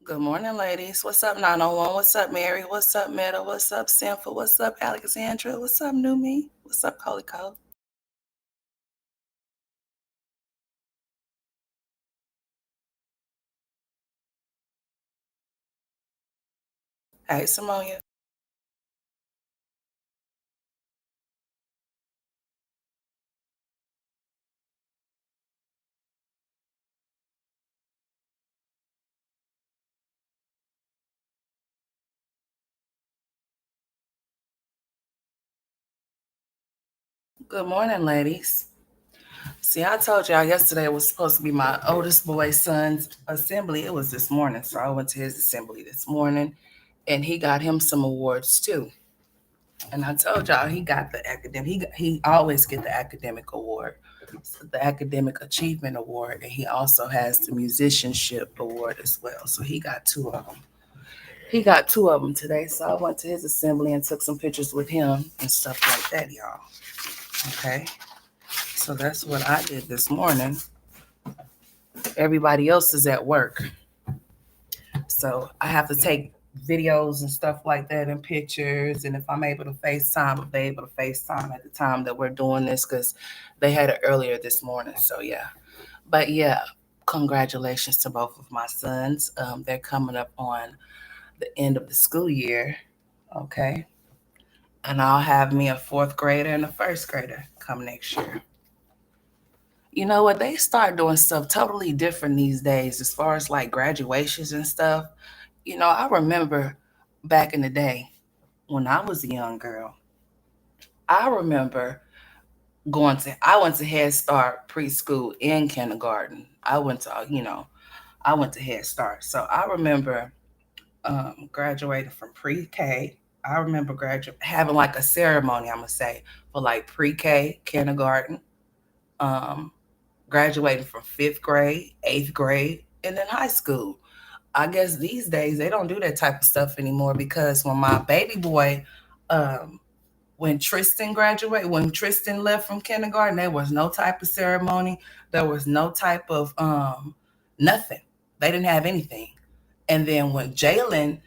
Good morning, ladies. What's up, 901? What's up, Mary? What's up, Meta? What's up, Sinful? What's up, Alexandra? What's up, New Me? What's up, Coley Cole? Hey, Samonia. Good morning, ladies. See, I told y'all yesterday was supposed to be my oldest boy's son's assembly. It was this morning, so I went to his assembly this morning, and he got him some awards too. And I told y'all he got the academic. He always get the academic award, the academic achievement award, and he also has the musicianship award as well. So he got two of them. He got two of them today. So I went to his assembly and took some pictures with him and stuff like that, y'all. Okay. So that's what I did this morning. Everybody else is at work. So I have to take videos and stuff like that and pictures. And if I'm able to FaceTime, I'll be able to FaceTime at the time that we're doing this because they had it earlier this morning. So yeah. But yeah, congratulations to both of my sons. They're coming up on the end of the school year. Okay. And I'll have me a fourth grader and a first grader come next year. You know what? They start doing stuff totally different these days as far as like graduations and stuff. I remember back in the day when I was a young girl, I remember I went to Head Start, preschool, and kindergarten. I went to Head Start. So I remember graduating from pre-K. I remember having like a ceremony, I'm gonna say, for like pre-K, kindergarten, um, graduating from fifth grade, eighth grade, and then high school. I guess these days they don't do that type of stuff anymore because when my baby boy, um, when Tristan left from kindergarten, there was no type of ceremony. There was no type of nothing. They didn't have anything. And then when Jalen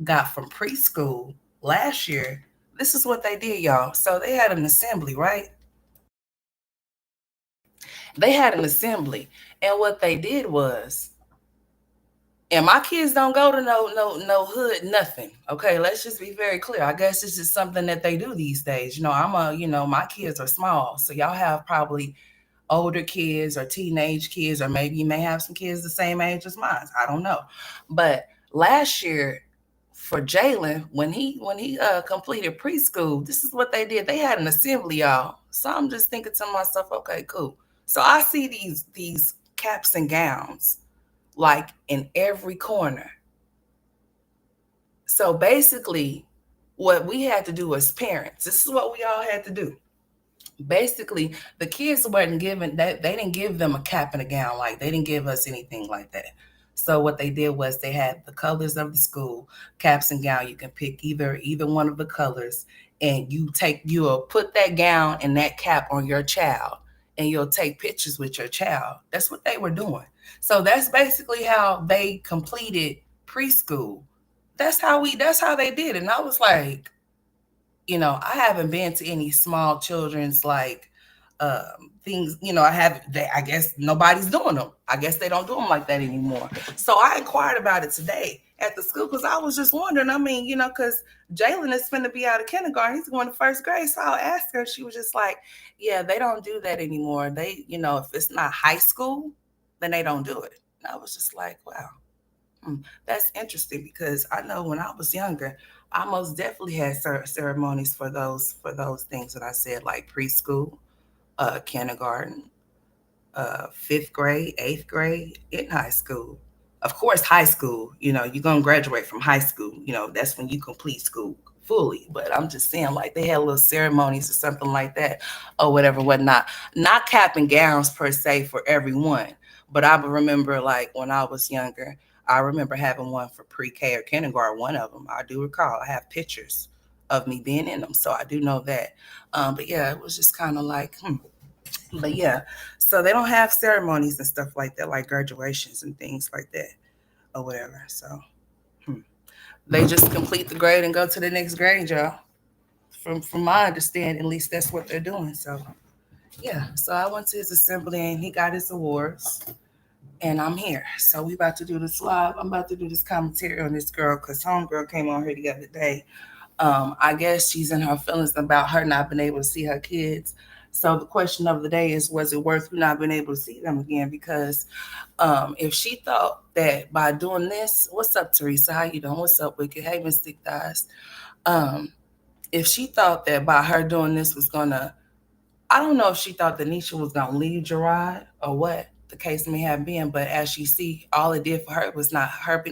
got from preschool last year, this is what they did, y'all. So they had an assembly, right? They had an assembly. And what they did was, and my kids don't go to no hood, nothing. Okay, let's just be very clear. I guess this is something that they do these days. My kids are small. So y'all have probably older kids or teenage kids, or maybe you may have some kids the same age as mine. I don't know. But last year for Jalen, when he completed preschool, this is what they did. They had an assembly, y'all. So I'm just thinking to myself, okay, cool. So I see these caps and gowns like in every corner. So basically, what we had to do as parents, this is what we all had to do. Basically, the kids weren't given that, they didn't give them a cap and a gown, like they didn't give us anything like that. So what they did was they had the colors of the school, caps and gown. You can pick either one of the colors, and you'll put that gown and that cap on your child, and you'll take pictures with your child. That's what they were doing. So that's basically how they completed preschool. That's how they did it. And I was like, I haven't been to any small children's like things. I haven't. I guess nobody's doing them. I guess they don't do them like that anymore. So I inquired about it today at the school because I was just wondering. I mean, because Jalen is going to be out of kindergarten. He's going to first grade. So I asked her. She was just like, "Yeah, they don't do that anymore. If it's not high school, then they don't do it." And I was just like, "Wow." That's interesting because I know when I was younger, I most definitely had ceremonies for those things that I said, like preschool, kindergarten, fifth grade, eighth grade, in high school. Of course, high school. You're gonna graduate from high school. That's when you complete school fully. But I'm just saying, like they had little ceremonies or something like that, or whatever, whatnot. Not cap and gowns per se for everyone, but I remember like when I was younger, I remember having one for pre-K or kindergarten. One of them, I do recall. I have pictures of me being in them, so I do know that. But yeah, it was just kind of like, But yeah, so they don't have ceremonies and stuff like that, like graduations and things like that. or whatever. So hmm. They just complete the grade and go to the next grade, y'all. From my understanding, at least that's what they're doing. So yeah. So I went to his assembly and he got his awards. And I'm here. So we about to do this live. I'm about to do this commentary on this girl because homegirl came on here the other day. I guess she's in her feelings about her not being able to see her kids. So the question of the day is, was it worth you not being able to see them again? Because if she thought that by doing this, what's up, Teresa? How you doing? What's up, Wicked? Hey, Miss Thick Thighs. Um, if she thought that by her doing this was gonna, I don't know if she thought that Nisha was gonna leave Gerard or what the case may have been, but as you see, all it did for her was not her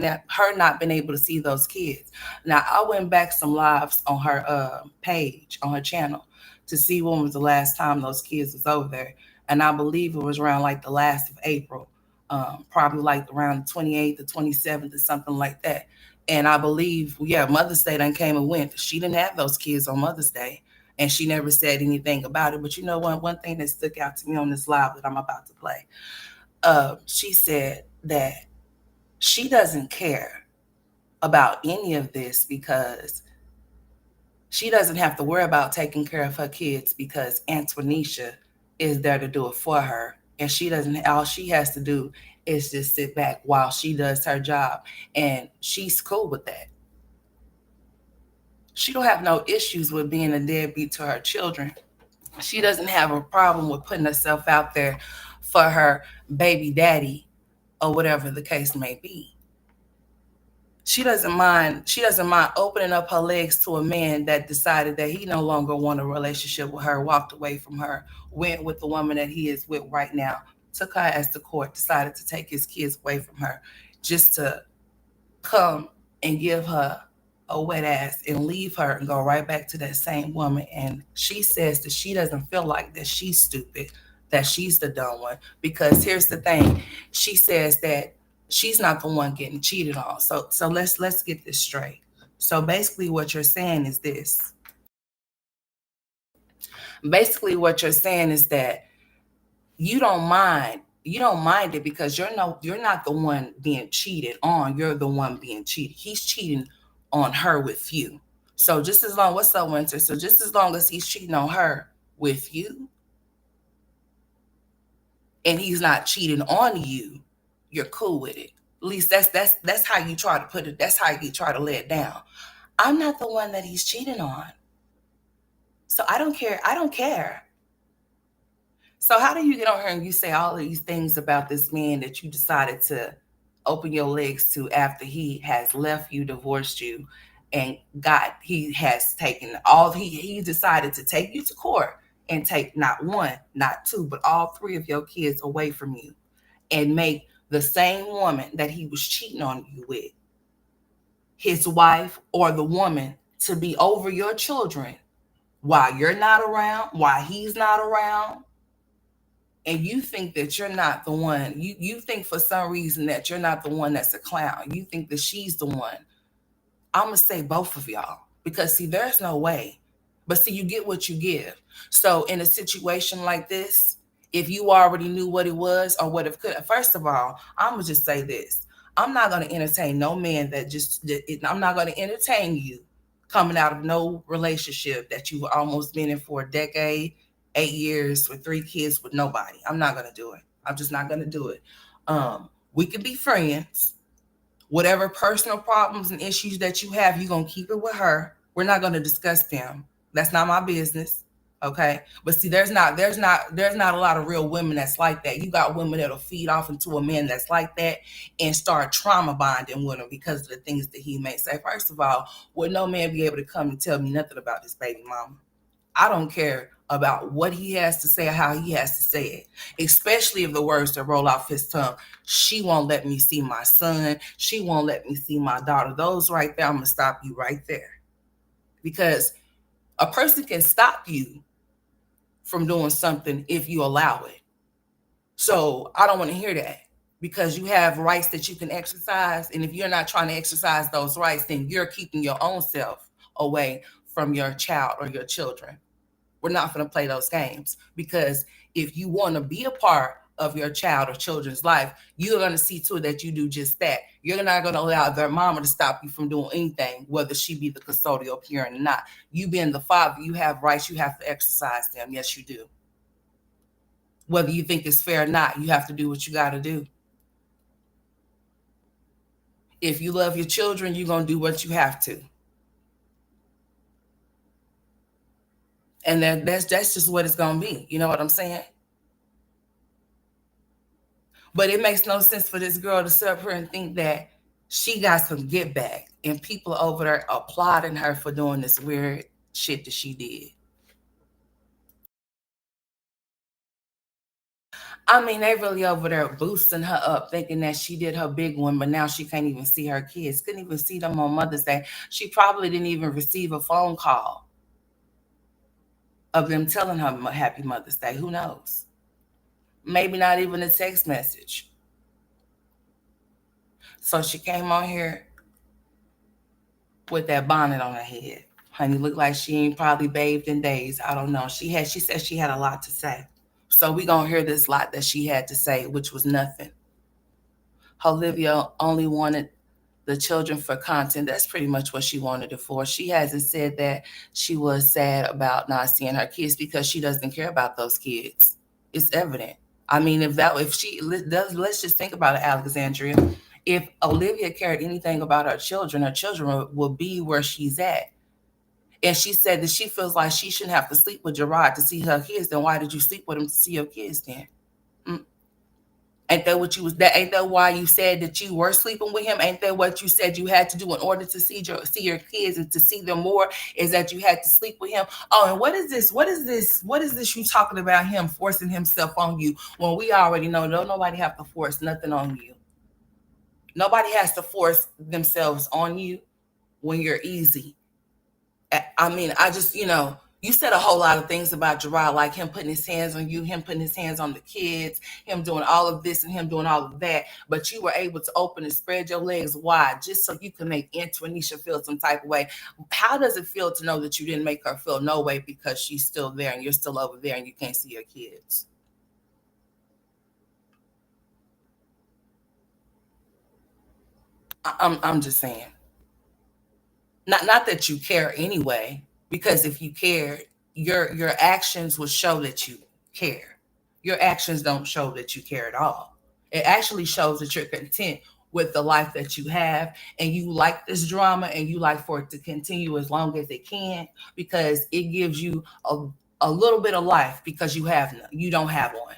not being able to see those kids. Now I went back some lives on her page on her channel to see when was the last time those kids was over there, and I believe it was around like the last of April, probably like around the 28th or 27th or something like that. And I believe, yeah, Mother's Day done came and went. She didn't have those kids on Mother's Day and she never said anything about it. But you know what? One thing that stuck out to me on this live that I'm about to play, she said that she doesn't care about any of this because she doesn't have to worry about taking care of her kids because Antoinisha is there to do it for her. And she doesn't, all she has to do is just sit back while she does her job. And she's cool with that. She don't have no issues with being a deadbeat to her children. She doesn't have a problem with putting herself out there for her baby daddy or whatever the case may be. She doesn't mind opening up her legs to a man that decided that he no longer wanted a relationship with her, walked away from her, went with the woman that he is with right now, took her ass to court, decided to take his kids away from her just to come and give her a wet ass and leave her and go right back to that same woman. And she says that she doesn't feel like that she's stupid, that she's the dumb one. Because here's the thing, she says that she's not the one getting cheated on. So let's get this straight. So basically what you're saying is this. Basically what you're saying is that you don't mind it because you're not the one being cheated on, you're the one being cheated. He's cheating on her with you. So just as long, what's up, Winter? So just as long as he's cheating on her with you and he's not cheating on you, you're cool with it. At least that's how you try to put it. That's how you try to lay it down. I'm not the one that he's cheating on, so I don't care. I don't care. So how do you get on here and you say all of these things about this man that you decided to open your legs to after he has left you, divorced you, and he has taken all he decided to take you to court and take not one, not two, but all three of your kids away from you and make the same woman that he was cheating on you with his wife or the woman to be over your children while you're not around, while he's not around, and you think that you're not the one, you think for some reason that you're not the one that's a clown, you think that she's the one. I'm gonna say both of y'all because see, there's no way. But see, you get what you give. So in a situation like this, if you already knew what it was or what it could, first of all, I'm gonna just say this: I'm not gonna entertain no man I'm not gonna entertain you coming out of no relationship that you've almost been in for a decade, 8 years with 3 kids with nobody. I'm not gonna do it. I'm just not gonna do it. We could be friends. Whatever personal problems and issues that you have, you're gonna keep it with her. We're not gonna discuss them. That's not my business. Okay. But see, there's not a lot of real women that's like that. You got women that'll feed off into a man that's like that and start trauma bonding with him because of the things that he may say. First of all, would no man be able to come and tell me nothing about this baby mama? I don't care about what he has to say or how he has to say it, especially if the words that roll off his tongue. She won't let me see my son. She won't let me see my daughter. Those right there, I'm going to stop you right there. Because a person can stop you from doing something if you allow it. So I don't want to hear that because you have rights that you can exercise. And if you're not trying to exercise those rights, then you're keeping your own self away from your child or your children. We're not going to play those games because if you want to be a part of your child or children's life, you're going to see to it that you do just that. You're not going to allow their mama to stop you from doing anything, whether she be the custodial parent or not. You being the father, you have rights, you have to exercise them. Yes, you do. Whether you think it's fair or not, you have to do what you got to do. If you love your children, you're going to do what you have to. And that's just what it's going to be. You know what I'm saying? But it makes no sense for this girl to sit up here and think that she got some get back and people over there applauding her for doing this weird shit that she did. I mean, they really over there boosting her up, thinking that she did her big one, but now she can't even see her kids. Couldn't even see them on Mother's Day. She probably didn't even receive a phone call of them telling her Happy Mother's Day. Who knows? Maybe not even a text message. So she came on here with that bonnet on her head. Honey looked like she ain't probably bathed in days. I don't know. She said she had a lot to say. So we gonna hear this lot that she had to say, which was nothing. Olivia only wanted the children for content. That's pretty much what she wanted it for. She hasn't said that she was sad about not seeing her kids because she doesn't care about those kids. It's evident. I mean, if she does, let's just think about it, Alexandria. If Olivia cared anything about her children would be where she's at. And she said that she feels like she shouldn't have to sleep with Gerard to see her kids. Then why did you sleep with him to see your kids then? Mm. Ain't that what you was that ain't that why you said that you were sleeping with him? Ain't that what you said you had to do in order to see your kids and to see them more, is that you had to sleep with him? Oh, and what is this? What is this? What is this you talking about him forcing himself on you when we already know don't nobody have to force nothing on you. Nobody has to force themselves on you when you're easy. I mean, I just, you said a whole lot of things about Gerard, like him putting his hands on you, him putting his hands on the kids, him doing all of this and him doing all of that. But you were able to open and spread your legs wide just so you can make Antonisha feel some type of way. How does it feel to know that you didn't make her feel no way because she's still there and you're still over there and you can't see your kids? I'm just saying. Not that you care anyway, because if you cared, your actions would show that you care. Your actions don't show that you care at all. It actually shows that you're content with the life that you have and you like this drama and you like for it to continue as long as it can, because it gives you a little bit of life because you don't have one.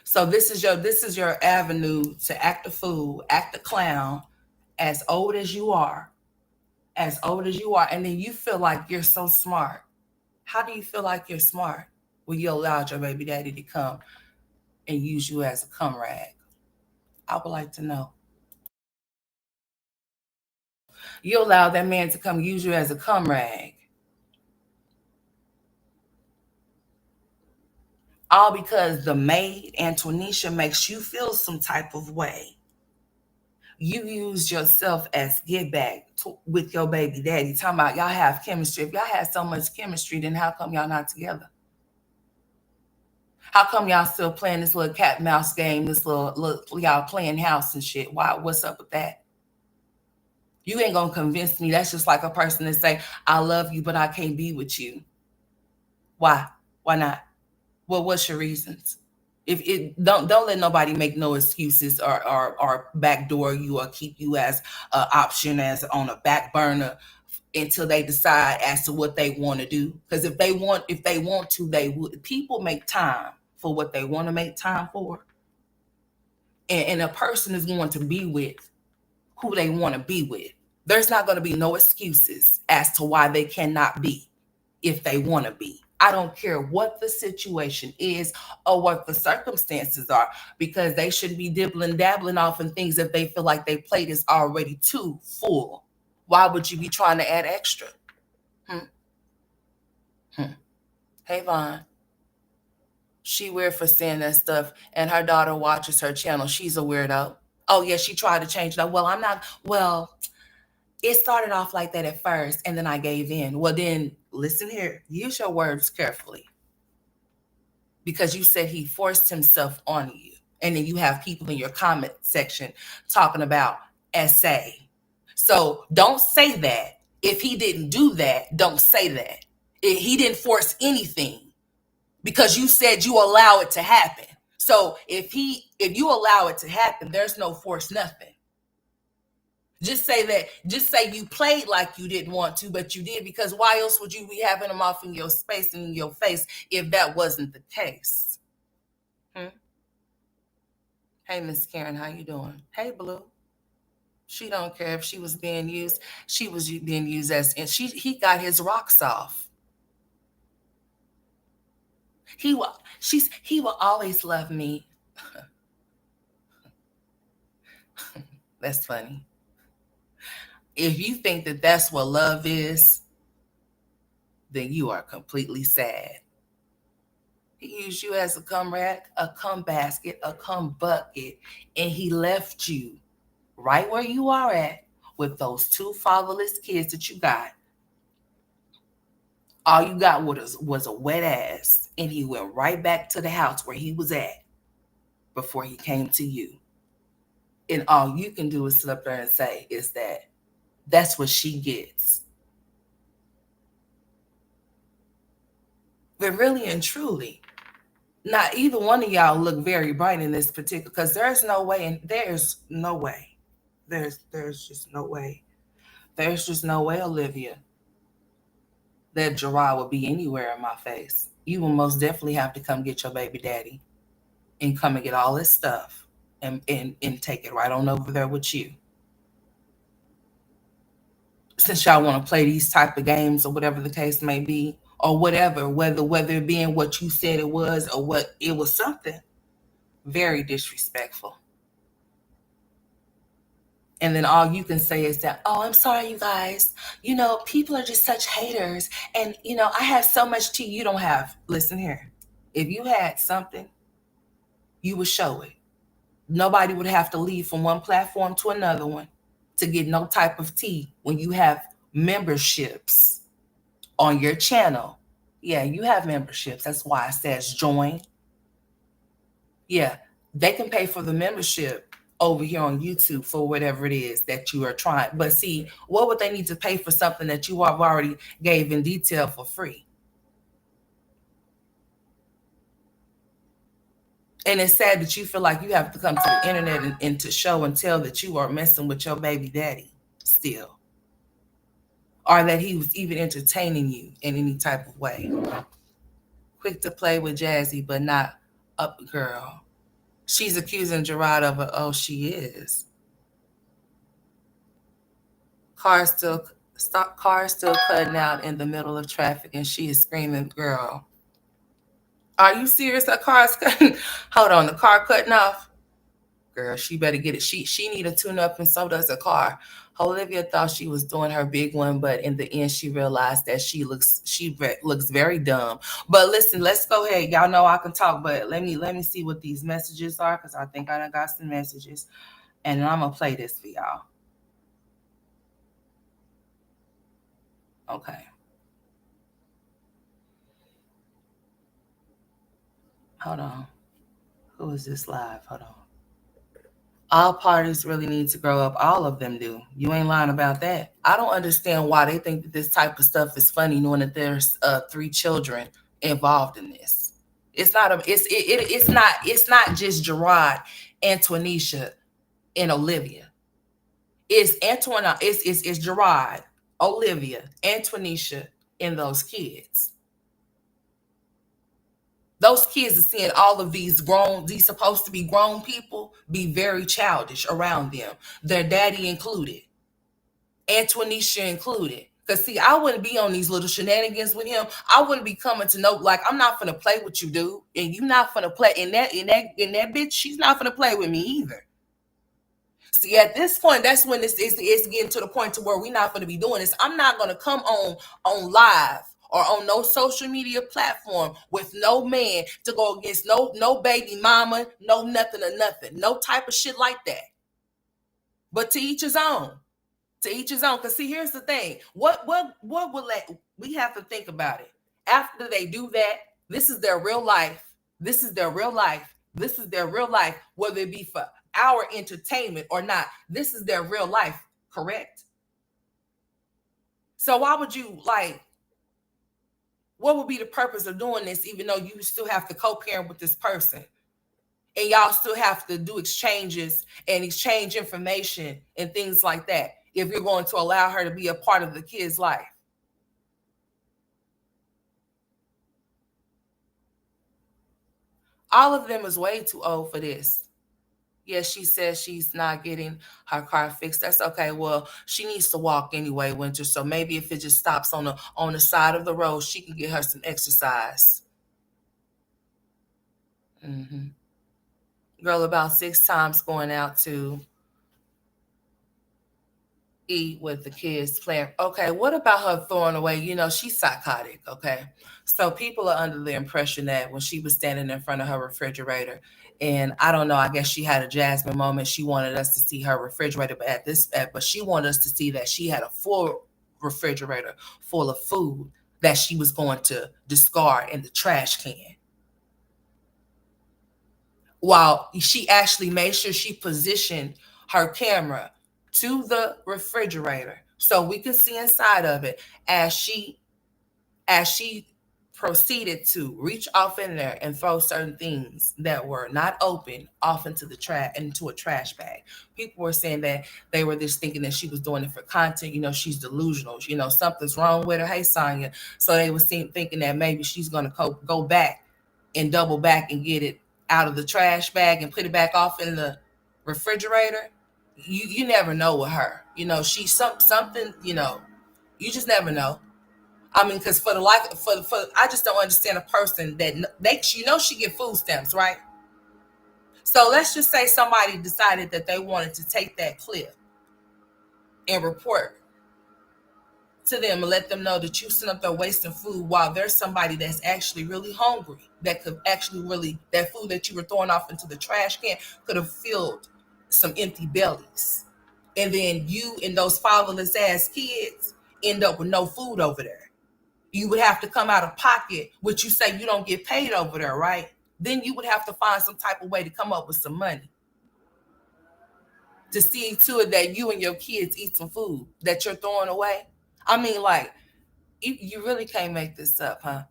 So this is your avenue to act a fool, act a clown, as old as you are, and then you feel like you're so smart. How do you feel like you're smart when you allowed your baby daddy to come and use you as a cum rag? I would like to know. You allowed that man to come use you as a cum rag, all because the maid Antonisha makes you feel some type of way. You used yourself as get back with your baby daddy. Talking about y'all have chemistry. If y'all had so much chemistry, then how come y'all not together? How come y'all still playing this little cat and mouse game? This little y'all playing house and shit. Why? What's up with that? You ain't gonna convince me. That's just like a person that say, "I love you, but I can't be with you." Why? Why not? Well, what's your reasons? If it don't let nobody make no excuses or backdoor you or keep you as an option as on a back burner until they decide as to what they want to do. Because if they want to, they would. People make time for what they want to make time for, and a person is going to be with who they want to be with. There's not going to be no excuses as to why they cannot be if they want to be. I don't care what the situation is or what the circumstances are, because they shouldn't be dibbling dabbling off in things if they feel like their plate is already too full. Why would you be trying to add extra? Hmm. Hmm. Hey, Vaughn. She weird for saying that stuff, and her daughter watches her channel. She's a weirdo. Oh, yeah, she tried to change that. Well, I'm not. Well, it started off like that at first, and then I gave in. Well, then listen here, use your words carefully, because you said he forced himself on you. And then you have people in your comment section talking about SA. So don't say that. If he didn't do that, don't say that. He didn't force anything, because you said you allow it to happen. So if you allow it to happen, there's no force nothing. Just say that. Just say you played like you didn't want to, but you did, because why else would you be having them off in your space and in your face if that wasn't the case? Hmm? Hey, Miss Karen, how you doing? Hey, Blue. She don't care if she was being used. She was being used as, and he got his rocks off. He will always love me. That's funny. If you think that that's what love is, then you are completely sad. He used you as a cum rack, a cum basket, a cum bucket, and he left you right where you are at with those two fatherless kids that you got. All you got was a wet ass, and he went right back to the house where he was at before he came to you. And all you can do is sit up there and say is that that's what she gets. But really and truly, not either one of y'all look very bright in this particular, because there's no way, and there's no way. There's just no way. There's just no way, Olivia, that Gerard would be anywhere in my face. You will most definitely have to come get your baby daddy and come and get all his stuff and take it right on over there with you. Since y'all want to play these type of games or whatever the case may be, or whatever, whether it being what you said it was or what it was, something very disrespectful. And then all you can say is that, oh, I'm sorry, you guys. People are just such haters. And, I have so much tea you don't have. Listen here. If you had something, you would show it. Nobody would have to leave from one platform to another one to get no type of tea when you have memberships on your channel. Yeah, you have memberships. That's why it says join. Yeah, they can pay for the membership over here on YouTube for whatever it is that you are trying. But see, what would they need to pay for something that you have already gave in detail for free? And it's sad that you feel like you have to come to the internet and to show and tell that you are messing with your baby daddy still. Or that he was even entertaining you in any type of way. Quick to play with Jazzy, but not up girl. She's accusing Gerard of it. Oh, she is. Car still cutting out in the middle of traffic, and she is screaming, girl. Are you serious? Her car's cutting. Hold on, the car cutting off. Girl, she better get it. She need a tune up, and so does the car. Olivia thought she was doing her big one, but in the end, she realized that she looks very dumb. But listen, let's go ahead. Y'all know I can talk, but let me see what these messages are, because I think I done got some messages, and I'm gonna play this for y'all. Okay. Hold on. Who is this live? Hold on. All parties really need to grow up. All of them do. You ain't lying about that. I don't understand why they think that this type of stuff is funny, knowing that there's 3 children involved in this. It's not just Gerard, Antoinisha, and Olivia. It's it's Gerard, Olivia, Antoinisha, and those kids. Those kids are seeing all of these supposed to be grown people be very childish around them, their daddy included, Antoinisha included. Because see, I wouldn't be on these little shenanigans with him. I wouldn't be coming to know, like, I'm not gonna play with you, dude. And you not gonna play in that bitch, she's not gonna play with me either. See, at this point, that's when it's getting to the point to where we're not going to be doing this. I'm not going to come on live or on no social media platform with no man to go against no baby mama, no nothing or nothing, no type of shit like that. But to each his own. To each his own. Because see, here's the thing. What will let we have to think about it. After they do that, this is their real life. This is their real life. This is their real life, whether it be for our entertainment or not. This is their real life, correct? So why would you like what would be the purpose of doing this, even though you still have to co-parent with this person? And y'all still have to do exchanges and exchange information and things like that if you're going to allow her to be a part of the kid's life. All of them is way too old for this. Yes, she says she's not getting her car fixed. That's okay. Well, she needs to walk anyway, Winter. So maybe if it just stops on the side of the road, she can get her some exercise. Hmm. Girl, about 6 times going out to eat with the kids playing. Okay, what about her throwing away? She's psychotic. Okay. So people are under the impression that when she was standing in front of her refrigerator, and I don't know, I guess she had a Jasmine moment. She wanted us to see her refrigerator, but she wanted us to see that she had a full refrigerator full of food that she was going to discard in the trash can. While she actually made sure she positioned her camera to the refrigerator so we could see inside of it as she proceeded to reach off in there and throw certain things that were not open off into the trash into a trash bag. People were saying that they were just thinking that she was doing it for content. She's delusional. Something's wrong with her. Hey, Sonya. So they were thinking that maybe she's gonna go back and double back and get it out of the trash bag and put it back off in the refrigerator. You never know with her. She's something. You just never know. I mean, because for the life for I just don't understand a person that she get food stamps, right? So let's just say somebody decided that they wanted to take that clip and report to them and let them know that you sitting up there wasting food while there's somebody that's actually really hungry that could actually really that food that you were throwing off into the trash can could have filled some empty bellies. And then you and those fatherless ass kids end up with no food over there. You would have to come out of pocket, which you say you don't get paid over there, right? Then you would have to find some type of way to come up with some money to see to it that you and your kids eat some food that you're throwing away. I mean, like, you really can't make this up, huh?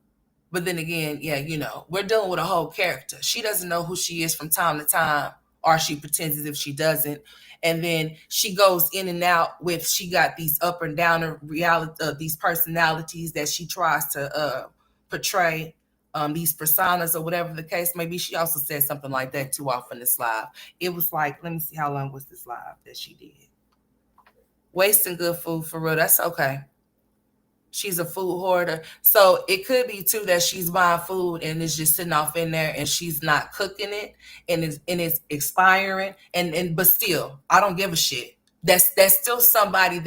But then again, yeah, we're dealing with a whole character. She doesn't know who she is from time to time, or she pretends as if she doesn't. And then she goes in and out with she got these up and downer reality, these personalities that she tries to portray, these personas or whatever the case may be. She also said something like that too off in this live. It was like, let me see how long was this live that she did. Wasting good food for real. That's okay. She's a food hoarder. So it could be too that she's buying food and it's just sitting off in there and she's not cooking it and it's expiring and but still, I don't give a shit. That's still somebody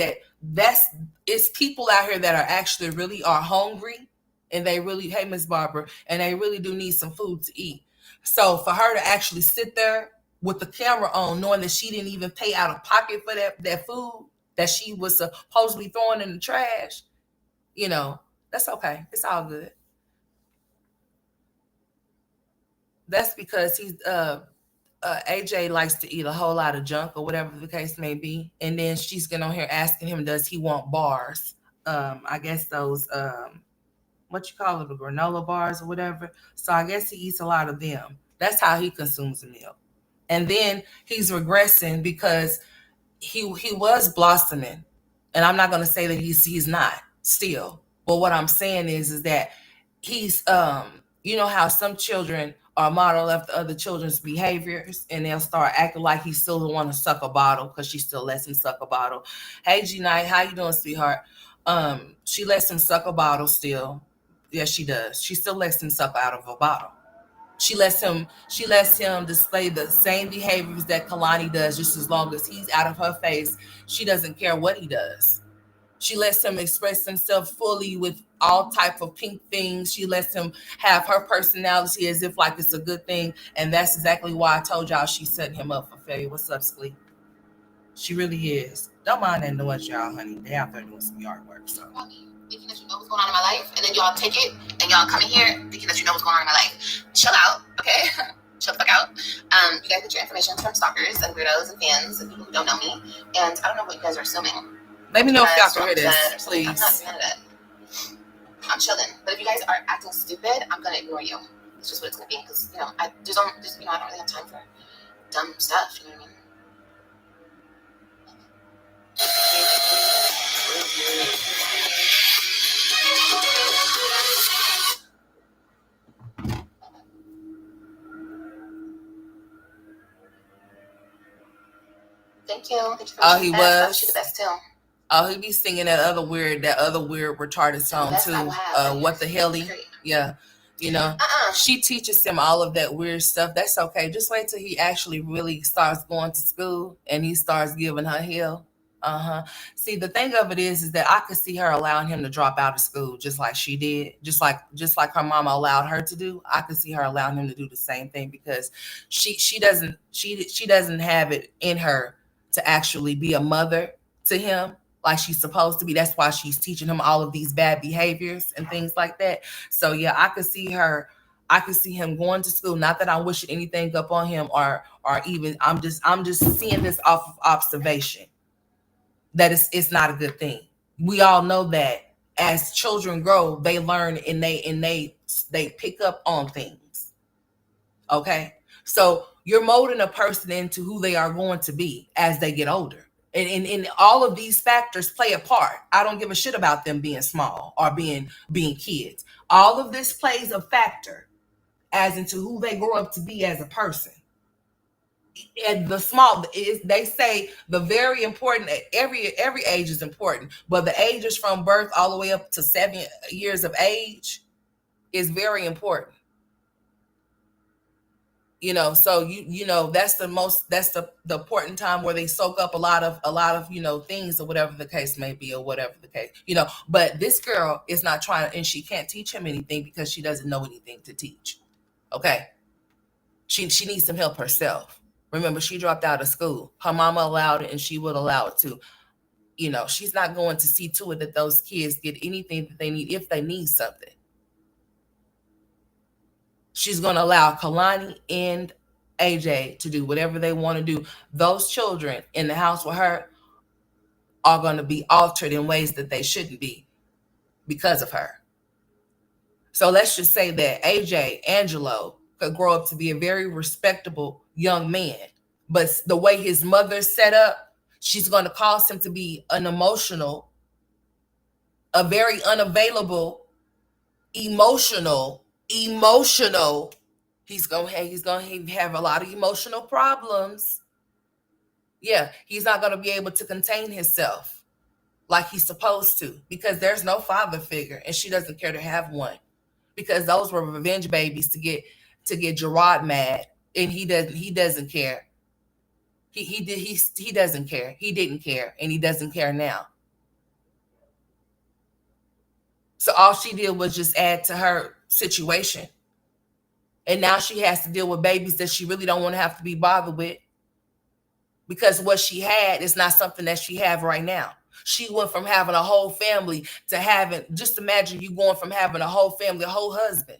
that's it's people out here that are actually really are hungry and they really, hey Miss Barbara, and they really do need some food to eat. So for her to actually sit there with the camera on, knowing that she didn't even pay out of pocket for that food that she was supposedly throwing in the trash, you know, that's okay. It's all good. That's because AJ likes to eat a whole lot of junk or whatever the case may be. And then she's getting on here asking him, does he want bars? I guess those, what you call it, the granola bars or whatever. So I guess he eats a lot of them. That's how he consumes a meal. And then he's regressing because he was blossoming, and I'm not going to say that he's not still, but what I'm saying is that he's you know how some children are modeled after other children's behaviors and they'll start acting like he still want to suck a bottle because she still lets him suck a bottle. Hey G Night, how you doing, sweetheart? She lets him suck a bottle still. Yes, she does. She still lets him suck out of a bottle. She lets him display the same behaviors that Kalani does, just as long as he's out of her face. She doesn't care what he does. She lets him express himself fully with all type of pink things. She lets him have her personality as if like it's a good thing. And that's exactly why I told y'all she's setting him up for failure. What's up, Sklee? She really is. Don't mind that noise, y'all, honey. They out there doing some yard work. So thinking that you know what's going on in my life, and then y'all take it and y'all come in here thinking that you know what's going on in my life. Chill out, okay? Chill the fuck out. You guys get your information from stalkers and weirdos and fans and people who don't know me. And I don't know what you guys are assuming. let me know if y'all can hear this, please. I'm not doing that. I'm chilling. But if you guys are acting stupid, I'm gonna ignore you. It's just what it's gonna be because I don't really have time for dumb stuff. You know what I mean? Thank you. Thank you for oh, he the was. I wish you the best too. Oh, he be singing that other weird retarded song That's too. not what happened. What the hell? Yeah. She teaches him all of that weird stuff. That's okay. Just wait till he actually really starts going to school and he starts giving her hell. See, the thing of it is that I could see her allowing him to drop out of school just like she did, just like her mama allowed her to do. I could see her allowing him to do the same thing because she doesn't have it in her to actually be a mother to him like she's supposed to be. That's why she's teaching him all of these bad behaviors and things like that. So yeah, I could see him going to school. Not that I'm wishing anything up on him or even I'm just seeing this off of observation that it's not a good thing. We all know that as children grow, they learn and they pick up on things. Okay? So you're molding a person into who they are going to be as they get older. And all of these factors play a part. I don't give a shit about them being small or being kids. All of this plays a factor as into who they grow up to be as a person. And the small is they say the very important, every age is important, but the ages from birth all the way up to 7 years of age is very important. So that's the important time where they soak up a lot of things or whatever the case may be or whatever the case. But this girl is not trying, and she can't teach him anything because she doesn't know anything to teach. Okay, she needs some help herself. Remember, she dropped out of school. Her mama allowed it and she would allow it too. She's not going to see to it that those kids get anything that they need if they need something. She's going to allow Kalani and AJ to do whatever they want to do. Those children in the house with her are going to be altered in ways that they shouldn't be because of her. So let's just say that AJ, Angelo, could grow up to be a very respectable young man. But the way his mother's set up, she's going to cause him to be a very unavailable, emotional. He's going to have a lot of emotional problems. Yeah, he's not going to be able to contain himself like he's supposed to because there's no father figure and she doesn't care to have one because those were revenge babies to get Gerard mad and he doesn't care. He doesn't care. He didn't care and he doesn't care now. So all she did was just add to her situation. And now she has to deal with babies that she really don't want to have to be bothered with because what she had is not something that she have right now. She went from having a whole family to having, just imagine you going from having a whole family, a whole husband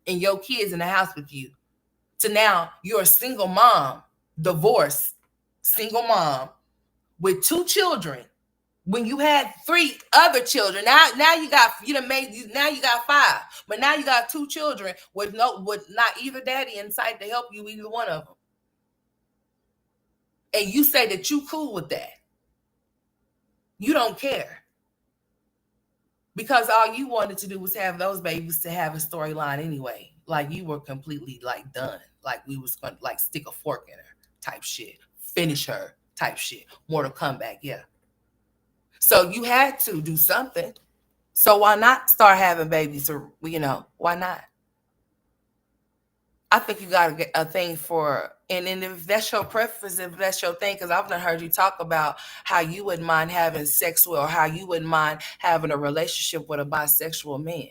and your kids in the house with you to now you're a single mom, divorced, single mom with 2 children when you had 3 other children. Now you got now you got 5, but now you got 2 children with not either daddy in sight to help you, either one of them. And you say that you cool with that. You don't care. Because all you wanted to do was have those babies to have a storyline anyway. Like you were completely like done. Like we was going to like stick a fork in her type shit. Finish her type shit. Mortal Kombat, yeah. So you had to do something. So why not start having babies or why not? I think you got to get a thing for, and if that's your preference, if that's your thing, because I've not heard you talk about how you wouldn't mind having sex with, or how you wouldn't mind having a relationship with a bisexual man.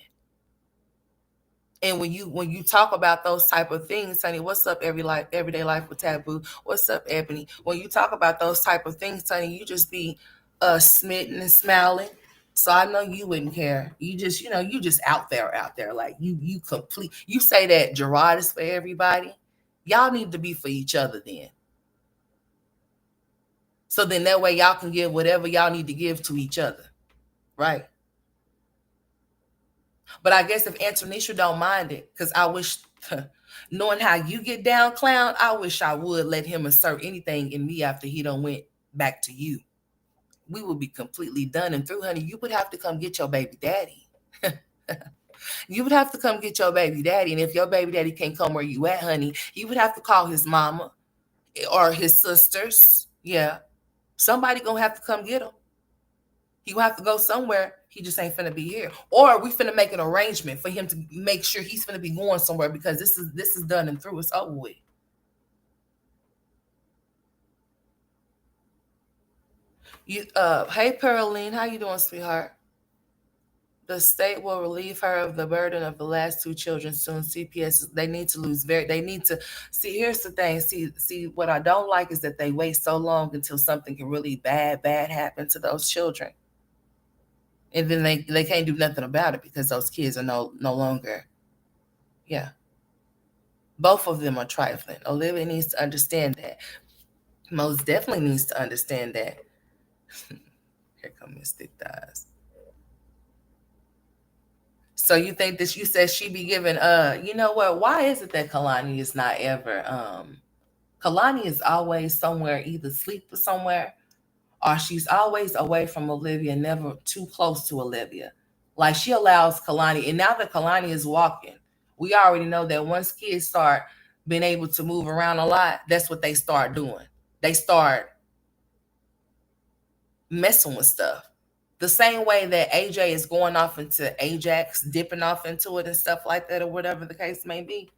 And when you talk about those type of things, honey, what's up, everyday life with Taboo? What's up, Ebony? When you talk about those type of things, honey, you just be smitten and smiling. So I know you wouldn't care. You just, you just out there. Like you complete. You say that Gerard is for everybody. Y'all need to be for each other then. So then that way y'all can give whatever y'all need to give to each other, right? But I guess if Antonisha don't mind it, because I wish, knowing how you get down, clown, I wish I would let him assert anything in me after he done went back to you. We would be completely done and through, honey. You would have to come get your baby daddy. You would have to come get your baby daddy. And if your baby daddy can't come where you at, honey, you would have to call his mama or his sisters. Yeah. Somebody gonna have to come get him. He will have to go somewhere. He just ain't finna be here. Or we finna make an arrangement for him to make sure he's finna be going somewhere, because this is done and through. It's over with. Hey Pearline, how you doing, sweetheart? The state will relieve her of the burden of the last two children soon. CPS, they need to they need to see. Here's the thing. See, what I don't like is that they wait so long until something can really bad happen to those children. And then they can't do nothing about it because those kids are no longer. Yeah. Both of them are trifling. Olivia needs to understand that. Most definitely needs to understand that. Here come Mystic Thighs. So you think that you said she be giving you know what? Why is it that Kalani is not ever Kalani is always somewhere, either asleep or somewhere, or she's always away from Olivia, never too close to Olivia. Like she allows Kalani, and now that Kalani is walking, we already know that once kids start being able to move around a lot, that's what they start doing. They start messing with stuff. The same way that AJ is going off into Ajax, dipping off into it and stuff like that, or whatever the case may be.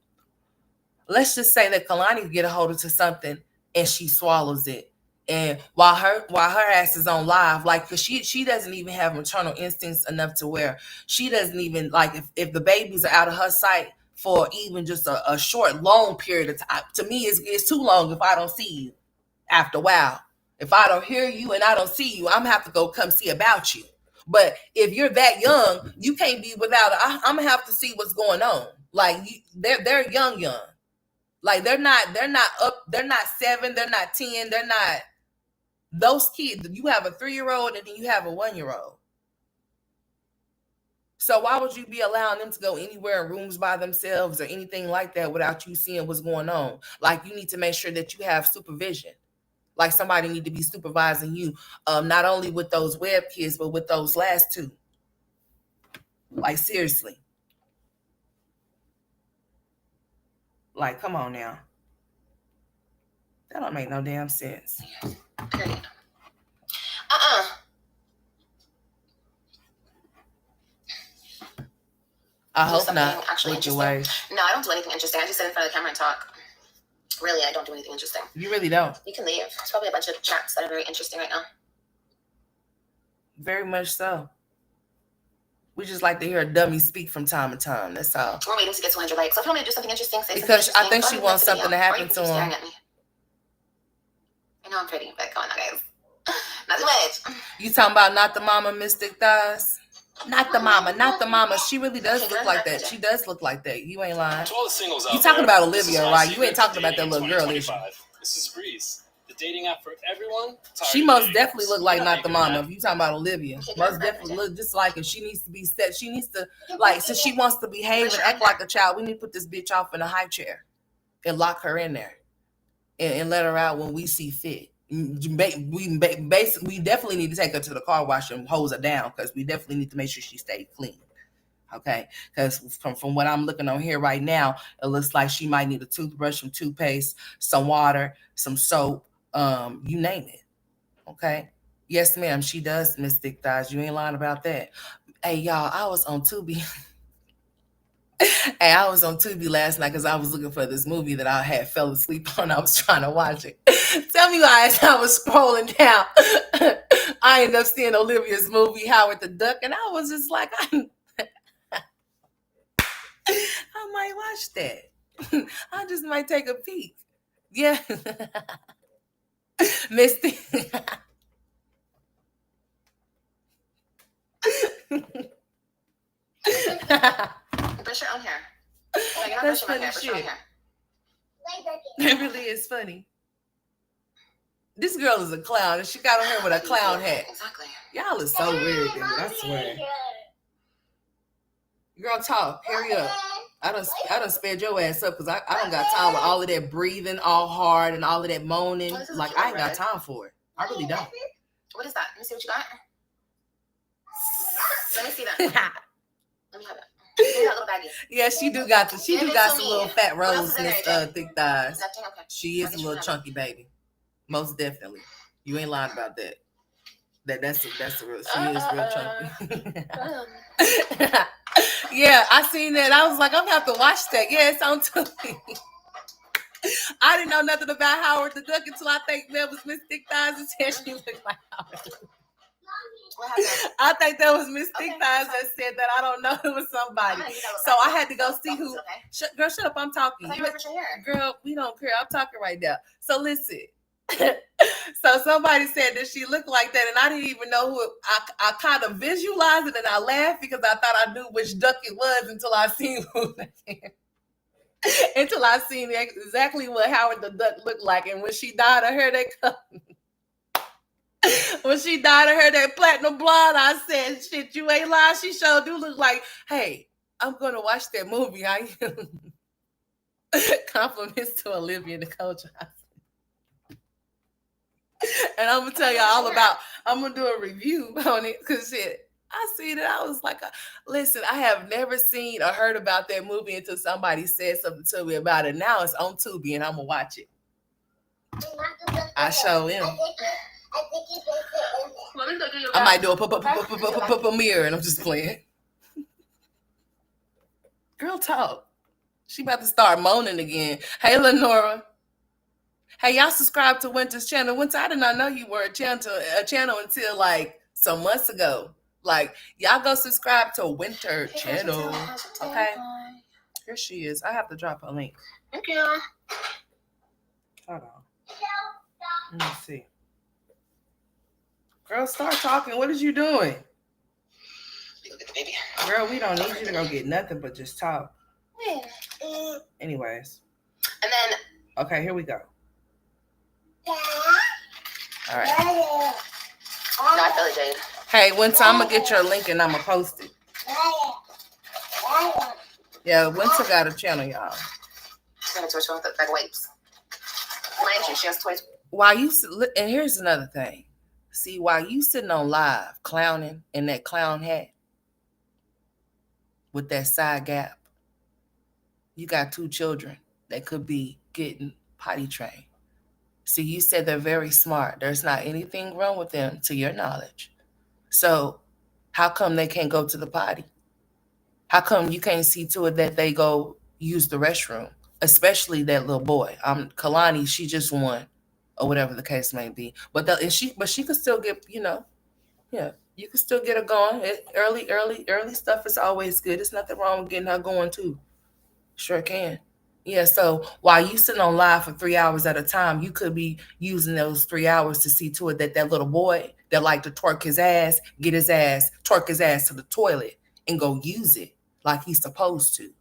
Let's just say that Kalani get a hold of to something and she swallows it. And while her ass is on live, like, cause she doesn't even have maternal instincts enough to where she doesn't even, like, if the babies are out of her sight for even just a short, long period of time. To me, it's too long if I don't see you after a while. If I don't hear you and I don't see you, I'm gonna have to go come see about you. But if you're that young, you can't be without. I'm gonna have to see what's going on. Like they're young. Like they're not up. They're not 7. They're not 10. They're not those kids. You have a 3-year-old and then you have a 1-year-old. So why would you be allowing them to go anywhere in rooms by themselves or anything like that without you seeing what's going on? Like you need to make sure that you have supervision. Like somebody need to be supervising you, not only with those web kids, but with those last two. Like seriously. Like, come on now. That don't make no damn sense. Period. I hope not. Actually, with your way. No, I don't do anything interesting. I just sit in front of the camera and talk. Really, I don't do anything interesting. You really don't. You can leave. There's probably a bunch of chats that are very interesting right now. Very much so. We just like to hear a dummy speak from time to time. That's all. We're waiting to get to 100 likes. So if you want me to do something interesting, say because something interesting. I think she wants something to happen to him. I know I'm pretty, but come on, guys. Not too much. You talking about not the mama, Mystic Thighs? Not the mama, not the mama. She really does look like that. She does look like that. You ain't lying. To all the singles out You talking there, about Olivia, right? You ain't talking about that little girl, is you? This is Breeze, the dating app for everyone. She most definitely look like not the mama. If you talking about Olivia, most definitely look just like her. She needs to be set. She needs to, like, since she wants to behave and act like a child, we need to put this bitch off in a high chair and lock her in there and let her out when we see fit. We definitely need to take her to the car wash and hose her down, because we definitely need to make sure she stays clean. Okay, because from what I'm looking on here right now, it looks like she might need a toothbrush, some toothpaste, some water, some soap, you name it. Okay, yes, ma'am, she does, Miss Thick Thighs. You ain't lying about that. Hey, y'all, I was on Tubi. Hey, I was on Tubi last night because I was looking for this movie that I had fell asleep on. I was trying to watch it. Tell me why, as I was scrolling down, I ended up seeing Olivia's movie, Howard the Duck, and I was just like, I might watch that. I just might take a peek. Yeah. Misty. Brush your own hair. No, you're not That's brushing my funny hair. Brush your own shit. hair. It really is funny. This girl is a clown, and she got on her with a clown hat. Exactly. Y'all is so weird, dude. I swear. Girl, talk. Hurry up. I done sped your ass up because I don't got time with all of that breathing all hard and all of that moaning. Like, I ain't got time for it. I really don't. What is that? Let me see what you got. Let me see that. Let me have it. Give me that little baggie. Yeah, she do got some little fat rolls and thick thighs. Nothing? Okay. She is a little chunky baby. Most definitely. You ain't lying about that. That's a real. She is real chunky. Yeah, I seen that. I was like, I'm gonna have to watch that. Yeah, it's on TV. I didn't know nothing about Howard the Duck until I think that was Miss Thick Thighs and said she looked like Howard. I think that was Miss Thick Thighs that said that. I don't know. It was somebody. So I had to go see who. Girl, shut up. I'm talking. Girl, we don't care. I'm talking right now. So listen. So somebody said that she looked like that, and I didn't even know who. I kind of visualized it, and I laughed because I thought I knew which duck it was until I seen until I seen exactly what Howard the Duck looked like, and when she dyed her hair when she dyed her hair that platinum blonde, I said, "Shit, you ain't lying. She sure do look like." Hey, I'm gonna watch that movie. I compliments to Olivia and the coach. And I'm gonna tell y'all all about. I'm gonna do a review on it because shit, I seen it. I was like, listen, I have never seen or heard about that movie until somebody said something to me about it. Now it's on Tubi, and I'm gonna watch it. I show him. I might do a premiere, and I'm just playing. Girl, talk. She about to start moaning again. Hey, Lenora. Hey, y'all subscribe to Winter's channel. Winter, I did not know you were a channel until like some months ago. Like, y'all go subscribe to Winter channel. Okay? Here she is. I have to drop a link. Thank you. Hold on. Let me see. Girl, start talking. What is you doing? Go get the baby. Girl, we don't need you to go get nothing but just talk. Anyways. And then. Okay, here we go. All right. No, I feel it, Jade. Hey, Winter, I'm gonna get your link and I'm gonna post it. Yeah, Winter got a channel, y'all. Got a toy with the bag wipes. My entry, she has toys. While you and here's another thing. See, while you sitting on live clowning in that clown hat with that side gap, you got 2 children that could be getting potty trained. See, you said they're very smart. There's not anything wrong with them, to your knowledge. So how come they can't go to the potty? How come you can't see to it that they go use the restroom? Especially that little boy. Kalani, she just won, or whatever the case may be. But she could still get, yeah, you can still get her going. Early stuff is always good. There's nothing wrong with getting her going too. Sure can. Yeah, so while you sitting on live for 3 hours at a time, you could be using those 3 hours to see to it that little boy that like to twerk his ass, twerk his ass to the toilet and go use it like he's supposed to.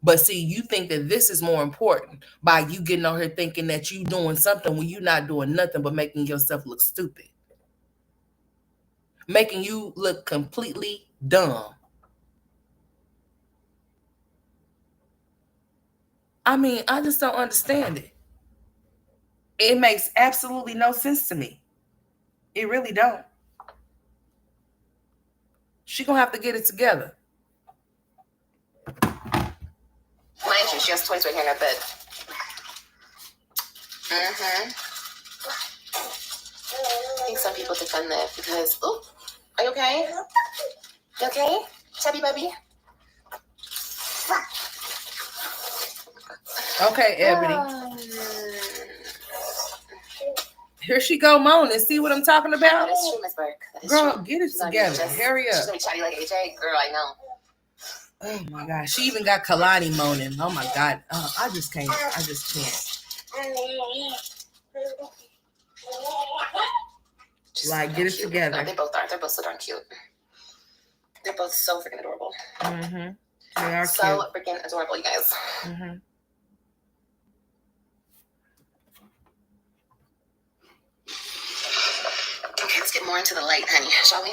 But see, you think that this is more important by you getting on here thinking that you doing something when you're not doing nothing but making yourself look stupid. Making you look completely dumb. I mean, I just don't understand it. It makes absolutely no sense to me. It really don't. She gonna have to get it together. My entry, she has toys right here in her bed. I think some people defend Livv because, oh, are you okay? You okay? Chubby baby? Okay, Ebony. Here she go moaning. See what I'm talking about? That is true, Miss Burke. Girl, get it together. Hurry up. She's gonna be chatty like AJ. Girl, I know. Oh my gosh. She even got Kalani moaning. Oh my God. I just can't. I just can't. Like, get it cute. together. No, they both are. They're both so darn cute. They're both so freaking adorable. Mm-hmm. They are so cute. freaking adorable, you guys. Mm-hmm. Okay, let's get more into the light, honey, shall we?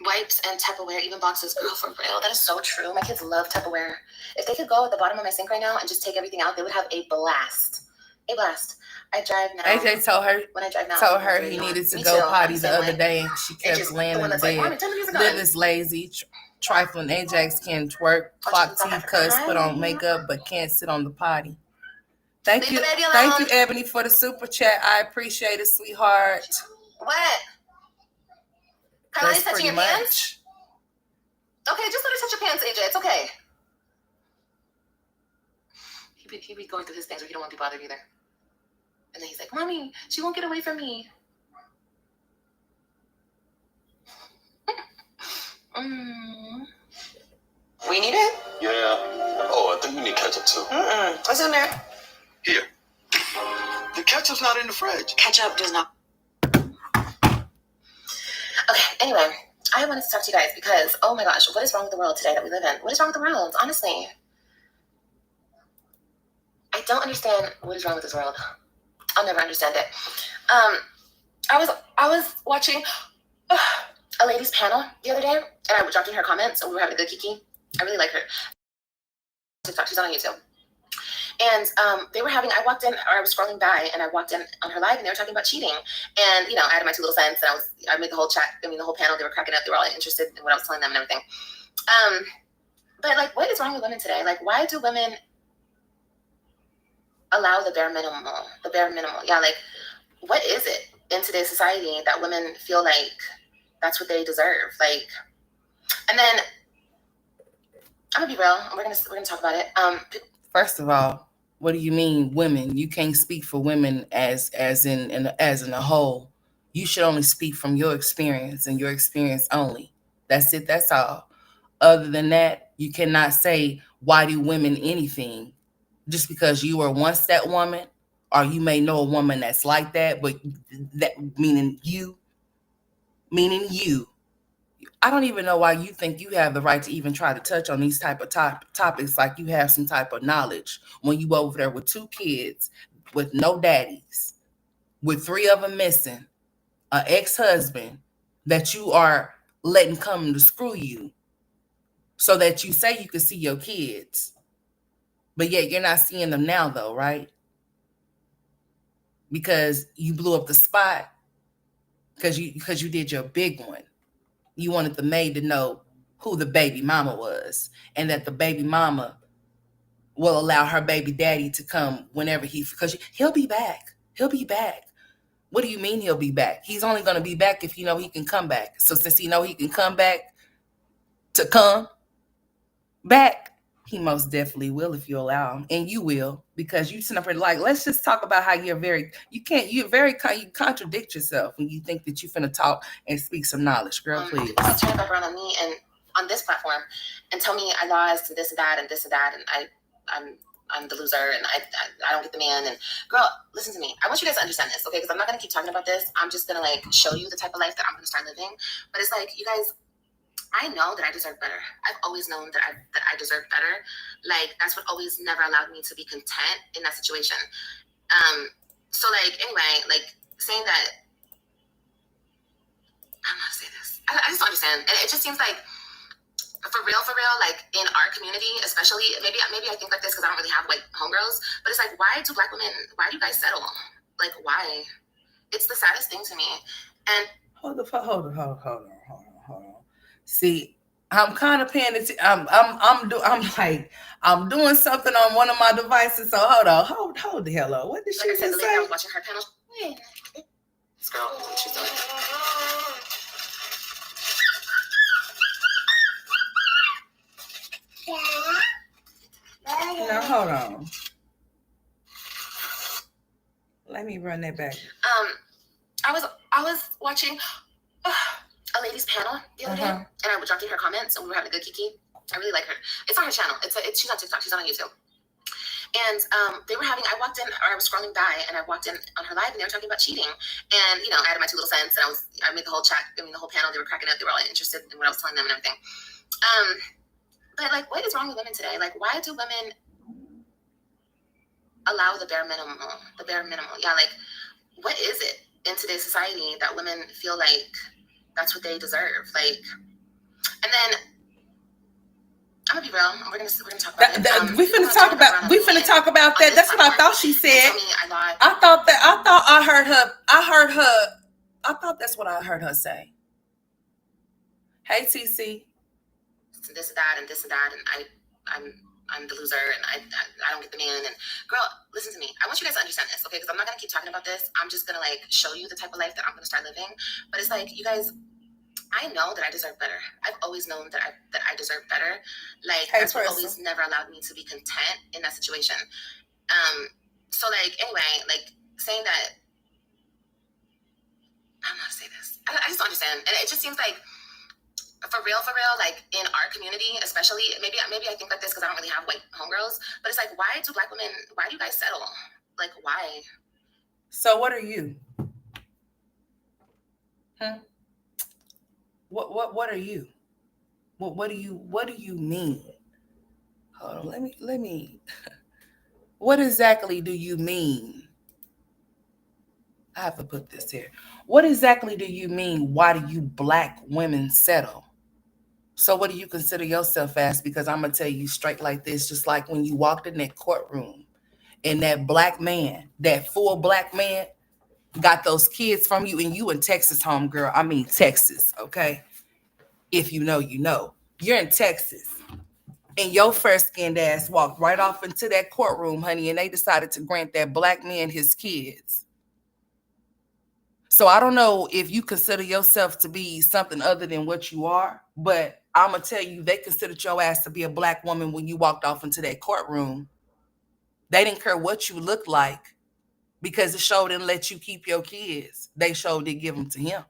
Wipes and Tupperware, even boxes. Girl, for real, that is so true. My kids love Tupperware. If they could go at the bottom of my sink right now and just take everything out, they would have a blast. A blast. I drive now. AJ told her when I drive now, told her he needed to go potty the other day, and she kept laying in the bed. Livv is lazy, trifling. Ajax can twerk, clock teeth, cuss, put on makeup, but can't sit on the potty. Thank you, Ebony, for the super chat. I appreciate it, sweetheart. What? That's pretty much. Pants? Okay, just let her touch your pants, AJ. It's okay. He be going through his things where he don't want to be bothered either. And then he's like, Mommy, she won't get away from me. We need it? Yeah. Oh, I think we need ketchup too. What's in there? Here. The ketchup's not in the fridge. Ketchup does not. Okay, anyway, I wanted to talk to you guys because, oh my gosh, what is wrong with the world today that we live in? What is wrong with the world, honestly? I don't understand what is wrong with this world. I'll never understand it. I was watching a ladies panel the other day, and I was dropping her comments, and we were having a good kiki. I really like her. TikTok, she's on YouTube. And they were having, I walked in, or I was scrolling by, and I walked in on her live, and they were talking about cheating. And, you know, I added my 2 little cents, and I made the whole chat, the whole panel, they were cracking up, they were all interested in what I was telling them and everything. But, like, what is wrong with women today? Like, why do women allow the bare minimum? Yeah, like, what is it in today's society that women feel like that's what they deserve? Like, and then I'm gonna be real. We're gonna talk about it. First of all, what do you mean women? You can't speak for women as in a whole. You should only speak from your experience and your experience only. That's it. That's all. Other than that, you cannot say why do women anything just because you were once that woman, or you may know a woman that's like that, but that meaning you. I don't even know why you think you have the right to even try to touch on these type of topics like you have some type of knowledge when you over there with 2 kids, with no daddies, with 3 of them missing, an ex-husband that you are letting come to screw you so that you say you can see your kids, but yet you're not seeing them now though, right? Because you blew up the spot because you did your big one. You wanted the maid to know who the baby mama was, and that the baby mama will allow her baby daddy to come whenever because he'll be back. He'll be back. What do you mean he'll be back? He's only going to be back if you know he can come back. So since he know he can come back, he most definitely will if you allow him, and you will, because you sit up here like, let's just talk about how you contradict yourself when you think that you're finna talk and speak some knowledge, girl. Please turn it back around on me and on this platform and tell me I lost and this and that and this and that, and I'm the loser and I don't get the man. And girl, listen to me. I want you guys to understand this, okay? Because I'm not gonna keep talking about this. I'm just gonna like show you the type of life that I'm gonna start living. But it's like, you guys, I know that I deserve better. I've always known that I deserve better. Like, that's what always never allowed me to be content in that situation. So like, anyway, like saying that, I don't know how to say this. I just don't understand. And it just seems like, for real, like in our community, especially, maybe I think like this because I don't really have like homegirls, but it's like, why do you guys settle? Like, why? It's the saddest thing to me. And hold on. See, I'm kind of paying attention. I'm doing something on one of my devices. So hold the hell up. What did she just say? I was watching her panel. This girl, what she's doing. Now hold on. Let me run that back. I was watching a ladies panel the other day, and I dropped in her comments, and we were having a good kiki. I really like her. It's on her channel. She's on TikTok. She's on YouTube. And they were having. I walked in, or I was scrolling by, and I walked in on her live, and they were talking about cheating. And I had my 2 little cents, and I made the whole chat. I mean, the whole panel. They were cracking up. They were all interested in what I was telling them and everything. But like, what is wrong with women today? Like, why do women allow the bare minimum? The bare minimum. Yeah. Like, what is it in today's society that women feel like that's what they deserve? Like, and then I'm gonna be real. We're gonna talk about it. We finna talk about that. That's what I thought she said. I thought that's what I heard her say. Hey, TC. This and that and this and that, and I'm the loser, and I don't get the man. And girl, listen to me. I want you guys to understand this, okay? Because I'm not gonna keep talking about this. I'm just gonna like show you the type of life that I'm gonna start living. But it's like, you guys, I know that I deserve better. I've always known that I deserve better. Like, that's what always never allowed me to be content in that situation. So like, anyway, like saying that, I don't know how to say this. I just don't understand, and it just seems like. For real, like in our community, especially, maybe I think like this because I don't really have white homegirls, but it's like, why do Black women, why do you guys settle? Like, why? So what are you? What are you? What do you mean? Hold on, let me. What exactly do you mean? I have to put this here. What exactly do you mean? Why do you Black women settle? So what do you consider yourself as? Because I'm going to tell you straight like this, just like when you walked in that courtroom and that Black man, that full Black man got those kids from you, and you in Texas, homegirl. I mean, Texas, okay? If you know, you know. You're in Texas. And your fair-skinned ass walked right off into that courtroom, honey, and they decided to grant that Black man his kids. So I don't know if you consider yourself to be something other than what you are, but I'm going to tell you, they considered your ass to be a Black woman when you walked off into that courtroom. They didn't care what you looked like because the show didn't let you keep your kids. They showed did give them to him.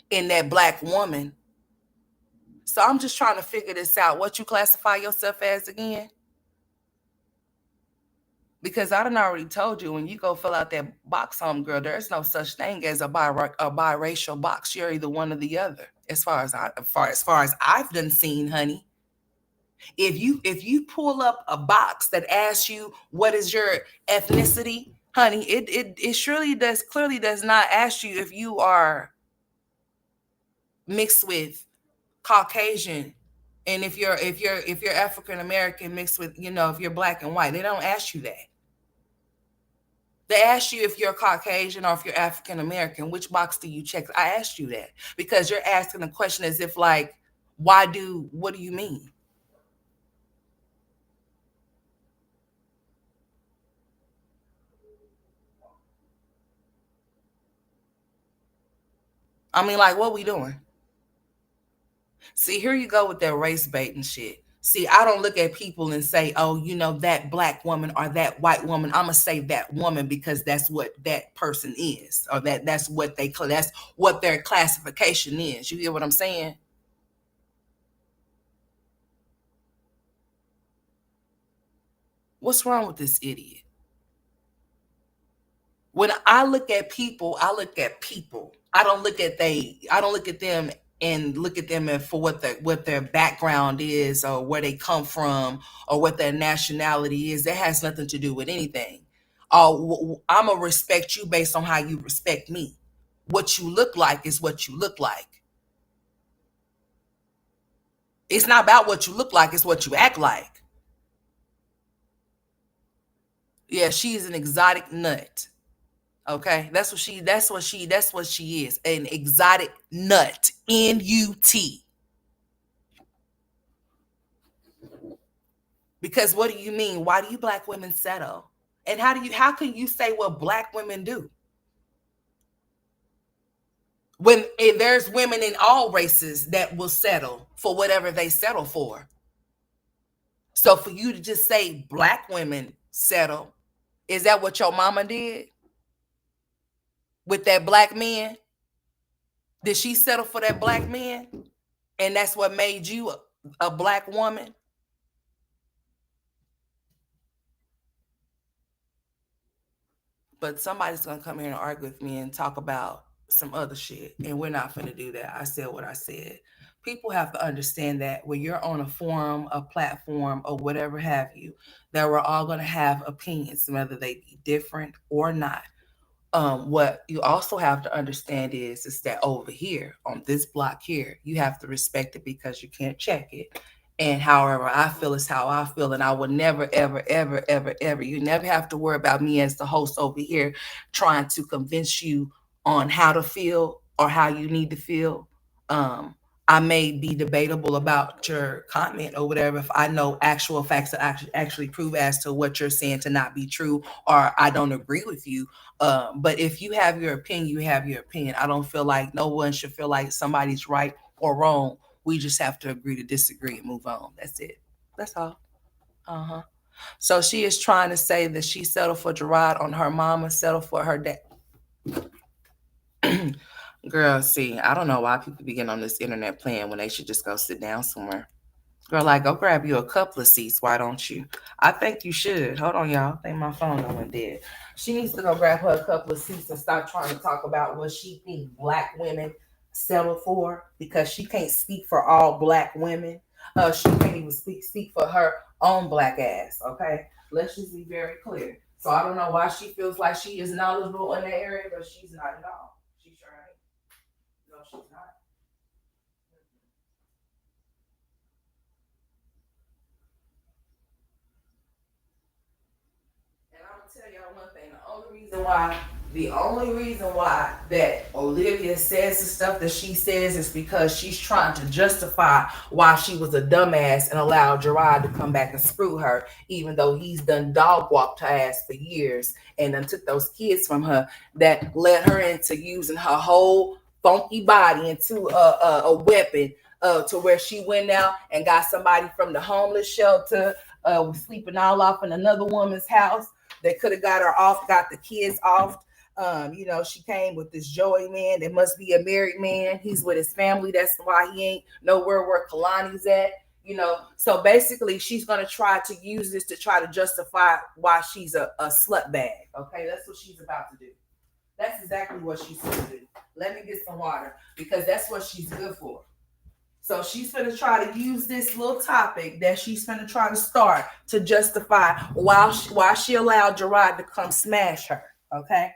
In that Black woman. So I'm just trying to figure this out. What you classify yourself as again? Because I done already told you, when you go fill out that box, girl, there's no such thing as a biracial box. You're either one or the other. As far as I've done seen, honey. If you pull up a box that asks you what is your ethnicity, honey, it surely clearly does not ask you if you are mixed with Caucasian, and if you're African American mixed with, if you're Black and white. They don't ask you that. They ask you if you're Caucasian or if you're African American. Which box do you check? I asked you that because you're asking a question as if like, what do you mean? I mean, like, what we doing? See, here you go with that race bait and shit. See, I don't look at people and say, oh, that Black woman or that white woman. I'm gonna say that woman because that's what that person is, or that's what their classification is. You get what I'm saying? What's wrong with this idiot? When I look at people, I look at people. I don't look at them and look at them for what their background is, or where they come from, or what their nationality is. That has nothing to do with anything. I'm gonna respect you based on how you respect me. What you look like is what you look like. It's not about what you look like, it's what you act like. Yeah, she's an exotic nut. Okay, that's what she is. An exotic nut. N-U-T. Because what do you mean? Why do you Black women settle? And how can you say what Black women do? When there's women in all races that will settle for whatever they settle for. So for you to just say Black women settle, is that what your mama did with that Black man? Did she settle for that black man? And that's what made you a black woman? But somebody's gonna come here and argue with me and talk about some other shit, and we're not gonna do that. I said what I said. People have to understand that when you're on a forum, a platform, or whatever have you, that we're all gonna have opinions, whether they be different or not. What you also have to understand is that over here on this block here, you have to respect it because you can't check it. And however I feel is how I feel, and I will never, ever, ever, ever, ever. You never have to worry about me as the host over here trying to convince you on how to feel or how you need to feel. Um, I may be debatable about your comment or whatever if I know actual facts that actually prove as to what you're saying to not be true, or I don't agree with you. But if you have your opinion, you have your opinion. I don't feel like no one should feel like somebody's right or wrong. We just have to agree to disagree and move on. That's it. That's all. Uh huh. So she is trying to say that she settled for Gerard on her mama, settled for her dad. Girl, see, I don't know why people begin on this internet playing when they should just go sit down somewhere. Girl, like, go grab you a couple of seats. Why don't you? I think you should. Hold on, y'all. I think my phone done went dead. She needs to go grab her a couple of seats and stop trying to talk about what she think black women settle for, because she can't speak for all black women. She can't even speak for her own black ass. Okay, let's just be very clear. So I don't know why she feels like she is knowledgeable in that area, but she's not at all. She sure ain't. No, she's not. And I'm gonna tell y'all one thing. The only reason why that Olivia says the stuff that she says is because she's trying to justify why she was a dumbass and allowed Gerard to come back and screw her, even though he's done dog walked her ass for years and then took those kids from her, that led her into using her whole funky body into a weapon, to where she went out and got somebody from the homeless shelter, was sleeping all off in another woman's house. They could have got her off, got the kids off. She came with this Joey man that must be a married man. He's with his family. That's why he ain't nowhere where Kalani's at. So basically, she's gonna try to use this to try to justify why she's a slut bag. Okay, that's what she's about to do. That's exactly what she's going to do. Let me get some water because that's what she's good for. So she's going to try to use this little topic that she's going to try to start to justify why she allowed Gerard to come smash her. Okay.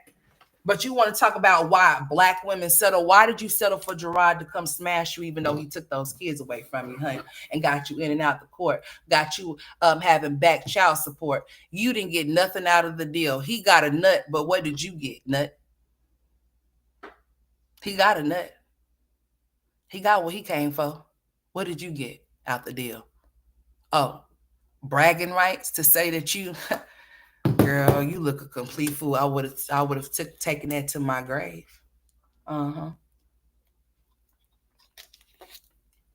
But you want to talk about why black women settle. Why did you settle for Gerard to come smash you, even though he took those kids away from you, honey, and got you in and out the court, got you having back child support? You didn't get nothing out of the deal. He got a nut, but what did you get, nut? He got a nut. He got what he came for. What did you get out the deal? Oh, bragging rights to say that you, girl, you look a complete fool. I would have taken that to my grave. Uh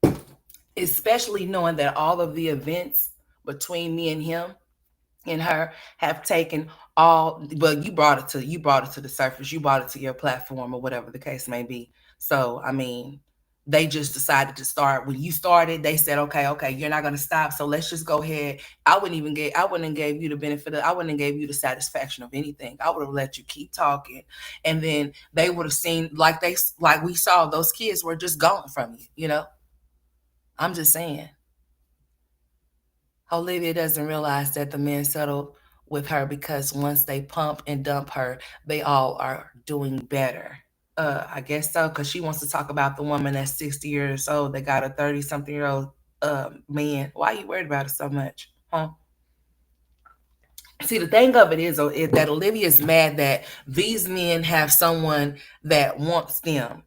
huh. Especially knowing that all of the events between me and him and her have taken all, well, you brought it to the surface, you brought it to your platform or whatever the case may be. So I mean, they just decided to start. When you started, they said, okay, you're not going to stop, so let's just go ahead. I wouldn't have gave you the benefit of, I wouldn't have gave you the satisfaction of anything. I would have let you keep talking, and then they would have seen, like we saw, those kids were just gone from you. I'm just saying. Olivia doesn't realize that the men settled with her because once they pump and dump her, they all are doing better. I guess so, because she wants to talk about the woman that's 60 years old that got a 30-something-year-old man. Why are you worried about it so much? Huh? See, the thing of it is that Olivia is mad that these men have someone that wants them,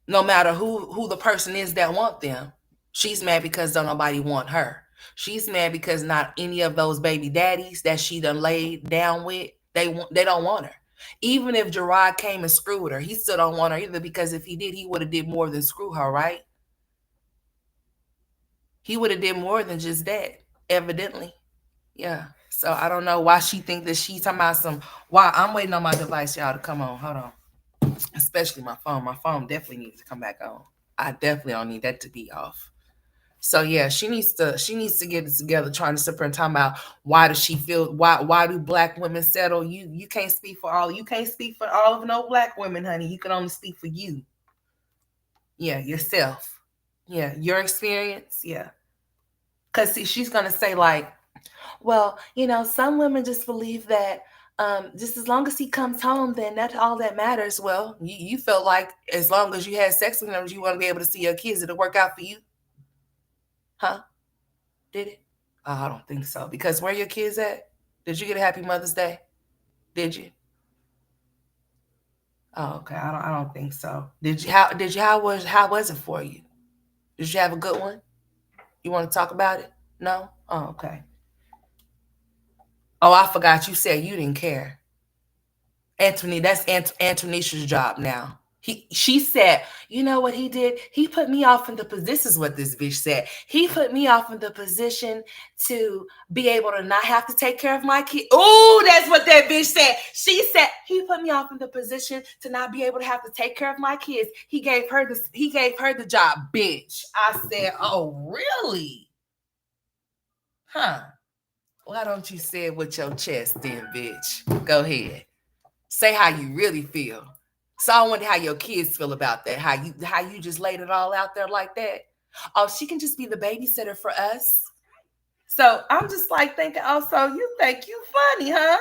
no matter who the person is that want them. She's mad because don't nobody want her. She's mad because not any of those baby daddies that she done laid down with, they don't want her. Even if Gerard came and screwed her, he still don't want her either, because if he did, he would have did more than screw her, right? He would have did more than just that, evidently. Yeah. So I don't know why she think that she's talking about some. Why I'm waiting on my device, y'all, to come on. Hold on. especially my phone. My phone definitely needs to come back on. I definitely don't need that to be off. So yeah, she needs to get it together, trying to sit there and talk about why does she feel why do black women settle? You can't speak for all, you can't speak for all of no black women, honey. You can only speak for you. Yeah, yourself. Yeah, your experience. Yeah. Cause see, she's gonna say like, well, some women just believe that just as long as he comes home, then that's all that matters. Well, you felt like as long as you had sex with him, you want to be able to see your kids. Did it work out for you? Huh? Did it? Oh, I don't think so. Because where your kids at? Did you get a happy Mother's Day? Did you? Oh, okay. I don't think so. Did you how was it for you? Did you have a good one? You want to talk about it? No? Oh, okay. Oh, I forgot you said you didn't care. Anthony, that's Antonisha's job now. She said, you know what he did? He put me off in the position. This is what this bitch said. He put me off in the position to be able to not have to take care of my kid. Oh, that's what that bitch said. She said he put me off in the position to not be able to have to take care of my kids. He gave her the job, bitch. I said, oh, really? Huh? Why don't you say it with your chest then, bitch? Go ahead. Say how you really feel. So I wonder how your kids feel about that. How you just laid it all out there like that. Oh, she can just be the babysitter for us. So I'm just like thinking, oh, so you think you funny, huh?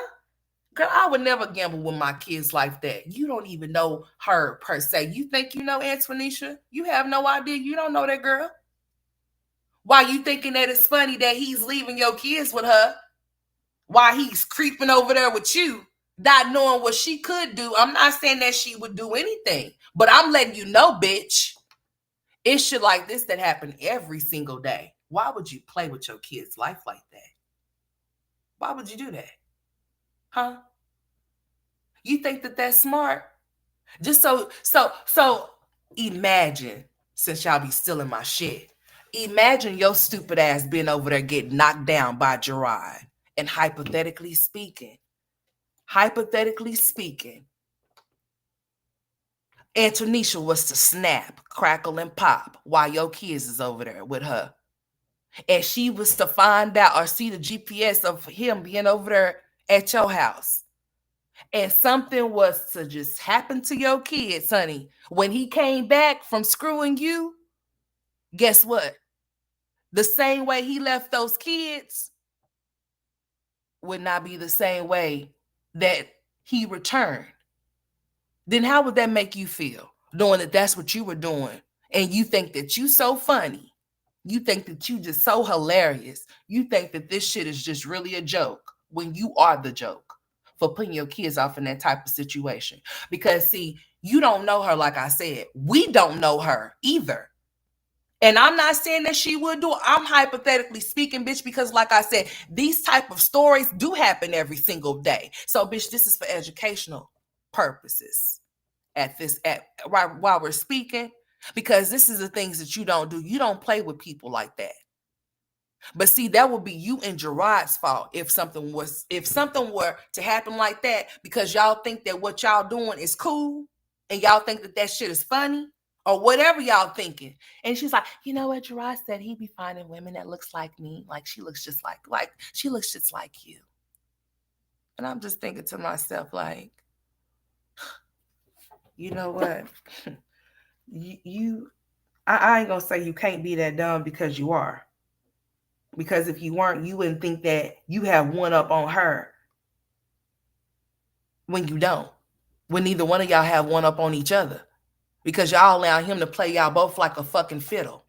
Girl, I would never gamble with my kids like that. You don't even know her per se. You think you know Antonisha? You have no idea. You don't know that girl. Why you thinking that it's funny that he's leaving your kids with her? Why he's creeping over there with you, not knowing what she could do? I'm not saying that she would do anything, but I'm letting you know, bitch, it's shit like this that happen every single day. Why would you play with your kid's life like that? Why would you do that? Huh? You think that that's smart? Just so imagine, since y'all be stealing my shit, imagine your stupid ass being over there getting knocked down by Gerard. And hypothetically speaking, Antonisha was to snap, crackle, and pop while your kids is over there with her. And she was to find out or see the GPS of him being over there at your house. And something was to just happen to your kids, honey. When he came back from screwing you, guess what? The same way he left those kids would not be the same way that he returned. Then how would that make you feel, knowing that that's what you were doing? And you think that you so funny. You think that you just so hilarious. You think that this shit is just really a joke when you are the joke for putting your kids off in that type of situation. Because see, you don't know her, like I said. We don't know her either. And I'm not saying that she would do it. I'm hypothetically speaking, bitch, because like I said, these type of stories do happen every single day. So, bitch, this is for educational purposes while we're speaking, because this is the things that you don't do. You don't play with people like that. But see, that would be you and Gerard's fault if something were to happen like that, because y'all think that what y'all doing is cool and y'all think that that shit is funny or whatever y'all thinking. And she's like, you know what, Gerard said he'd be finding women that looks like me, like she looks just like she looks just like you. And I'm just thinking to myself, like, you know what? you I ain't gonna say you can't be that dumb, because you are. Because if you weren't, you wouldn't think that you have one up on her when you don't. When neither one of y'all have one up on each other. Because y'all allow him to play y'all both like a fucking fiddle.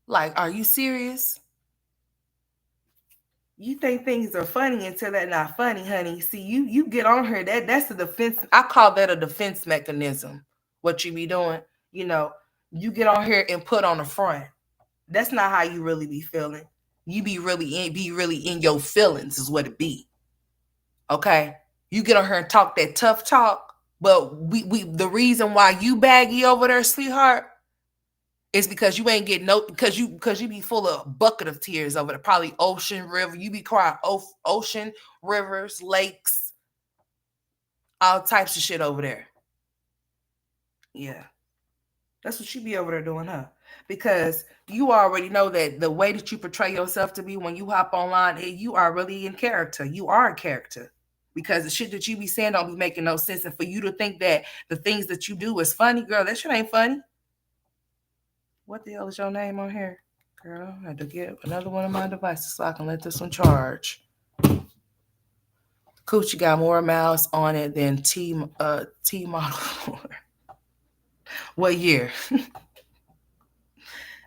Like, are you serious? You think things are funny until they're not funny, honey. See, you get on her. That's a defense. I call that a defense mechanism. What you be doing, you know, you get on here and put on the front. That's not how you really be feeling. You be really in your feelings is what it be. Okay? You get on her and talk that tough talk, but we the reason why you baggy over there, sweetheart, It's because you ain't getting no because you be full of bucket of tears over there. Probably ocean, river. You be crying ocean, rivers, lakes, all types of shit over there. Yeah. That's what you be over there doing, huh? Because you already know that the way that you portray yourself to be when you hop online, you are really in character. You are a character. Because the shit that you be saying don't be making no sense. And for you to think that the things that you do is funny, girl, that shit ain't funny. What the hell is your name on here? Girl, I had to get another one of my devices so I can let this one charge. Coochie got more miles on it than T model. What year?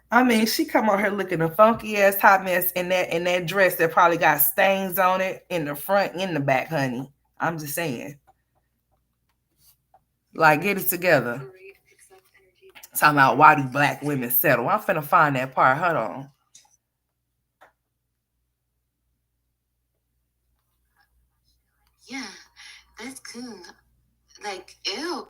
I mean, she come on here looking a funky ass hot mess in that dress that probably got stains on it in the front and the back, honey. I'm just saying. Like, get it together. Talking about why do black women settle. I'm finna find that part. Hold on. Yeah, that's cool. Like, ew.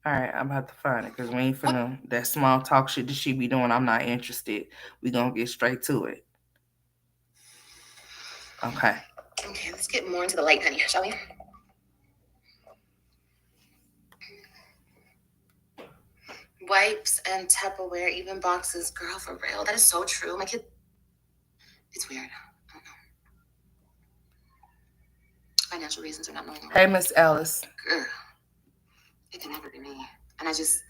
All right, I'm about to find it because we ain't finna that small talk shit that she be doing. I'm not interested. We gonna get straight to it. Okay. Okay, let's get more into the light, honey, shall we? Wipes and Tupperware, even boxes. Girl, for real. That is so true. My kid, it's weird. I don't know. Financial reasons are not knowing. Hey, Miss Ellis. Girl, it can never be me. And I just,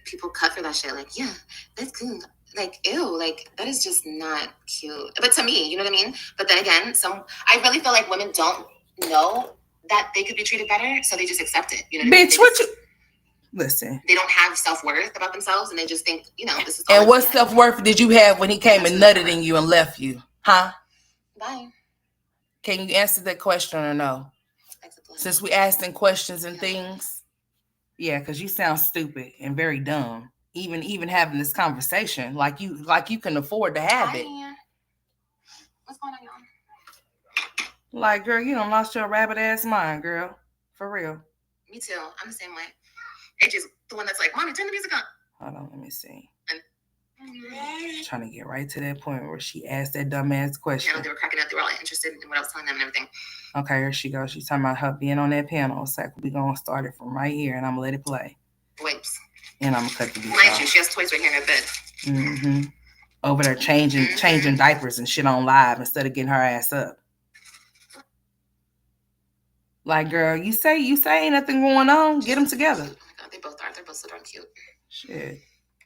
people cut for that shit. Like, yeah, that's cool. Like, ew, like, that is just not cute. But to me, you know what I mean? But then again, I really feel like women don't know that they could be treated better, so they just accept it. You know what I mean? Bitch, what you... Listen. They don't have self-worth about themselves, and they just think, this is all. And what self-worth did you have when he came and nutted in you and left you? Huh? Bye. Can you answer that question or no? Since we asking questions and things. Yeah, because you sound stupid and very dumb. Even having this conversation, like you can afford to have it. What's going on, y'all? Like, girl, you done lost your rabbit ass mind, girl. For real. Me too. I'm the same way. AJ's the one that's like, Mommy, turn the music on. Hold on, let me see. Trying to get right to that point where she asked that dumbass question. They were cracking up. They were all interested in what I was telling them and everything. Okay, here she goes. She's talking about her being on that panel. So we're going to start it from right here, and I'm going to let it play. Wipes. And I'm going to cut the beat off. Mind you, she has toys right here in her bed. Mm-hmm. Over there changing diapers and shit on live instead of getting her ass up. Like, girl, you say ain't nothing going on. Get them together. Oh my God, they both are. They're both so darn cute. Shit.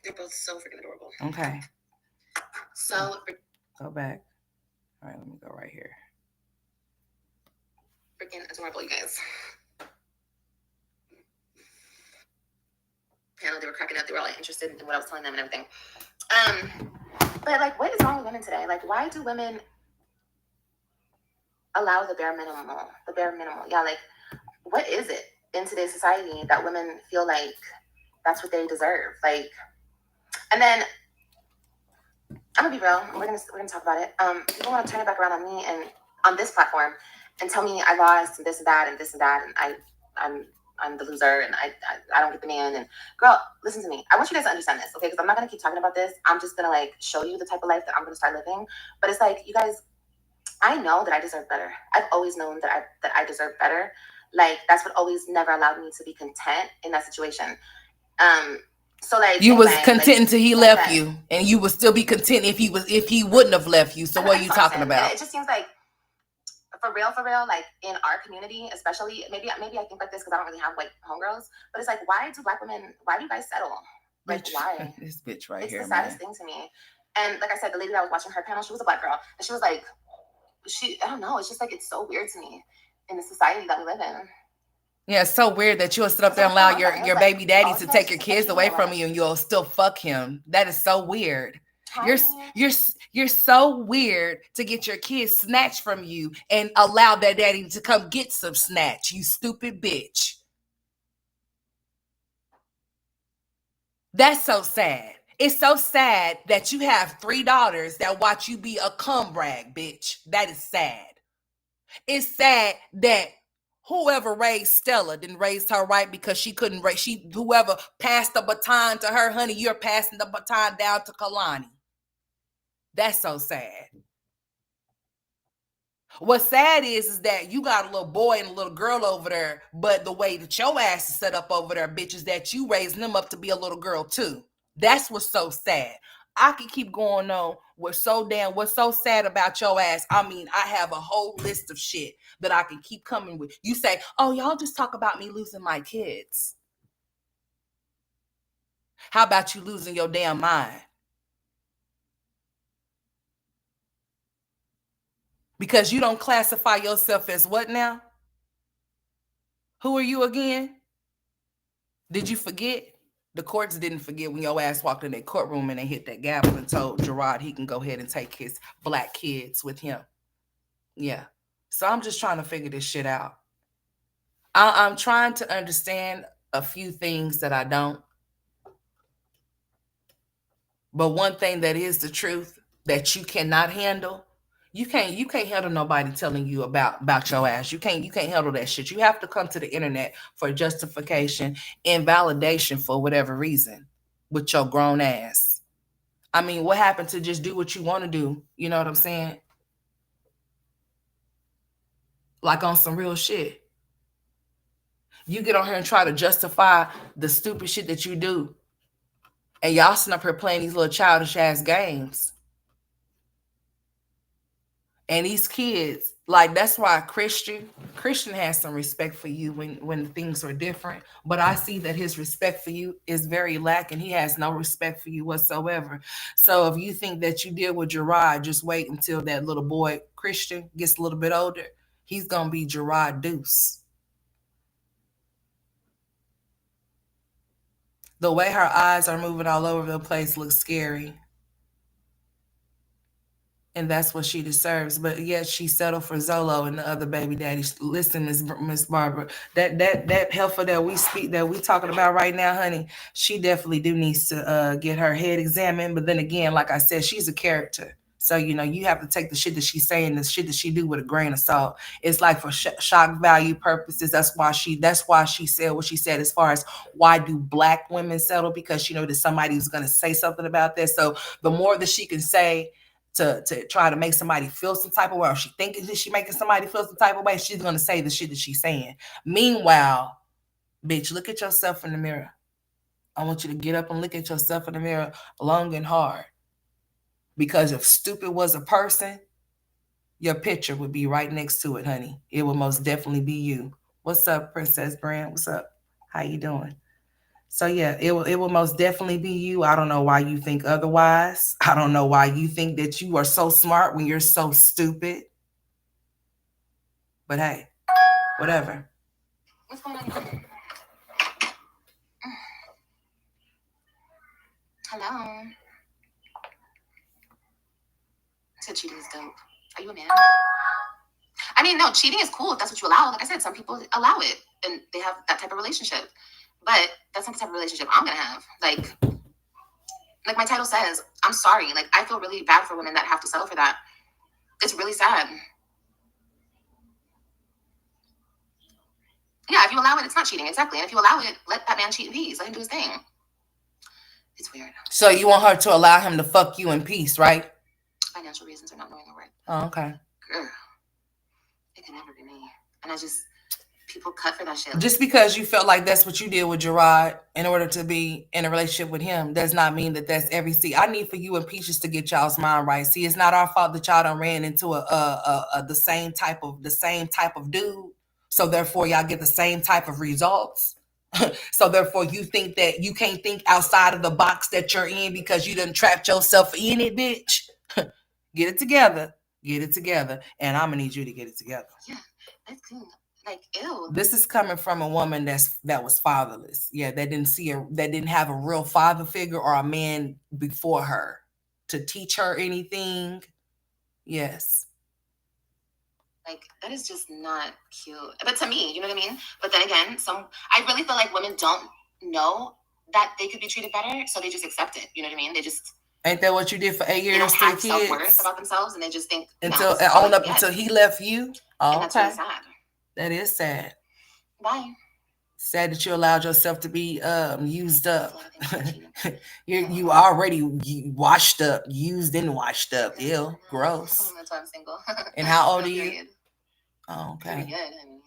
They're both so freaking adorable. Okay. So go back. All right, let me go right here. Freaking adorable, you guys. Panel, they were cracking up. They were all interested in what I was telling them and everything. But like, what is wrong with women today? Like, why do women allow the bare minimum? The bare minimum. Yeah, like, what is it in today's society that women feel like that's what they deserve? Like, and then I'm gonna be real. We're gonna talk about it. People want to turn it back around on me and on this platform and tell me I lost and this and that and this and that and I'm the loser and I don't get the man. And girl, listen to me. I want you guys to understand this, okay? Because I'm not gonna keep talking about this. I'm just gonna like show you the type of life that I'm gonna start living. But it's like, you guys, I know that I deserve better. I've always known that I deserve better. Like, that's what always never allowed me to be content in that situation. So like you was content until he left you, and you would still be content if he wouldn't have left you. So what are you talking about? It just seems like for real, like in our community, especially maybe I think like this because I don't really have like homegirls, but it's like, why do you guys settle? Like, bitch, why? This bitch right it's here. It's the saddest thing to me. And like I said, the lady that was watching her panel, she was a black girl, and she was like, I don't know, it's just like it's so weird to me in the society that we live in. Yeah, it's so weird that you'll sit up there and allow your baby daddy to take your kids away from you and you'll still fuck him. That is so weird. You're so weird to get your kids snatched from you and allow that daddy to come get some snatch, you stupid bitch. That's so sad. It's so sad that you have 3 daughters that watch you be a cum rag, bitch. That is sad. It's sad that Whoever raised Stella didn't raise her right because she couldn't raise. Whoever passed the baton to her, honey, you're passing the baton down to Kalani. That's so sad. What's sad is that you got a little boy and a little girl over there, but the way that your ass is set up over there, bitch, is that you raising them up to be a little girl too. That's what's so sad. I can keep going on. What's so sad about your ass? I mean, I have a whole list of shit that I can keep coming with. You say, oh, y'all just talk about me losing my kids. How about you losing your damn mind? Because you don't classify yourself as what now? Who are you again? Did you forget? The courts didn't forget when your ass walked in that courtroom and they hit that gavel and told Gerard he can go ahead and take his black kids with him. Yeah. So I'm just trying to figure this shit out. I'm trying to understand a few things that I don't. But one thing that is the truth that you cannot handle, you can't handle nobody telling you about your ass. You can't handle that shit. You have to come to the internet for justification and validation for whatever reason with your grown ass. I mean, what happened to just do what you want to do? You know what I'm saying? Like on some real shit. You get on here and try to justify the stupid shit that you do. And y'all sitting up here playing these little childish ass games. And these kids, like that's why Christian has some respect for you when things are different. But I see that his respect for you is very lacking. He has no respect for you whatsoever. So if you think that you deal with Gerard, just wait until that little boy Christian gets a little bit older. He's gonna be Gerard Deuce. The way her eyes are moving all over the place looks scary. And that's what she deserves. But yet she settled for Zolo and the other baby daddy. Listen, Miss Barbara, that heifer that we talking about right now, honey, she definitely do needs to get her head examined. But then again, like I said, she's a character. So you have to take the shit that she's saying, the shit that she do with a grain of salt. It's like for shock value purposes. That's why she said what she said. As far as why do black women settle, because she know that somebody was going to say something about that. So the more that she can say to try to make somebody feel some type of way, or she thinking that she making somebody feel some type of way, she's gonna say the shit that she's saying. Meanwhile, bitch, look at yourself in the mirror. I want you to get up and look at yourself in the mirror long and hard. Because if stupid was a person, your picture would be right next to it, honey. It would most definitely be you. What's up, Princess Brand? What's up? How you doing? So yeah, it will most definitely be you. I don't know why you think otherwise. I don't know why you think that you are so smart when you're so stupid. But hey, whatever. What's going on? Hello. I said cheating is dope. Are you a man? I mean, no, cheating is cool if that's what you allow. Like I said, some people allow it and they have that type of relationship. But that's not the type of relationship I'm gonna have. Like my title says, I'm sorry. Like I feel really bad for women that have to settle for that. It's really sad. Yeah, if you allow it, it's not cheating. Exactly. And if you allow it, let that man cheat in peace. Let him do his thing. It's weird. So you want her to allow him to fuck you in peace, right? Financial reasons or not knowing the word. Oh, okay. Girl, it can never be me. And people cut for that shit. Just because you felt like that's what you did with Gerard in order to be in a relationship with him does not mean that that's every. See, I need for you and Peaches to get y'all's mind right. See, it's not our fault that y'all done ran into the same type of dude. So therefore, y'all get the same type of results. So therefore, you think that you can't think outside of the box that you're in because you done trapped yourself in it, bitch. Get it together. Get it together. And I'm gonna need you to get it together. Yeah, that's good. Like, ew. This is coming from a woman that was fatherless. Yeah, that didn't have a real father figure or a man before her to teach her anything. Yes. Like, that is just not cute. But to me, you know what I mean? But then again, I really feel like women don't know that they could be treated better, so they just accept it. You know what I mean? They just... Ain't that what you did for 8 years? They don't have self-worth about themselves, and they just think... Until he left you? Oh, and that's really sad. That is sad. Why? Sad that you allowed yourself to be used There's a up. lot of things I'm cheating. You already washed up, used and washed up. Ew, gross. That's why I'm single. And how old No are you? period. Oh, Pretty okay. good. I mean,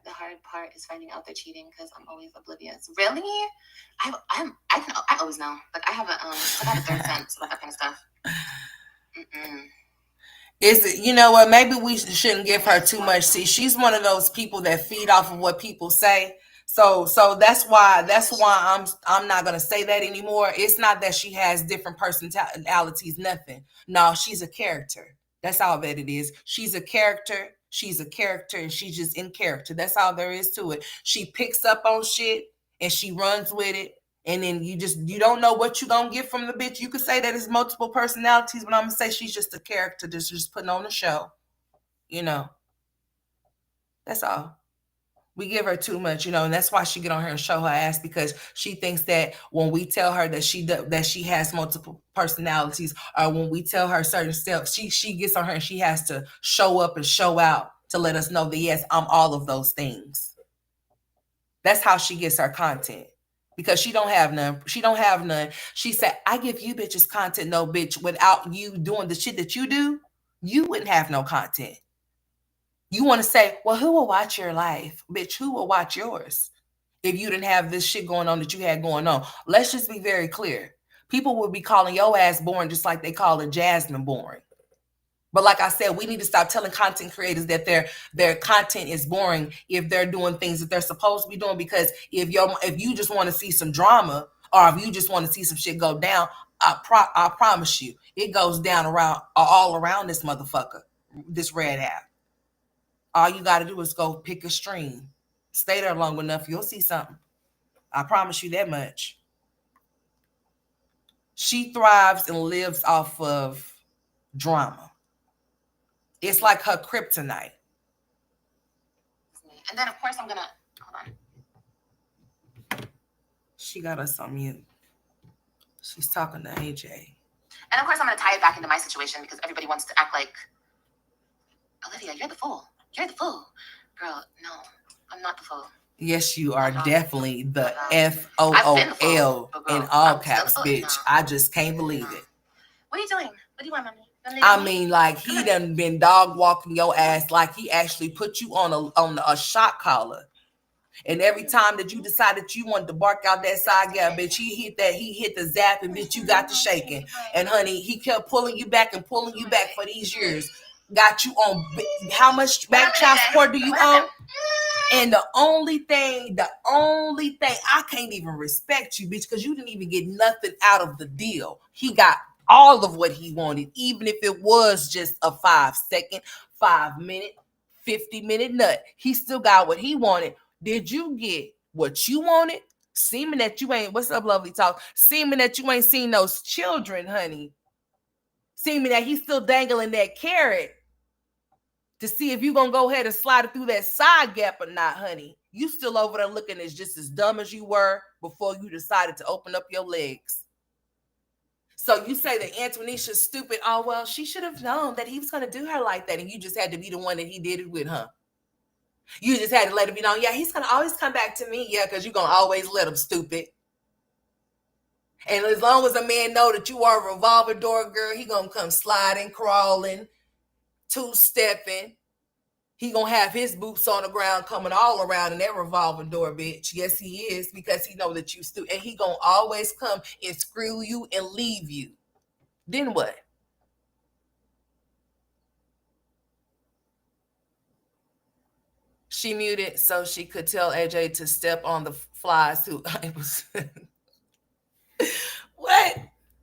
the hard part is finding out they're cheating because I'm always oblivious. Really? I always know. Like I have I have a third sense about that kind of stuff. Mm-mm. Is it, you know what, maybe we shouldn't give her too much. See, she's one of those people that feed off of what people say. So that's why I'm not gonna say that anymore. It's not that she has different personalities, nothing. No, she's a character. That's all that it is. She's a character. She's a character, and she's just in character. That's all there is to it. She picks up on shit and she runs with it. And then you don't know what you gonna get from the bitch. You could say that it's multiple personalities, but I'm gonna say she's just a character that's just putting on a show. You know, that's all. We give her too much, and that's why she get on her and show her ass, because she thinks that when we tell her that she has multiple personalities, or when we tell her certain stuff, she gets on her and she has to show up and show out to let us know that yes, I'm all of those things. That's how she gets her content. Because she don't have none. She don't have none. She said, I give you bitches content. No, bitch, without you doing the shit that you do, you wouldn't have no content. You want to say, well, who will watch your life? Bitch, who will watch yours? If you didn't have this shit going on that you had going on. Let's just be very clear. People will be calling your ass boring just like they call it Jasmine boring. But like I said, we need to stop telling content creators that their content is boring if they're doing things that they're supposed to be doing. Because if you just want to see some drama, or if you just want to see some shit go down, I promise you, it goes down around all around this motherfucker, this red app. All you got to do is go pick a stream, stay there long enough, you'll see something. I promise you that much. She thrives and lives off of drama. It's like her kryptonite. And then of course I'm gonna hold on. She got us on mute. She's talking to AJ. And of course I'm gonna tie it back into my situation because everybody wants to act like, Olivia, you're the fool. You're the fool. Girl, no, I'm not the fool. Yes, you are definitely the FOOL FOOL in all caps, bitch. No. I just can't believe it. What are you doing? What do you want, mommy? I mean, like he done been dog walking your ass, like he actually put you on a shot collar. And every time that you decided you wanted to bark out that side gap, bitch, he hit the zap, and bitch, you got the shaking. And honey, he kept pulling you back and pulling you back for these years. Got you on how much back child support do you owe? And the only thing, I can't even respect you, bitch, because you didn't even get nothing out of the deal. He got all of what he wanted, even if it was just a 5-second, 5-minute, 50-minute nut. He still got what he wanted. Did you get what you wanted? Seeming that you ain't, what's up, lovely talk? Seeming that you ain't seen those children, honey. Seeming that he's still dangling that carrot to see if you're going to go ahead and slide it through that side gap or not, honey. You still over there looking as just as dumb as you were before you decided to open up your legs. So you say that Antonicia's stupid. Oh, well, she should have known that he was going to do her like that, and you just had to be the one that he did it with, huh? You just had to let him be known, yeah, he's going to always come back to me, yeah, because you're going to always let him, stupid. And as long as a man know that you are a revolver door girl, he going to come sliding, crawling, two-stepping. He gonna have his boots on the ground coming all around in that revolving door, bitch. Yes, he is, because he know that you stupid. And he gonna always come and screw you and leave you. Then what? She muted so she could tell AJ to step on the flies who it was what?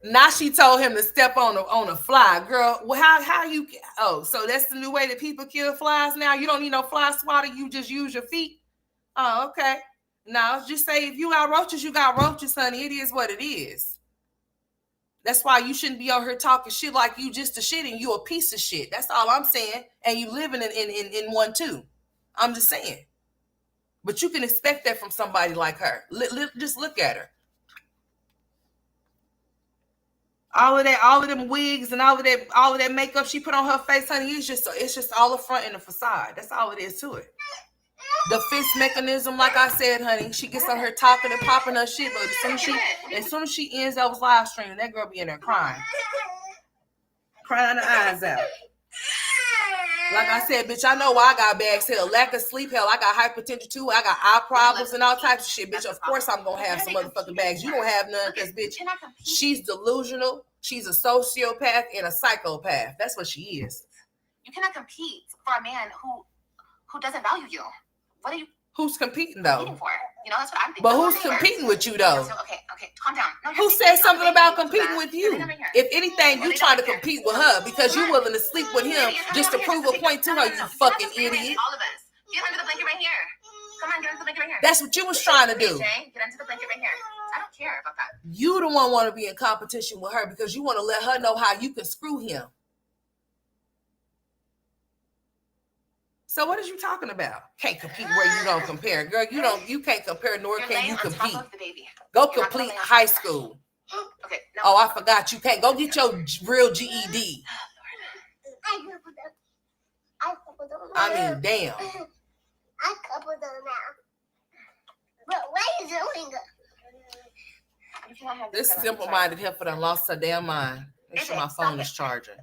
Now she told him to step on a fly, girl. Well, how you? Oh, so that's the new way that people kill flies now. You don't need no fly swatter. You just use your feet. Oh, okay. Now just say if you got roaches, you got roaches, honey. It is what it is. That's why you shouldn't be out here talking shit like you just a shit and you a piece of shit. That's all I'm saying. And you living in one too. I'm just saying. But you can expect that from somebody like her. Just look at her. All of them wigs and all of that makeup she put on her face, honey, it's just all the front and the facade. That's all it is to it. The fist mechanism, like I said, honey, she gets on her talking and popping her shit, but as soon as she ends those live streaming, that girl be in there crying her eyes out. Like I said, bitch, I know why I got bags. Hell, lack of sleep. Hell, I got hypertension too. I got eye problems and all types of shit, bitch. Of course, I'm gonna have some motherfucking bags. You don't have none, because bitch, she's delusional. She's a sociopath and a psychopath. That's what she is. You cannot compete for a man who doesn't value you. What are you? Who's competing though? Competing for? You know, that's what I'm thinking. But who's competing with you though? Okay, calm down. No, who said something about competing with you? If anything, you trying to compete with her because you're willing to sleep with him just to prove a point to her, you fucking idiot. All of us. Get under the blanket right here. Come on, get under the blanket right here. That's what you was trying to do. Get under the blanket right here. I don't care about that. You the one want to be in competition with her because you want to let her know how you can screw him. So what is you talking about? Can't compete where you don't compare. Girl, you can't compare, nor can you compete. Go complete high school. Okay. No. Oh, I forgot. You can't. Go get your real GED. I mean, damn. I couple them now. But what are you doing? This simple-minded heifer done lost her damn mind. Make sure my phone is charging.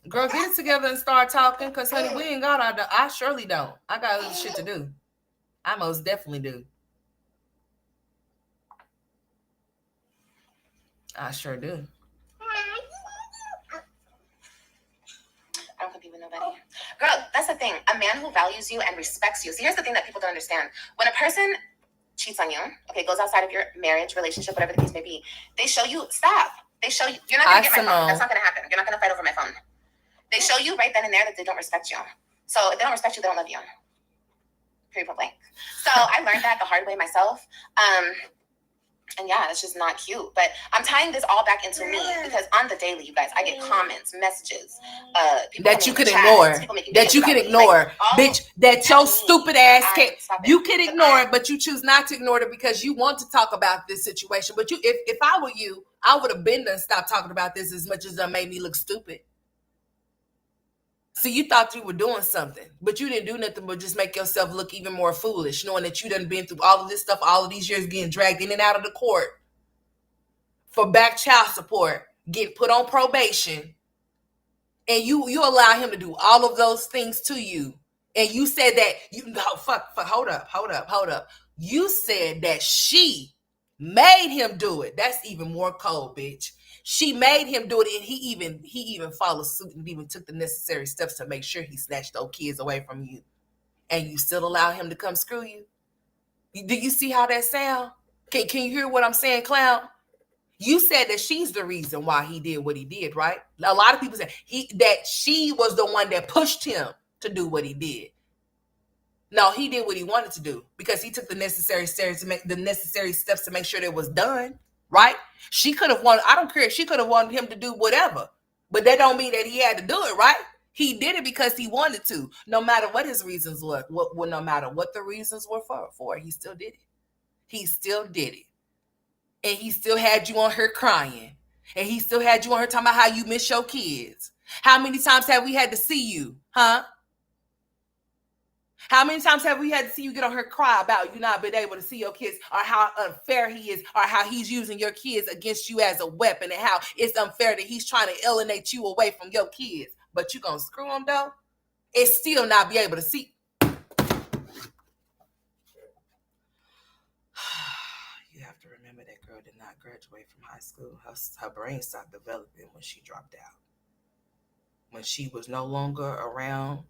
Girl, get it together and start talking, because, honey, we ain't got our... I surely don't. I got other shit to do. I most definitely do. I sure do. I don't compete with nobody. Girl, that's the thing. A man who values you and respects you. See, here's the thing that people don't understand. When a person cheats on you, okay, goes outside of your marriage, relationship, whatever the case may be, they show you, stop. They show you, you're not going to get my phone. That's not going to happen. You're not going to fight over my phone. They show you right then and there that they don't respect you. So if they don't respect you, they don't love you. Period, point blank. So I learned that the hard way myself. And yeah, it's just not cute. But I'm tying this all back into me because on the daily, you guys, I get comments, messages, that you can ignore. That you can ignore. Bitch, that your stupid ass can't. You can ignore it, but you choose not to ignore it because you want to talk about this situation. But if I were you, I would have been done stopped talking about this as much as it made me look stupid. So you thought you were doing something, but you didn't do nothing but just make yourself look even more foolish, knowing that you done been through all of this stuff, all of these years getting dragged in and out of the court for back child support, getting put on probation, and you allow him to do all of those things to you. And you said that hold up. You said that she made him do it. That's even more cold, bitch. She made him do it, and he even followed suit and even took the necessary steps to make sure he snatched those kids away from you. And you still allow him to come screw you? Do you see how that sound? Can you hear what I'm saying, clown? You said that she's the reason why he did what he did, right? A lot of people say that she was the one that pushed him to do what he did. No, he did what he wanted to do because he took the necessary steps to make sure that it was done. Right? She could have wanted, I don't care if she could have wanted him to do whatever, but that don't mean that he had to do it, right? He did it because he wanted to, no matter what his reasons were, no matter what the reasons were for, he still did it. He still did it. And he still had you on her crying. And he still had you on her talking about how you miss your kids. How many times have we had to see you, huh? How many times have we had to see you get on her cry about you not being able to see your kids, or how unfair he is, or how he's using your kids against you as a weapon, and how it's unfair that he's trying to alienate you away from your kids? But you gonna screw him though? And still not be able to see. You have to remember that girl did not graduate from high school. Her brain stopped developing when she dropped out. When she was no longer around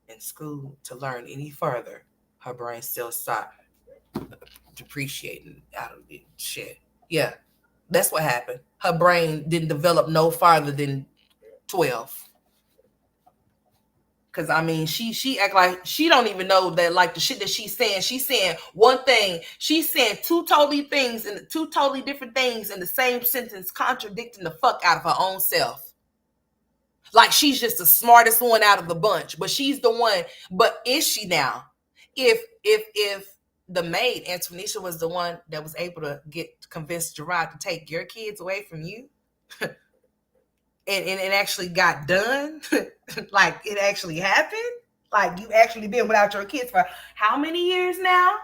in school to learn any further, her brain still stopped depreciating out of it. Shit. Yeah, that's what happened. Her brain didn't develop no farther than 12. Cause I mean, she act like she don't even know that, like, the shit that she's saying one thing, she's saying two totally different things in the same sentence, contradicting the fuck out of her own self. Like she's just the smartest one out of the bunch, but she's the one. But is she now? If the maid, Antonisha, was the one that was able to convince Gerard to take your kids away from you. And it actually got done. Like it actually happened. Like you actually been without your kids for how many years now?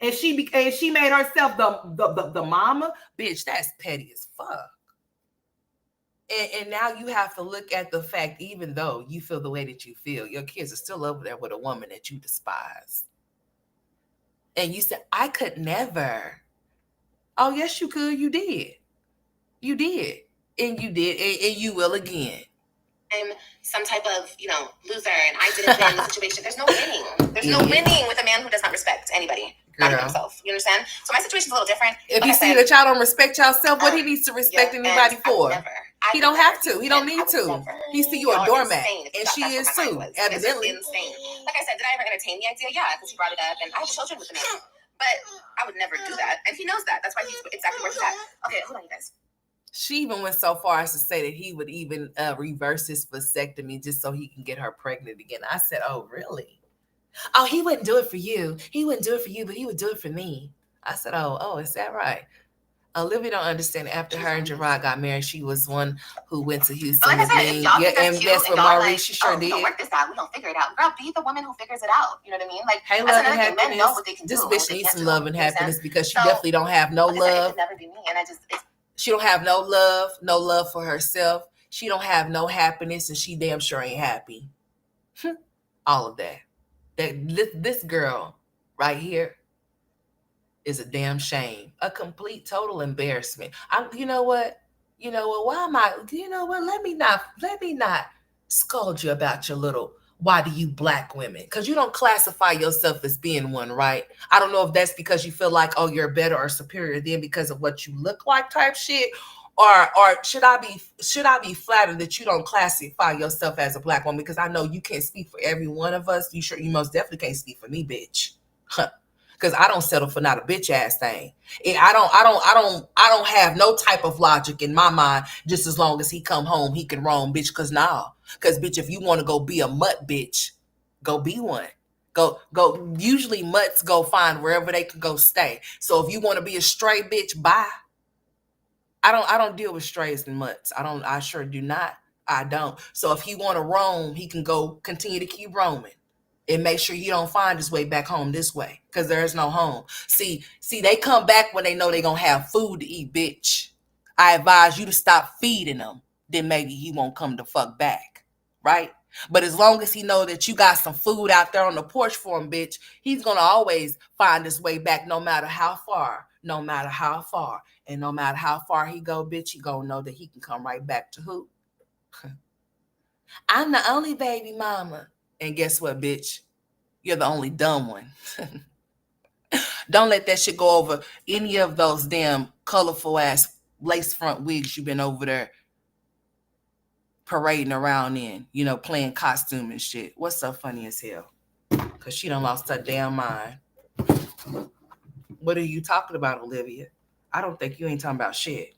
And she made herself the mama. Bitch, that's petty as fuck. And now you have to look at the fact, even though you feel the way that you feel, your kids are still over there with a woman that you despise. And you said, I could never. Oh, yes, you could. You did. You did. And you did. And you will again. I'm some type of, loser and I didn't win the situation. There's no winning. There's no winning with a man who does not respect anybody. Not even himself. You understand? So my situation's a little different. If you see that y'all don't respect yourself, what he needs to respect anybody for? He don't have to. He don't need to. He see you a doormat. And she is too, evidently. Insane. Like I said, did I ever entertain the idea? Yeah, because he brought it up and I have children with the man. But I would never do that. And he knows that. That's why he's exactly where he's at. Okay, hold on, you guys. She even went so far as to say that he would even reverse his vasectomy just so he can get her pregnant again. I said, oh, really? Oh, he wouldn't do it for you. He wouldn't do it for you, but he would do it for me. I said, oh, is that right? Olivia don't understand. After her and Gerard got married, she was one who went to Houston. Like I said, y'all and that's what Maurice, she sure did. Don't work this out. We don't figure it out. Girl, be the woman who figures it out. You know what I mean? Like, hey, love and happiness. Men know what they can this bitch needs some love and happiness because she definitely don't have no love. It could never be me, and she don't have no love for herself. She don't have no happiness, and she damn sure ain't happy. All of that. This girl right here is a damn shame. A complete, total embarrassment. You know what? Why am I? You know what? Let me not scold you about your little. Why do you black women? Because you don't classify yourself as being one, right? I don't know if that's because you feel like, oh, you're better or superior than because of what you look like type shit. Or should I be flattered that you don't classify yourself as a black woman? Because I know you can't speak for every one of us. You most definitely can't speak for me, bitch. Because I don't settle for not a bitch ass thing. I don't have no type of logic in my mind. Just as long as he come home, he can roam, bitch. Because bitch, if you want to go be a mutt, bitch, go be one. Go. Usually mutts go find wherever they can go stay. So if you want to be a stray bitch, bye. I don't deal with strays and mutts. I sure do not. I don't. So if he want to roam, he can go continue to keep roaming. And make sure he don't find his way back home this way. Because there is no home. See, they come back when they know they're going to have food to eat, bitch. I advise you to stop feeding them. Then maybe he won't come the fuck back. Right? But as long as he know that you got some food out there on the porch for him, bitch, he's going to always find his way back no matter how far. No matter how far. And no matter how far he go, bitch, he going to know that he can come right back to who? I'm the only baby mama. And guess what, bitch? You're the only dumb one. Don't let that shit go over any of those damn colorful ass lace front wigs you've been over there parading around in, playing costume and shit. What's so funny as hell? Because she done lost her damn mind. What are you talking about, Olivia? I don't think you ain't talking about shit.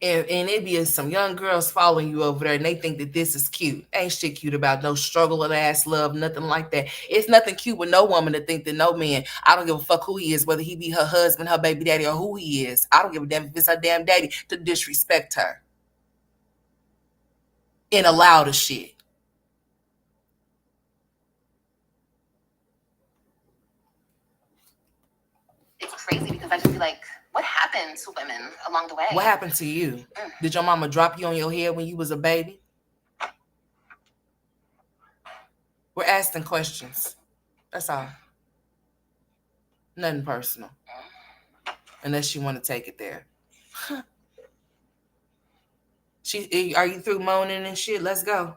And it be some young girls following you over there and they think that this is cute. Ain't shit cute about no struggle of ass love, nothing like that. It's nothing cute with no woman to think that no man, I don't give a fuck who he is, whether he be her husband, her baby daddy, or who he is. I don't give a damn if it's her damn daddy to disrespect her. And allow the shit. It's crazy because I just be like, what happened to women along the way? What happened to you? Did your mama drop you on your head when you was a baby? We're asking questions. That's all. Nothing personal. Unless you want to take it there. Are you through moaning and shit? Let's go.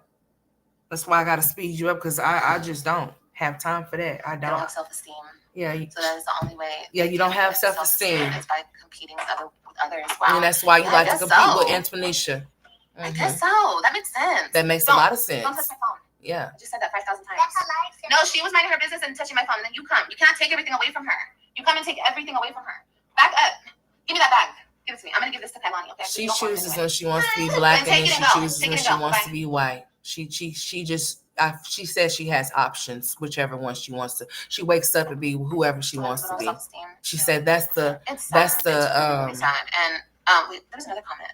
That's why I got to speed you up because I just don't have time for that. I don't have self-esteem. Yeah. So that is the only way. Yeah, you don't have self-esteem. It's by competing with others. Wow. And that's why you like to compete with Antonisha. I guess so. That makes sense. That makes a lot of sense. Don't touch my phone. Yeah. I just said that 5,000 times. No, she was minding her business and touching my phone. And then you come. You cannot take everything away from her. You come and take everything away from her. Back up. Give me that bag. Give it to me. I'm going to give this to Kaimani, okay? She chooses when she wants to be black and then she chooses when she wants to be white. She just she says she has options, whichever one she wants to. She wakes up and be whoever she wants to be. She said that's the really sad. And there's another comment.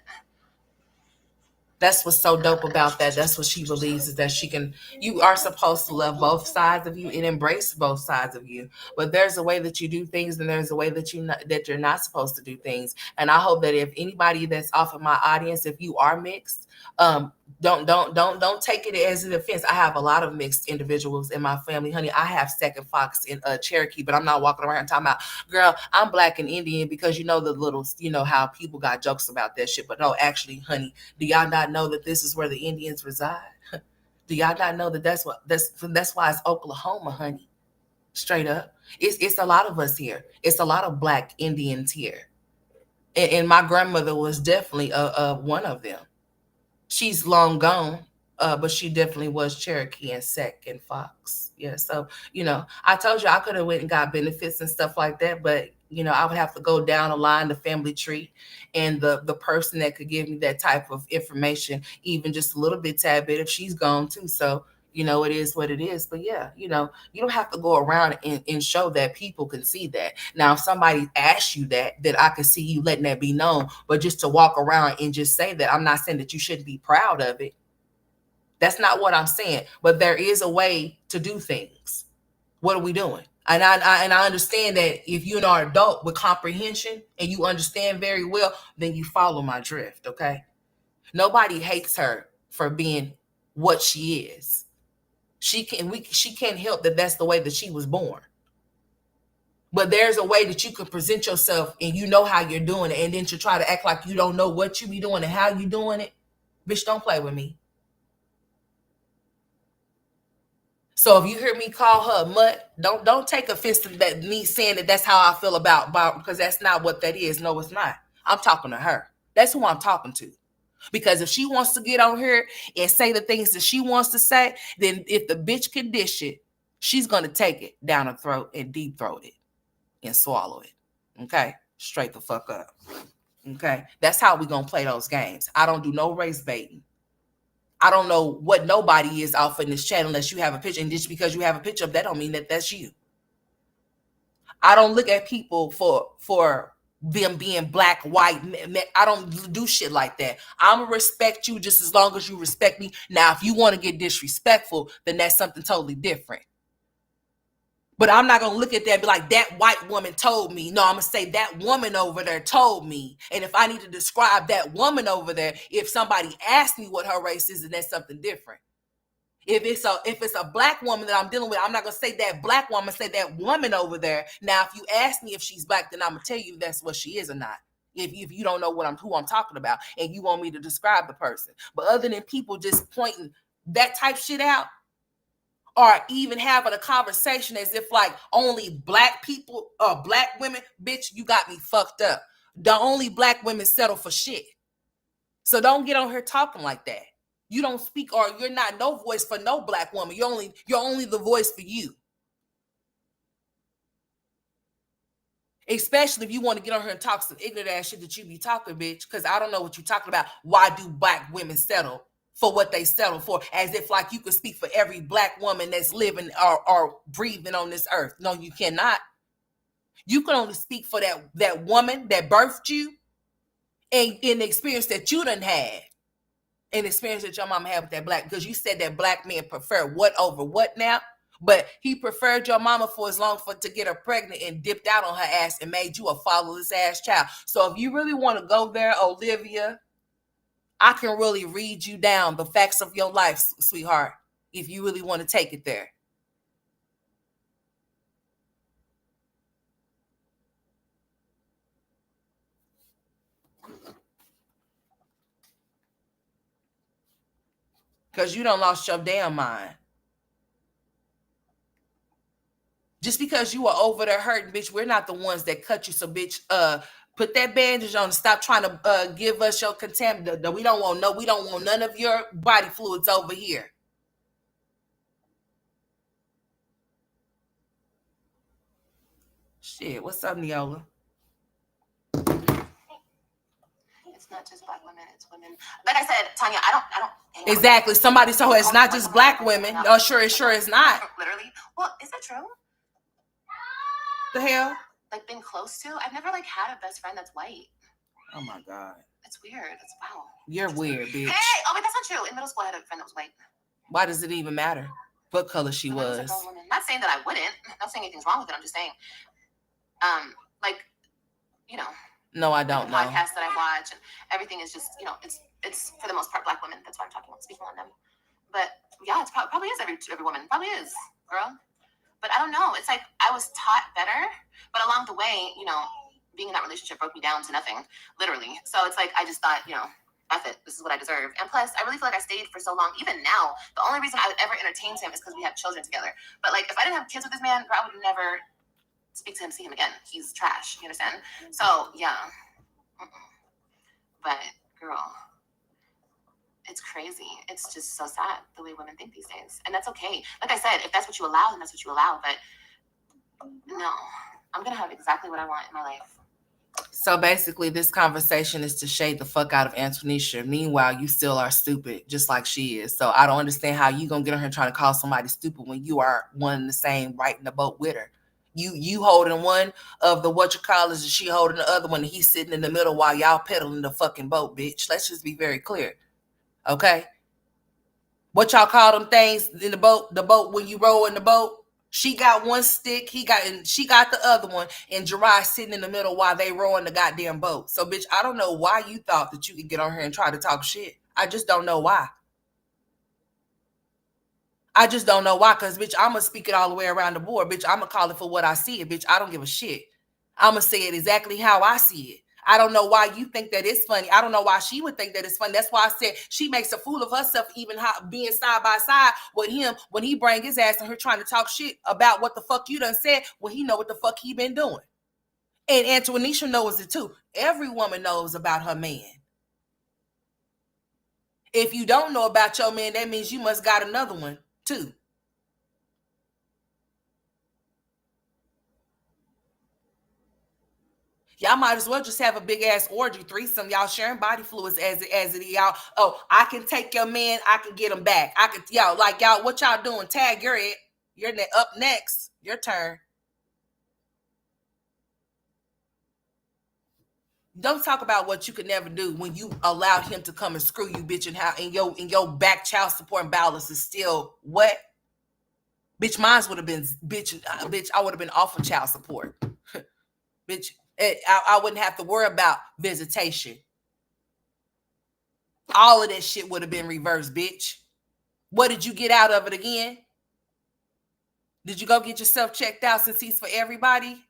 That's what's so dope about that. That's what she believes, is that she can, you are supposed to love both sides of you and embrace both sides of you. But there's a way that you do things, and there's a way that that you're not supposed to do things. And I hope that if anybody that's off of my audience, if you are mixed, don't take it as an offense. I have a lot of mixed individuals in my family, honey. I have second fox in Cherokee, but I'm not walking around talking about, girl, I'm black and Indian, because the little, how people got jokes about that shit. But no, actually, honey, do y'all not know that this is where the Indians reside? Do y'all not know that that's why it's Oklahoma, honey? Straight up, it's a lot of us here. It's a lot of black Indians here, and my grandmother was definitely one of them. She's long gone, but she definitely was Cherokee and Sec and Fox. Yeah, so I told you I could have went and got benefits and stuff like that, but I would have to go down the line, the family tree, and the person that could give me that type of information, even just a little bit, tad bit, if she's gone too. So it is what it is. But yeah, you don't have to go around and show that. People can see that. Now, if somebody asks you that, then I can see you letting that be known. But just to walk around and just say that, I'm not saying that you shouldn't be proud of it. That's not what I'm saying. But there is a way to do things. What are we doing? And I understand that if you're an adult with comprehension and you understand very well, then you follow my drift, okay? Nobody hates her for being what she is. She can't help that that's the way that she was born. But there's a way that you can present yourself and you know how you're doing it, and then to try to act like you don't know what you be doing and how you doing it. Bitch, don't play with me. So if you hear me call her a mutt, don't take offense to that, me saying that that's how I feel about because that's not what that is. No, it's not. I'm talking to her. That's who I'm talking to. Because if she wants to get on here and say the things that she wants to say, then if the bitch can dish it, she's gonna take it down her throat and deep throat it and swallow it. Okay? Straight the fuck up. Okay? That's how we gonna play those games. I don't do no race baiting. I don't know what nobody is off in this chat unless you have a picture. And just because you have a picture of that don't mean that that's you. I don't look at people for them being black, white. I don't do shit like that. I'm gonna respect you just as long as you respect me. Now, if you want to get disrespectful, then that's something totally different. But I'm not gonna look at that and be like, that white woman told me. No, I'm gonna say that woman over there told me. And if I need to describe that woman over there, if somebody asks me what her race is, then that's something different. If it's a black woman that I'm dealing with, I'm not gonna say that black woman, say that woman over there. Now, if you ask me if she's black, then I'm gonna tell you if that's what she is or not. If you don't know who I'm talking about, and you want me to describe the person. But other than people just pointing that type shit out, or even having a conversation as if like only black people or black women, bitch, you got me fucked up. The only black women settle for shit. So don't get on here talking like that. You don't speak, or you're not no voice for no black woman. You're only the voice for you. Especially if you want to get on here and talk some ignorant ass shit that you be talking, bitch, because I don't know what you're talking about. Why do black women settle for what they settle for? As if like you could speak for every black woman that's living or breathing on this earth. No, you cannot. You can only speak for that woman that birthed you, and in the experience that you done had. An experience that your mama had with that black, because you said that black men prefer what over what now? But he preferred your mama for as long to get her pregnant and dipped out on her ass and made you a fatherless ass child. So if you really want to go there, Olivia, I can really read you down the facts of your life, sweetheart, if you really want to take it there. Because you done lost your damn mind. Just because you are over there hurting, bitch, we're not the ones that cut you. So, bitch, put that bandage on and stop trying to give us your contaminant. We don't want none of your body fluids over here. Shit, what's up, Neola? It's not just black women, it's women. Like I said, Tanya, I don't Exactly. Somebody told her it's not just black women. No, sure is not. Literally. Well, is that true? The hell? Like been close to? I've never like had a best friend that's white. Oh my God. It's weird. It's wow. You're weird, bitch. Hey, oh wait, that's not true. In middle school I had a friend that was white. Why does it even matter what color she was? Not saying that I wouldn't. Not saying anything's wrong with it. I'm just saying, like, you know. No, I don't know. Podcasts that I watch and everything is just, it's for the most part black women. That's why I'm talking about, speaking on them. But yeah, it's probably is every woman. Probably is, girl. But I don't know. It's like I was taught better, but along the way, being in that relationship broke me down to nothing, literally. So it's like I just thought, F it. This is what I deserve. And plus, I really feel like I stayed for so long. Even now, the only reason I would ever entertain him is because we have children together. But like, if I didn't have kids with this man, I would never speak to him, see him again. He's trash. You understand? So yeah. But girl, it's crazy. It's just so sad the way women think these days, and that's okay. Like I said, if that's what you allow, then that's what you allow. But no, I'm gonna have exactly what I want in my life. So basically, this conversation is to shade the fuck out of Antonisha. Meanwhile, you still are stupid, just like she is. So I don't understand how you gonna get on her trying to call somebody stupid when you are one and the same, right in the boat with her. You holding one of the whatchamacallits and she holding the other one, and he's sitting in the middle while y'all pedaling the fucking boat, bitch. Let's just be very clear. Okay? What y'all call them things in the boat? The boat when you row in the boat? She got one stick, she got the other one, and Jiraiya sitting in the middle while they rowing the goddamn boat. So, bitch, I don't know why you thought that you could get on here and try to talk shit. I just don't know why. I just don't know why, because, bitch, I'm going to speak it all the way around the board. Bitch, I'm going to call it for what I see it, bitch. I don't give a shit. I'm going to say it exactly how I see it. I don't know why you think that it's funny. I don't know why she would think that it's funny. That's why I said she makes a fool of herself even being side by side with him when he bring his ass and her trying to talk shit about what the fuck you done said when he know what the fuck he been doing. And Antonisha knows it too. Every woman knows about her man. If you don't know about your man, that means you must got another one too. Y'all might as well just have a big ass orgy threesome. Y'all sharing body fluids as it y'all. Oh, I can take your man. I can get him back. I can y'all what y'all doing? Tag you're up next. Your turn. Don't talk about what you could never do when you allowed him to come and screw you, bitch, and how in your back child support and balance is still what? Bitch, mine would have been bitch. I would have been off of child support. Bitch. I wouldn't have to worry about visitation. All of that shit would have been reversed, bitch. What did you get out of it again? Did you go get yourself checked out since he's for everybody?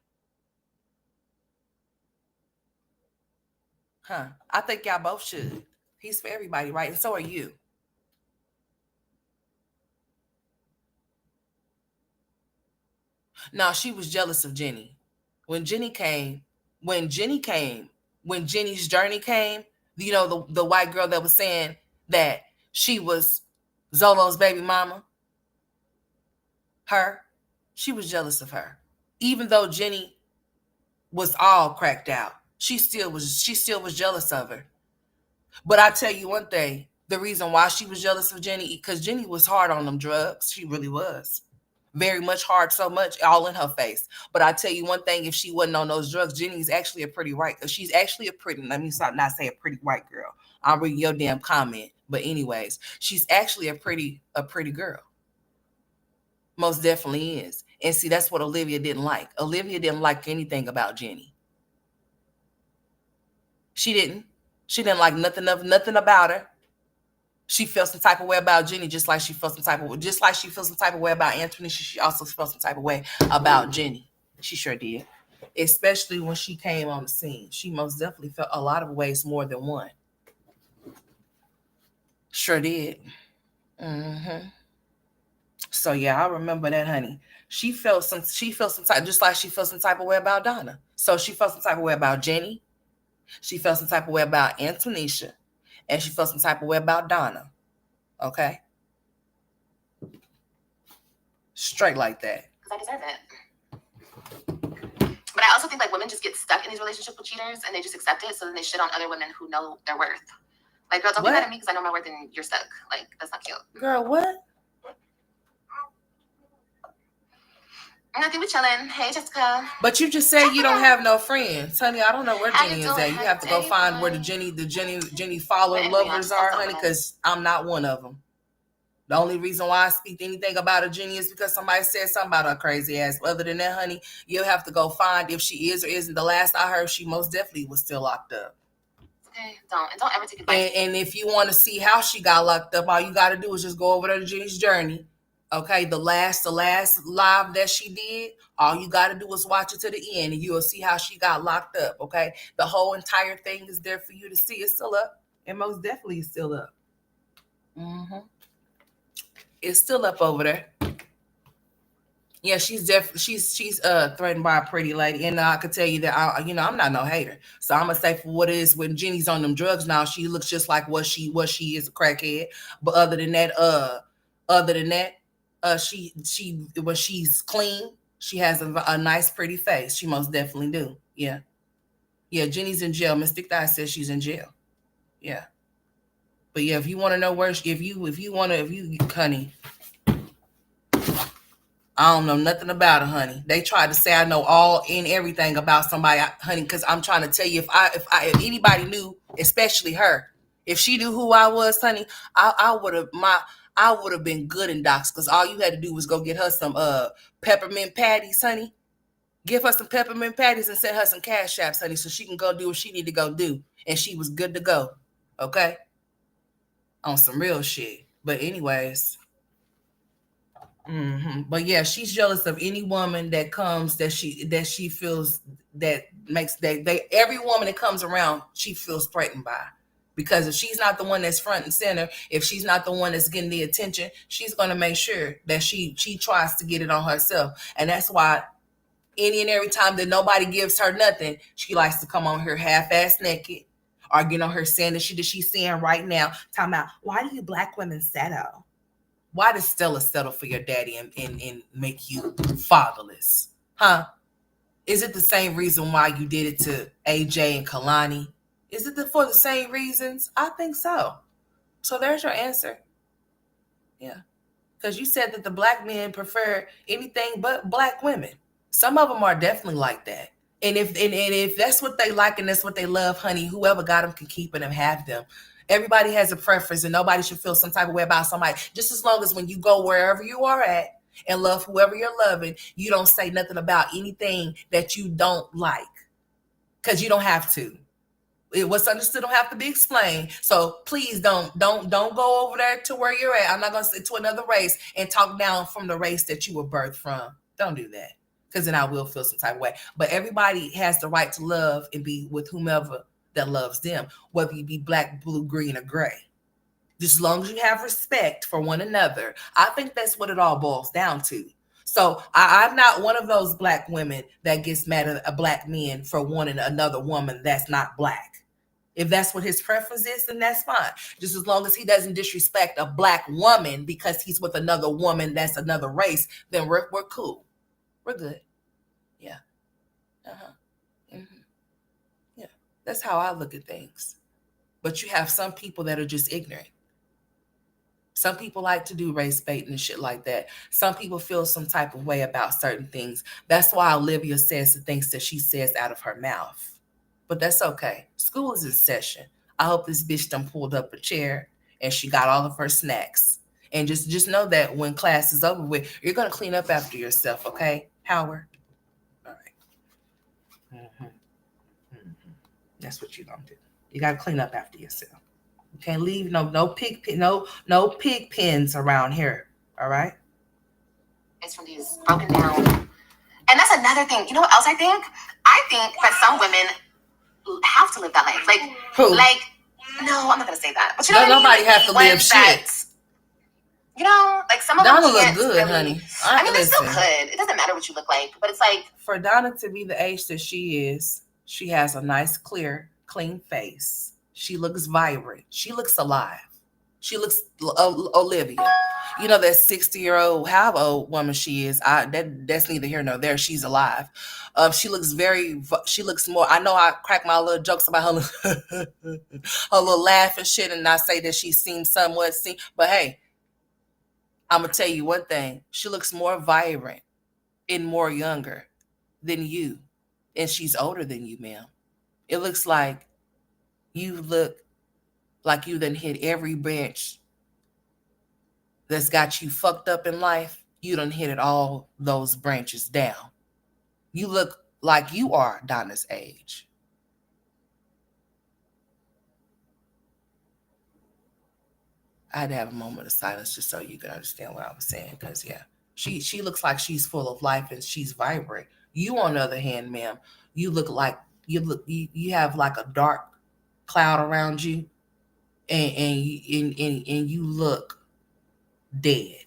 Huh. I think y'all both should. He's for everybody, right? And so are you. No, she was jealous of Jenny. When Jenny's journey came, the white girl that was saying that she was Zolo's baby mama, she was jealous of her. Even though Jenny was all cracked out, she still was jealous of her. But I tell you one thing, the reason why she was jealous of Jenny, because Jenny was hard on them drugs. She really was. Very much hard, so much, all in her face. But I tell you one thing, if she wasn't on those drugs, Jenny's actually a pretty white girl. She's actually let me not say a pretty white girl. I'm reading your damn comment. But anyways, she's actually a pretty girl. Most definitely is. And see, that's what Olivia didn't like. Olivia didn't like anything about Jenny. She didn't like nothing about her. She felt some type of way about Jenny, just like she feels some type of way about Antonisha. She also felt some type of way about Jenny. She sure did. Especially when she came on the scene. She most definitely felt a lot of ways more than one. Sure did. Mm-hmm. So yeah, I remember that, honey. She felt some type, just like she felt some type of way about Donna. So she felt some type of way about Jenny. She felt some type of way about Antonisha. And she felt some type of way about Donna. Okay? Straight like that. Because I deserve it. But I also think think like women just get stuck in these relationships with cheaters and they just accept it, so then they shit on other women who know their worth. Like, girl, don't be mad at me because I know my worth and you're stuck. Like, that's not cute. Girl, what? Nothing but chilling. Hey, Jessica. But you just said you don't have no friends, honey. I don't know where How Jenny you is doing? at. You How have to your go day find where going? Jenny follower But anyway, lovers I'm are, so honey, glad. because I'm not one of them. The only reason why I speak anything about a Jenny is because somebody said something about her crazy ass. But other than that, honey, you'll have to go find if she is or isn't. The last I heard, she most definitely was still locked up. Okay, don't ever take advice. And if you want to see how she got locked up, all you got to do is just go over to Jenny's journey. Okay, the last live that she did, all you got to do is watch it to the end, and you'll see how she got locked up. Okay, the whole entire thing is there for you to see. It's still up, and most definitely is still up. Mm-hmm. It's still up over there. Yeah, she's threatened by a pretty lady, and I could tell you that I'm not no hater. So I'm gonna say for what it is, when Jenny's on them drugs now, she looks just like what she is, a crackhead. But other than that, she when she's clean, she has a nice pretty face. She most definitely do. Yeah, yeah. Jenny's in jail. Mystic Thigh says she's in jail. Yeah, but yeah, if you want to know where, honey. I don't know nothing about it, honey. They tried to say I know all and everything about somebody, honey, because I'm trying to tell you, if anybody knew, especially her, if she knew who I was, honey, I would have been good in docs, because all you had to do was go get her some peppermint patties, honey. Give her some peppermint patties and send her some cash apps, honey, so she can go do what she need to go do, and she was good to go. Okay, on some real shit. But anyways. But yeah, she's jealous of any woman that comes that she feels that makes they every woman that comes around she feels threatened by, because if she's not the one that's front and center, if she's not the one that's getting the attention, she's gonna make sure that she tries to get it on herself, and that's why any and every time that nobody gives her nothing, she likes to come on here half-ass naked, or get on her saying the shit that she's saying right now, talking about why do you black women settle? Why does Stella settle for your daddy and make you fatherless? Huh? Is it the same reason why you did it to AJ and Kalani? Is it for the same reasons? I think so. So there's your answer. Yeah. Because you said that the black men prefer anything but black women. Some of them are definitely like that. And if that's what they like and that's what they love, honey, whoever got them can keep it and have them. Everybody has a preference, and nobody should feel some type of way about somebody. Just as long as when you go wherever you are at and love whoever you're loving, you don't say nothing about anything that you don't like, because you don't have to. What's understood don't have to be explained. So please don't go over there to where you're at. I'm not gonna say to another race and talk down from the race that you were birthed from. Don't do that, because then I will feel some type of way. But everybody has the right to love and be with whomever that loves them, whether you be black, blue, green, or gray. Just as long as you have respect for one another. I think that's what it all boils down to. So I'm not one of those black women that gets mad at a black man for wanting another woman that's not black. If that's what his preference is, then that's fine. Just as long as he doesn't disrespect a black woman because he's with another woman that's another race, then we're cool. We're good. Yeah. Uh-huh. Mm-hmm. Yeah. That's how I look at things. But you have some people that are just ignorant. Some people like to do race baiting and shit like that. Some people feel some type of way about certain things. That's why Olivia says the things that she says out of her mouth. But that's okay. School is in session. I hope this bitch done pulled up a chair and she got all of her snacks. And just know that when class is over with, you're going to clean up after yourself, okay, Howard? All right. Mm-hmm. Mm-hmm. That's what you're going to do. You got to clean up after yourself. You can't leave no pig pens around here. All right. It's from these broken down. And that's another thing. You know what else I think? I think that some women have to live that life. Like, who? Like, no, I'm not gonna say that. But you know, nobody have to live shit. You know, like some of them Donna can't look good, really, honey. I mean, they still could. It doesn't matter what you look like, but it's like for Donna to be the age that she is, she has a nice, clear, clean face. She looks vibrant. She looks alive. She looks Olivia. You know that 60-year-old, however old woman she is. That's neither here nor there. She's alive. She looks she looks more. I know I crack my little jokes about her, her little laugh and shit, and I say that she seems somewhat seen. But hey, I'm gonna tell you one thing. She looks more vibrant and more younger than you, and she's older than you, ma'am. It looks like you look like you done hit every branch that's got you fucked up in life. You done hit it all those branches down. You look like you are Donna's age. I had to have a moment of silence just so you could understand what I was saying. Because yeah, she looks like she's full of life and she's vibrant. You, on the other hand, ma'am, you look like you have like a dark cloud around you, and you look dead.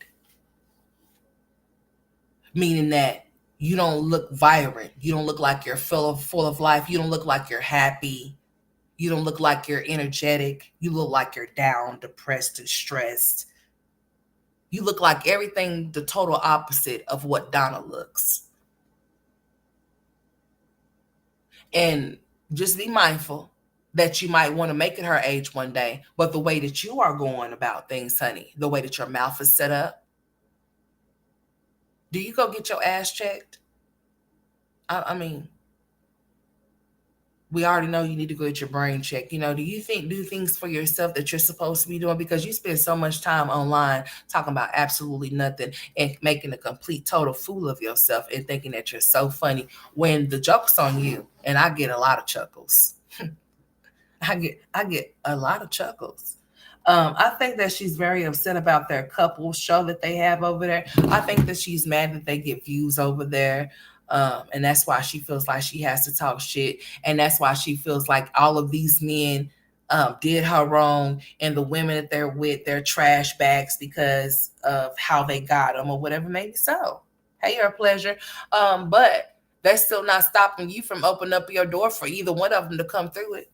Meaning that you don't look vibrant. You don't look like you're full of life. You don't look like you're happy. You don't look like you're energetic. You look like you're down, depressed, and stressed. You look like everything the total opposite of what Donna looks. And just be mindful that you might want to make it her age one day, but the way that you are going about things, honey, the way that your mouth is set up, do you go get your ass checked? I mean, we already know you need to go get your brain checked. You know, do you do things for yourself that you're supposed to be doing? Because you spend so much time online talking about absolutely nothing and making a complete total fool of yourself and thinking that you're so funny when the joke's on you. And I get a lot of chuckles. I get a lot of chuckles. I think that she's very upset about their couple show that they have over there. I think that she's mad that they get views over there. And that's why she feels like she has to talk shit. And that's why she feels like all of these men did her wrong. And the women that they're with, they're trash bags because of how they got them or whatever, maybe so. Hey, you're a pleasure. But that's still not stopping you from opening up your door for either one of them to come through it.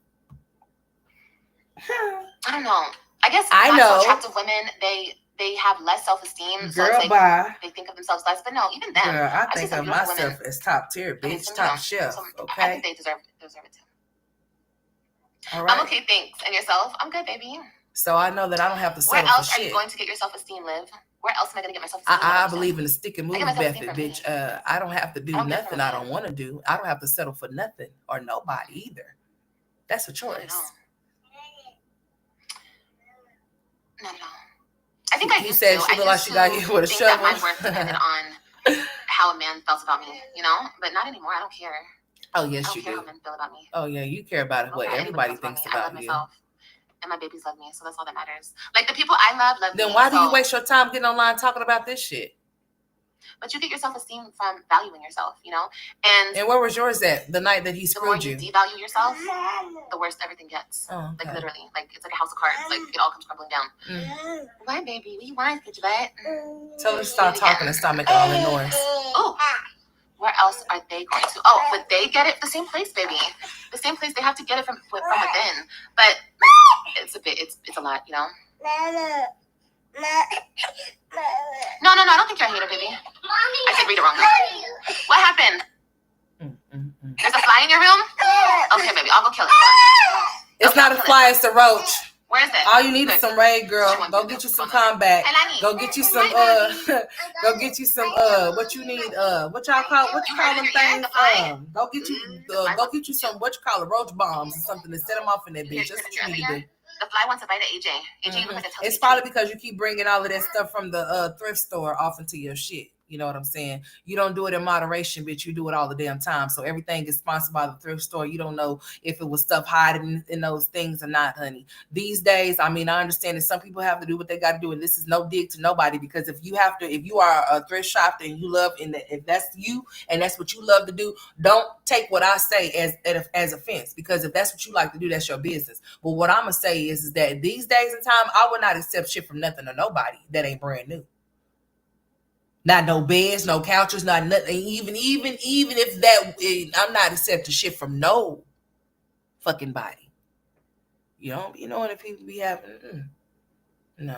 I don't know. I guess I not know. so attractive women, they have less self-esteem. So Girl, it's like bye. they think of themselves less. But no, even them. Girl, I see think some of beautiful myself women. as top tier, I mean, bitch, some, top shelf. I Okay. think they deserve it too. All right. I'm okay, thanks. And yourself? I'm good, baby. So I know that I don't have to Where settle for else are you shit. going to get your self-esteem, Liv? Where else am I going to get my self-esteem? I believe in the stick and move get my method, self-esteem from bitch. me. I don't have to do I don't get it nothing from a I man. don't want to do. I don't have to settle for nothing or nobody either. That's a choice. Not at all. I think I He used said to. she looked like she got hit with a think shovel. that my worth depended on how a man felt about me, you know? But not anymore. I don't care. Oh I yes, don't you care do. how men feel about me. Oh yeah, you care about I don't what care how anybody everybody feels thinks about me. I love about you. myself. And my babies love me, so that's all that matters. Like the people I love me. Then why do you waste your time getting online talking about this shit? But you get your self-esteem from valuing yourself, you know? And where was yours at the night that he the more screwed you you? devalue yourself, the worse everything gets. Oh, okay. Like literally. Like it's like a house of cards. Like it all comes crumbling down. Why, baby? What you want, bitch butt? Tell her to stop talking and stop making all that noise. Oh. Where else are they going to? Oh, but they get it the same place, baby. The same place. They have to get it from within. But it's a lot, you know. No, I don't think you're a hater, baby. I said read it wrong. What happened? There's a fly in your room? Okay, baby, I'll go kill it. It's not a fly, it's a roach. Where is it? All you need is some raid, girl. Go get you some combat. Go get you some go get you some what you need what y'all call them things? Go get you some what you call it, roach bombs or something to set them off in that bitch. That's what you need to do. The fly wants to bite at AJ. AJ looks like a It's probably because you keep bringing all of that stuff from the thrift store off into your shit. You know what I'm saying? You don't do it in moderation, bitch. You do it all the damn time. So everything is sponsored by the thrift store. You don't know if it was stuff hiding in those things or not, honey. These days, I mean, I understand that some people have to do what they got to do, and this is no dig to nobody, because if you are a thrift shopper and you love, and if that's you and that's what you love to do, don't take what I say as offense, because if that's what you like to do, that's your business. But what I'm gonna say is that these days and time, I would not accept shit from nothing or nobody that ain't brand new. Not no beds, no couches, not nothing. Even if that, I'm not accepting shit from no fucking body. You know what if people be having. No.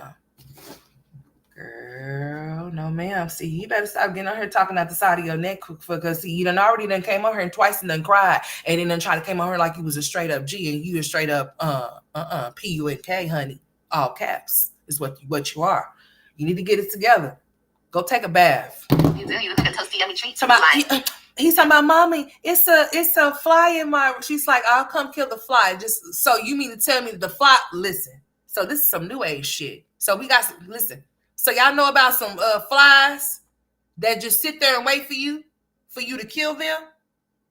Girl, no ma'am. See, you better stop getting on here talking out the side of your neck because see, you done already done came on here and twice and done cried and then try to came on here like you was a straight up G and you a straight up PUNK, honey. All caps is what you are. You need to get it together. Go take a bath. You do. You look like a toasty yummy treat. He's talking about, mommy, it's a fly in my. She's like, I'll come kill the fly. Just so you mean to tell me the fly? Listen. So this is some new age shit. So we got some. Listen. So y'all know about some flies that just sit there and wait for you to kill them?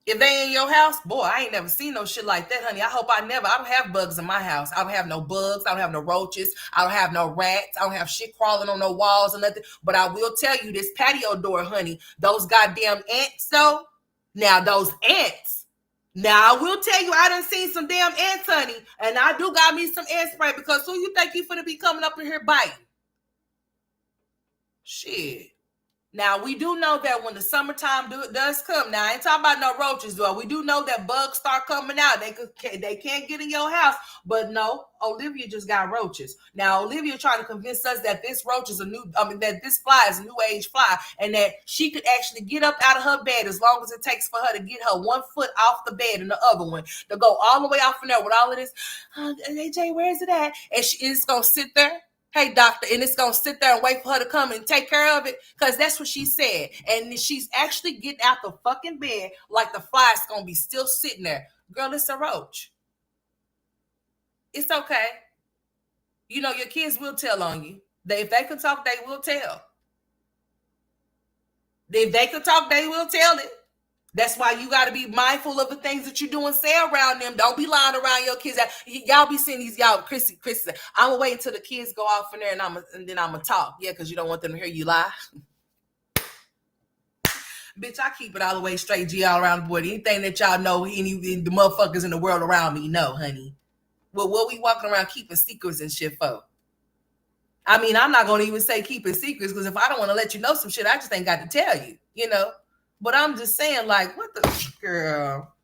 If they in your house, boy, I ain't never seen no shit like that, honey. I hope I don't have bugs in my house. I don't have no bugs. I don't have no roaches. I don't have no rats. I don't have shit crawling on no walls or nothing. But I will tell you this patio door, honey, those goddamn ants, though. Now, those ants. Now, I will tell you, I done seen some damn ants, honey. And I do got me some ant spray because who you think you finna be coming up in here biting? Shit. Now, we do know that when the summertime does come, now I ain't talking about no roaches, though. We do know that bugs start coming out. They can't get in your house. But no, Olivia just got roaches. Now, Olivia trying to convince us that this roach is that this fly is a new age fly and that she could actually get up out of her bed as long as it takes for her to get her 1 foot off the bed and the other one to go all the way off in there with all of this. AJ, where is it at? And it's going to sit there. Hey, doctor, and it's going to sit there and wait for her to come and take care of it because that's what she said. And she's actually getting out the fucking bed like the fly's going to be still sitting there. Girl, it's a roach. It's okay. You know, your kids will tell on you. If they can talk, they will tell. If they can talk, they will tell it. That's why you got to be mindful of the things that you do and say around them. Don't be lying around your kids. Y'all be seeing these, y'all, Chrissy, I'm going to wait until the kids go off in there and then I'm going to talk. Yeah, because you don't want them to hear you lie. Bitch, I keep it all the way straight G all around the board. Anything that y'all know, the motherfuckers in the world around me know, honey. Well, what we walking around keeping secrets and shit for? I mean, I'm not going to even say keeping secrets because if I don't want to let you know some shit, I just ain't got to tell you, you know? But I'm just saying, like, what the girl?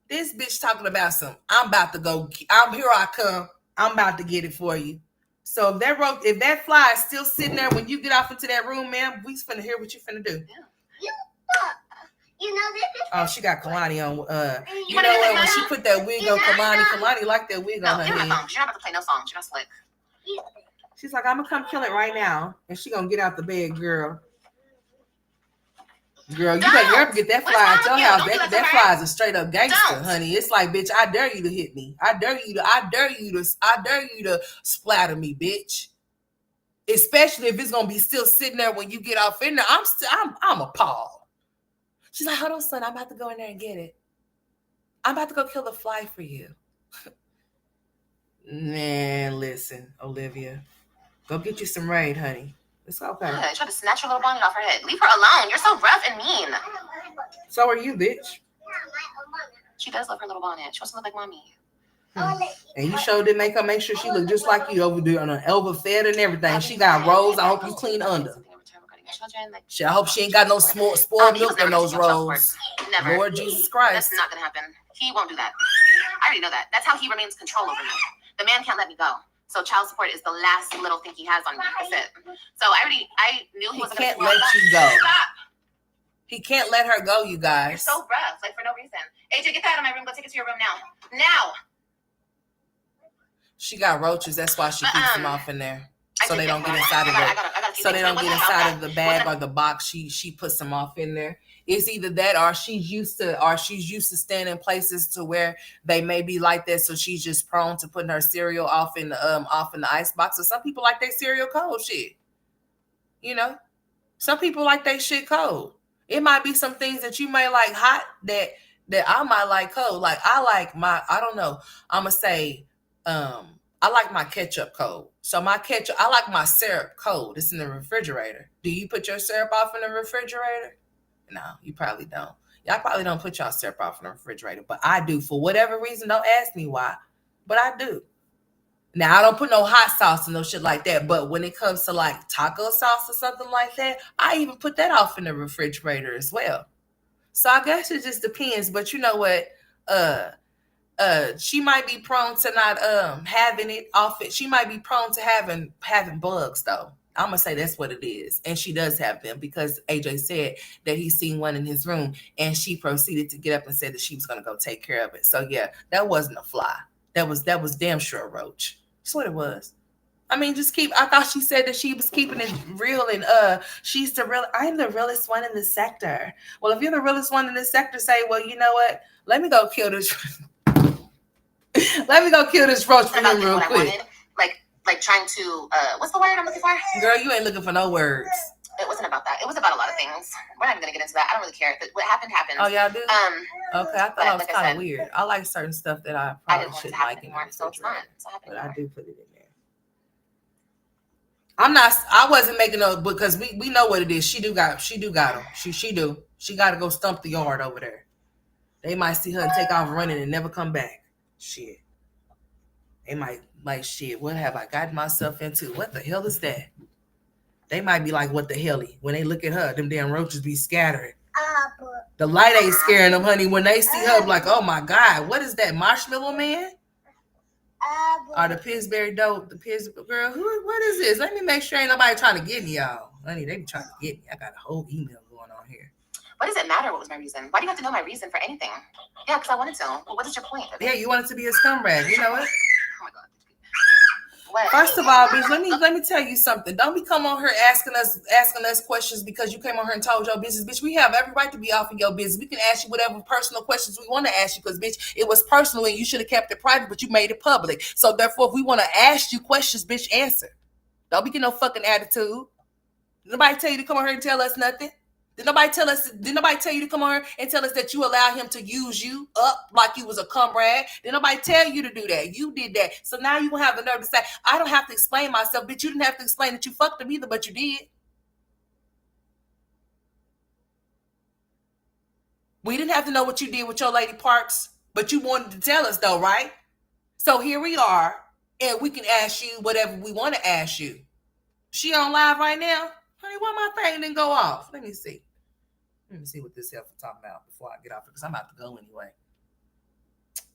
This bitch talking about some. I'm about to go. Here I come. I'm about to get it for you. So if that fly is still sitting there when you get off into that room, ma'am, we finna hear what you finna do. You know this. Oh, she got Kalani on. You know what? When she put that wig on Kalani like that wig on her head. She's not about to play no song. She's not slick. She's like, I'm gonna come kill it right now, and she gonna get out the bed, girl. Girl, you better never get that fly at your house. That fly is a straight up gangster, honey. It's like, bitch, I dare you to hit me. I dare you to splatter me, bitch. Especially if it's gonna be still sitting there when you get off in there. I'm appalled. She's like, hold on, son. I'm about to go in there and get it. I'm about to go kill the fly for you. Man, listen, Olivia. Go get you some Raid, honey. It's okay. I tried to snatch her little bonnet off her head. Leave her alone. You're so rough and mean. So are you, bitch. She does love her little bonnet. She wants to look like mommy. And you sure did make sure she looked just like you over there on an elbow fed and everything. She got rolls. I hope you clean under. I hope she ain't got no spoiled milk in those rolls. Never. Lord Jesus Christ. That's not gonna happen. He won't do that. I already know that. That's how he remains control over me. The man can't let me go. So child support is the last little thing he has on me. That's it. So I knew he wasn't can't let you go. Stop. He can't let her go, you guys. You're so rough, like for no reason. AJ, get that out of my room. Go take it to your room now. Now. She got roaches. That's why she keeps them off in there. So they don't get inside of it. So they don't get inside of the bag or the box. She puts them off in there. It's either that or she's used to staying in places to where they may be like that. So she's just prone to putting her cereal off in the ice box. So some people like their cereal cold shit. You know? Some people like their shit cold. It might be some things that you may like hot that I might like cold. Like I don't know. I'ma say I like my ketchup cold. So I like my syrup cold. It's in the refrigerator. Do you put your syrup off in the refrigerator? No, you probably don't. Y'all probably don't put y'all syrup off in the refrigerator, but I do. For whatever reason, don't ask me why, but I do. Now, I don't put no hot sauce and no shit like that, but when it comes to like taco sauce or something like that, I even put that off in the refrigerator as well. So I guess it just depends, but you know what? she might be prone to not having it off it. She might be prone to having bugs though. I'm gonna say that's what it is, and she does have them because AJ said that he's seen one in his room, and she proceeded to get up and said that she was gonna go take care of it. So yeah, that wasn't a fly. That was damn sure a roach. That's what it was. I mean, just keep. I thought she said that she was keeping it real, and she's the real. I'm the realest one in the sector. Well, if you're the realest one in the sector, say, well, you know what? Let me go kill this. Let me go kill this roach for him real quick. Like trying to what's the word I'm looking for? Girl, you ain't looking for no words. It wasn't about that. It was about a lot of things. We're not even gonna get into that. I don't really care. But what happened happened. Oh, y'all do? Okay, I thought but I was like I kind of said, weird. I like certain stuff that I I probably didn't want it to shouldn't happen like in the anymore, so it's not. refrigerator, It's not happening but I anymore. do put it in there. I'm not. I wasn't making no because we know what it is. She do got them. She do. She got to go stump the yard over there. They might see her and take off running and never come back. Shit. They might like shit. What have I gotten myself into? What the hell is that? They might be like, what the hell? When they look at her, them damn roaches be scattering. The light ain't scaring them, honey. When they see her, like, oh my God, what is that? Marshmallow Man? Or the Pillsbury dope? The Pillsbury girl? What is this? Let me make sure ain't nobody trying to get me, y'all. Honey, they be trying to get me. I got a whole email going on here. What does it matter? What was my reason? Why do you have to know my reason for anything? Yeah, because I wanted to. Well, what is your point? Yeah, you wanted to be a scumbag. You know what? Oh my God. What? First of all, bitch, let me tell you something. Don't be come on here asking us questions because you came on here and told your business, bitch. We have every right to be off of your business. We can ask you whatever personal questions we want to ask you because, bitch, it was personal and you should have kept it private, but you made it public. So therefore, if we want to ask you questions, bitch, answer. Don't be getting no fucking attitude. Did nobody tell you to come on here and tell us nothing? Did nobody tell you to come on here and tell us that you allowed him to use you up like you was a cum rag? Did nobody tell you to do that? You did that. So now you gonna have the nerve to say, I don't have to explain myself, bitch. You didn't have to explain that you fucked him either, but you did. We didn't have to know what you did with your lady parts, but you wanted to tell us though, right? So here we are, and we can ask you whatever we want to ask you. She on live right now? Honey, why my thing didn't go off? Let me see. Let me see what this heifer talking about before I get off it, because I'm about to go anyway.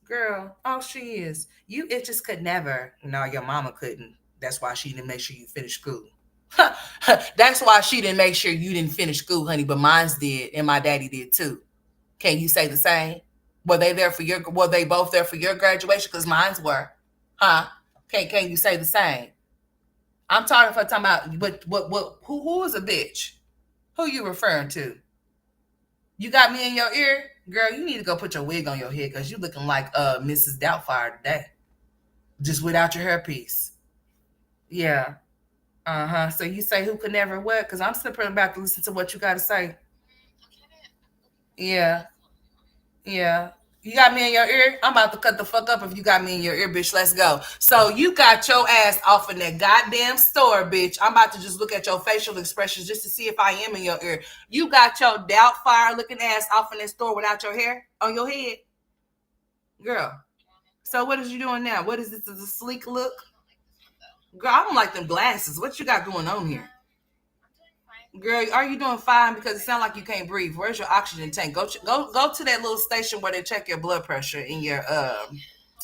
Girl, all she is. You itches could never. No, your mama couldn't. That's why she didn't make sure you finished school. That's why she didn't make sure you didn't finish school, honey, but mine's did, and my daddy did too. Can you say the same? Were they both there for your graduation? Because mine's were. Huh? Can you say the same? I'm talking about who is a bitch? Who you referring to? You got me in your ear? Girl, you need to go put your wig on your head because you looking like Mrs. Doubtfire today. Just without your hairpiece. Yeah. Uh-huh. So you say who could never what? Because I'm still about to listen to what you got to say. Yeah. Yeah. You got me in your ear? I'm about to cut the fuck up if you got me in your ear, bitch. Let's go. So you got your ass off in that goddamn store, bitch. I'm about to just look at your facial expressions just to see if I am in your ear. You got your Doubtfire looking ass off in that store without your hair on your head? Girl. So what is you doing now? What is this? Is a sleek look? Girl, I don't like them glasses. What you got going on here? Girl, are you doing fine? Because it sounds like you can't breathe. Where's your oxygen tank? Go to that little station where they check your blood pressure in your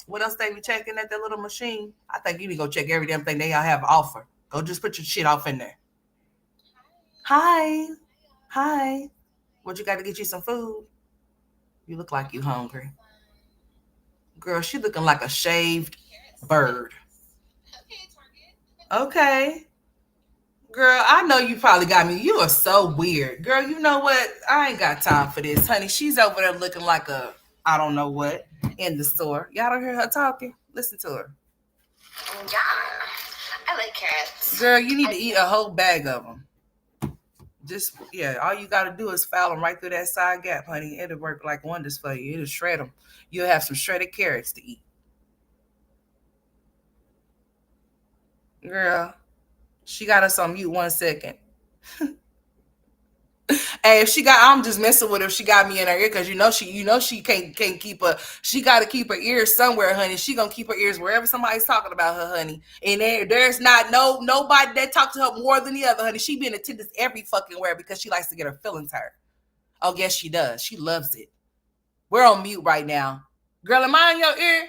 what else they be checking at that little machine? I think you need to go check every damn thing they all have to offer. Go just put your shit off in there. Hi. Hi. What, you got to get you some food? You look like you hungry. Girl, she looking like a shaved bird. Okay. Girl, I know you probably got me. You are so weird. Girl, you know what? I ain't got time for this, honey. She's over there looking like a, I don't know what, in the store. Y'all don't hear her talking? Listen to her. Yeah, I like carrots. Girl, you need to eat a whole bag of them. Just, yeah, all you got to do is foul them right through that side gap, honey. It'll work like wonders for you. It'll shred them. You'll have some shredded carrots to eat. Girl, she got us on mute 1 second. Hey, if she got, I'm just messing with her. If she got me in her ear, because she can't keep her. She got to keep her ears somewhere, honey. She gonna keep her ears wherever somebody's talking about her, honey. And there's not nobody that talks to her more than the other, honey. She be in attendance every fucking where because she likes to get her feelings hurt. Oh yes, she does. She loves it. We're on mute right now. Girl, am I in your ear?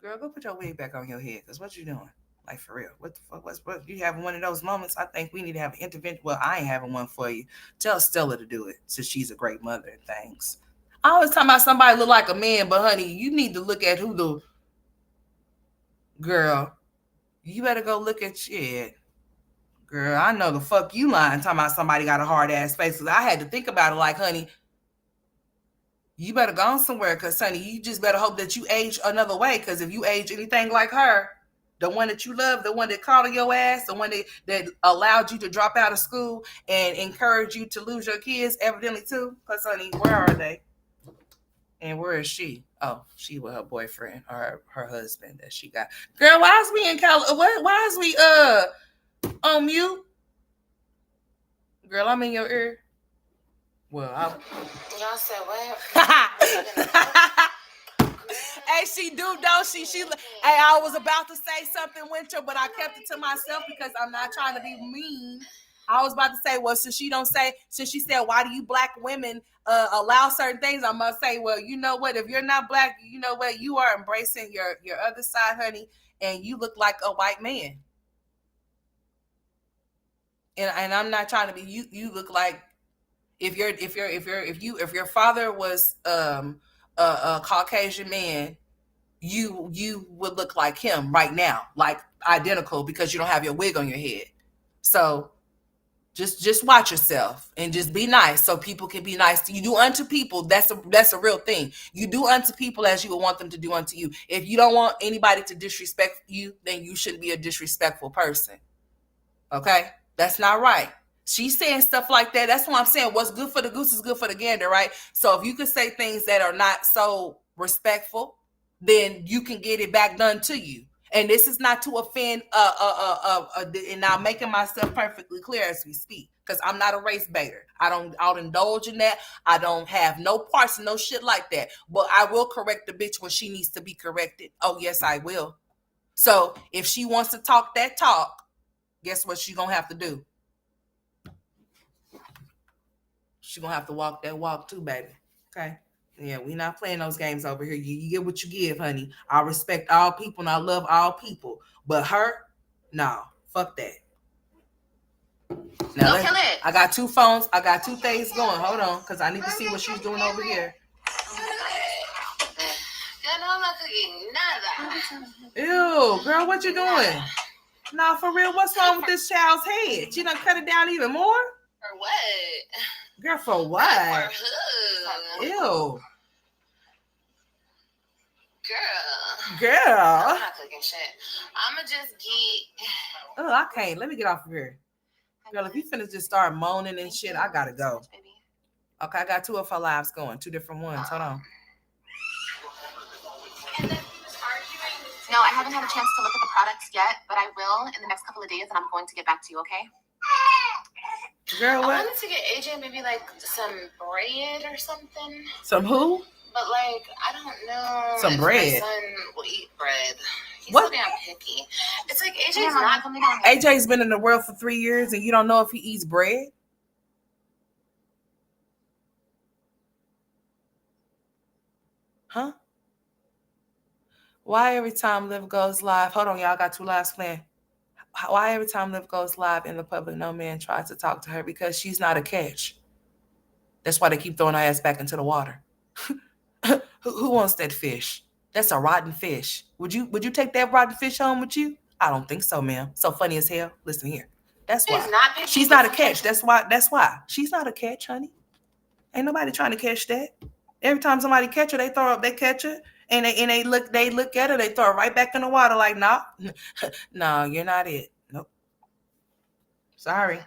Girl, go put your wig back on your head. Because what you doing? Like, for real. What the fuck? What you having one of those moments? I think we need to have an intervention. Well, I ain't having one for you. Tell Stella to do it since she's a great mother and things. I always talk about somebody look like a man, but honey, you need to look at who the girl. You better go look at shit. Girl, I know the fuck you lying talking about somebody got a hard ass face. Cause I had to think about it like, honey, you better go on somewhere because, honey, you just better hope that you age another way. Because if you age anything like her, the one that you love, the one that called your ass, the one that allowed you to drop out of school and encouraged you to lose your kids, evidently too. Because, honey, where are they? And where is she? Oh, she with her boyfriend or her husband that she got. Girl, why is we in why is we on mute? Girl, I'm in your ear. Well, Y'all said what? Hey, she do, don't she? Hey, I was about to say something, Winter, but I kept it to myself because I'm not trying to be mean. I was about to say, well, since she said, why do you black women allow certain things? I must say, well, you know what? If you're not black, you know what? You are embracing your other side, honey, and you look like a white man. And I'm not trying to be. You look like if your father was a Caucasian man, you would look like him right now, like identical, because you don't have your wig on your head. So just watch yourself and just be nice so people can be nice to you. Do unto people. That's a real thing. You do unto people as you would want them to do unto you. If you don't want anybody to disrespect you, then you shouldn't be a disrespectful person. Okay? That's not right. She's saying stuff like that. That's why I'm saying what's good for the goose is good for the gander, right? So if you could say things that are not so respectful, then you can get it back done to you. And this is not to offend, and I'm making myself perfectly clear as we speak, because I'm not a race baiter. I'll indulge in that. I don't have no parts and no shit like that. But I will correct the bitch when she needs to be corrected. Oh, yes, I will. So if she wants to talk that talk, guess what she's going to have to do? She's going to have to walk that walk too, baby. Okay? Yeah, we not playing those games over here. You get what you give, honey. I respect all people and I love all people. But her, no. Fuck that. Now, Go kill it. I got two phones. I got two things going. Hold on, because I need to see what she's doing over here. Yo no, I'm not cooking nada. Ew, girl, what you doing? Nah, for real, what's wrong with this child's head? She done cut it down even more? For what? Girl, for what? For who? Ew. Girl. Girl. I'm not cooking shit. I'ma just get. Oh, I can't. Let me get off of here. Girl, if you finna just start moaning and shit, I gotta go. Okay, I got two of her lives going, two different ones. Hold on. No, I haven't had a chance to look at the products yet, but I will in the next couple of days, and I'm going to get back to you, okay? Girl, what? I wanted to get AJ maybe like some bread or something. Some who? But like, I don't know. Some if bread. My son will eat bread. He's What? so damn picky. It's like AJ's not. AJ's been in the world for 3 years and you don't know if he eats bread? Huh? Why every time Livv goes live? Hold on, y'all. I got two lives planned. Why every time Livv goes live in the public, no man tries to talk to her? Because she's not a catch. That's why they keep throwing her ass back into the water. Who wants that fish? That's a rotten fish. Would you take that rotten fish home with you? I don't think so, ma'am. So funny as hell. Listen here. That's why. She's not a catch. That's why. She's not a catch, honey. Ain't nobody trying to catch that. Every time somebody catch her, they throw up, they catch her, and they look at her, they throw her right back in the water like, nah. No, you're not it. Nope. Sorry.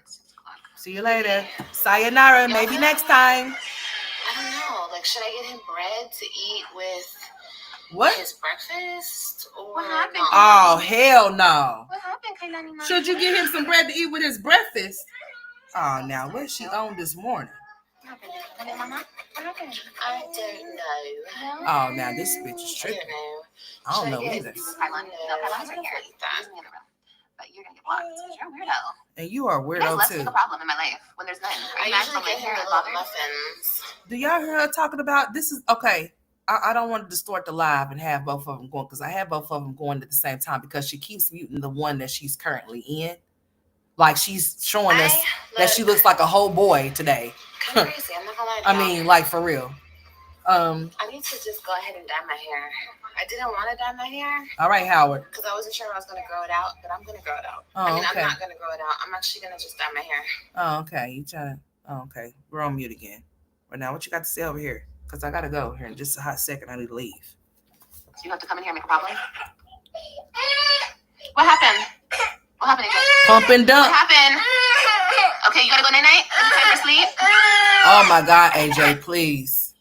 See you later. Sayonara. Maybe next time. I don't know. Like, should I get him bread to eat with his breakfast? Or What happened? Oh, hell no. What happened, Kailani? Should you get him some bread to eat with his breakfast? Oh, now, what's she on this morning? What happened, Mama? What happened? I don't know. Oh, now this bitch is I tripping. don't know. I don't know either. Kailani. No, Kailani's right here. She's in the other room. But you're gonna get blocked because you're a weirdo. And you are a There's weirdo less too. big a problem in my life when there's none. I usually get him the little muffins. Do y'all hear her talking about this? Is okay. I don't want to distort the live and have both of them going because I have both of them going at the same time because she keeps muting the one that she's currently in. Like she's showing us that she looks like a whole boy today. Kind of crazy. I'm not gonna lie to I y'all. mean, like for real. I need to just go ahead and dye my hair. I didn't want to dye my hair. All right, Howard. Because I wasn't sure if I was going to grow it out, but I'm going to grow it out. Oh, I mean, okay. I'm not going to grow it out. I'm actually going to just dye my hair. Oh, okay. You trying to? Oh, okay. We're on mute again. But now, what you got to say over here? Because I gotta go here in just a hot second. I need to leave. So you have to come in here and make a problem. What happened? What happened, AJ? Pump and dump. What happened? Okay, you gotta go night night. Time for sleep. Oh my God, AJ, please.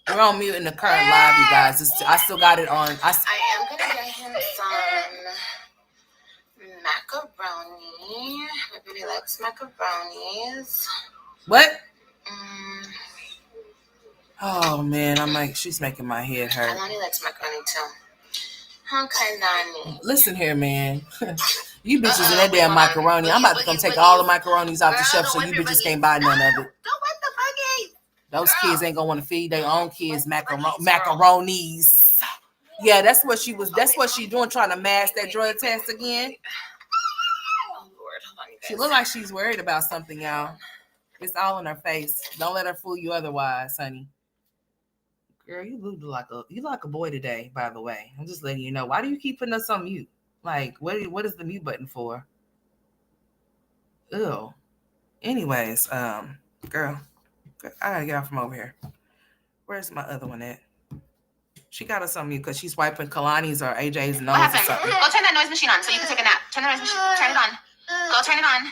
We're on mute in the current live, you guys. I still got it on. I am gonna get him some macaroni. My baby likes macaronis. What? Oh man, she's making my head hurt. Nani likes macaroni too. Okay, Nani. Listen here, man. You bitches in that damn macaroni. I'm about to come take all the macaronis off the shelf so you bitches can't buy none of it. Don't wet the bucket. Those kids ain't gonna want to feed their own kids macaronis. Yeah, that's what she was. That's what she doing, trying to mask that drug test again. Oh Lord, hold on, you guys. She look like she's worried about something, y'all. It's all in her face. Don't let her fool you otherwise, honey. Girl, you look like a boy today, by the way. I'm just letting you know. Why do you keep putting us on mute? Like, what is the mute button for? Ew. Anyways, girl, I gotta get out from over here. Where's my other one at? She got us on mute because she's wiping Kalani's or AJ's nose or something. Go turn that noise machine on so you can take a nap. Turn the noise machine. Turn it on. Go turn it on.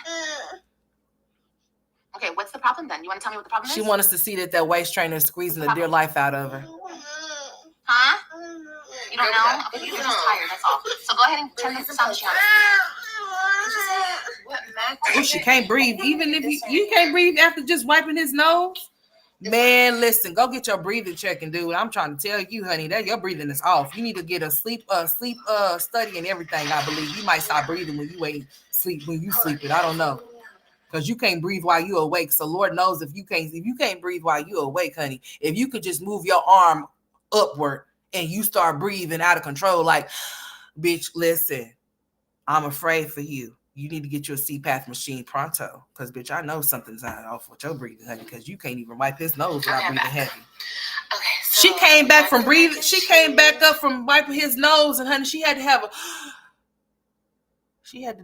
Okay, what's the problem then? You want to tell me what the problem is? She wants us to see that waist trainer is squeezing the dear life out of her. Huh? You don't know? Okay, you're just tired, that's all. So go ahead and turn the sound machine on. What Oh, she can't breathe. Even if you can't breathe after just wiping his nose. Man, listen, go get your breathing check and do it. I'm trying to tell you, honey, that your breathing is off. You need to get a sleep study and everything. I believe you might stop breathing when you sleep it. I don't know. Because you can't breathe while you're awake. So Lord knows if you can't breathe while you're awake, honey, if you could just move your arm upward and you start breathing out of control, like, bitch, listen, I'm afraid for you. You need to get you a CPAP machine pronto. Because, bitch, I know something's not off with your breathing, honey, because you can't even wipe his nose without breathing heavy. Okay, so she came back from breathing. She came back up from wiping his nose, and honey, she had to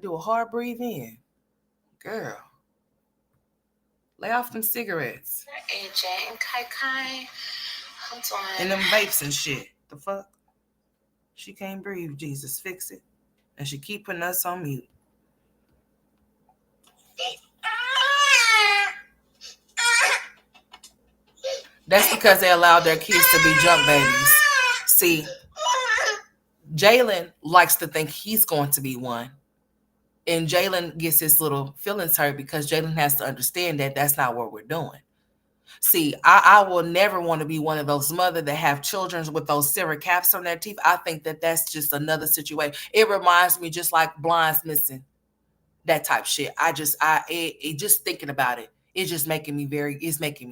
do a hard breathe in. Girl. Lay off them cigarettes. AJ and Kai. Hold on. And them vapes and shit. The fuck? She can't breathe. Jesus, fix it. And she keep putting us on mute. That's because they allowed their kids to be junk babies. See, Jalen likes to think he's going to be one. And Jalen gets his little feelings hurt because Jalen has to understand that that's not what we're doing. See, I will never want to be one of those mothers that have children with those syrup caps on their teeth. I think that that's just another situation. It reminds me just like blinds missing, that type shit. It just thinking about it, it's just making me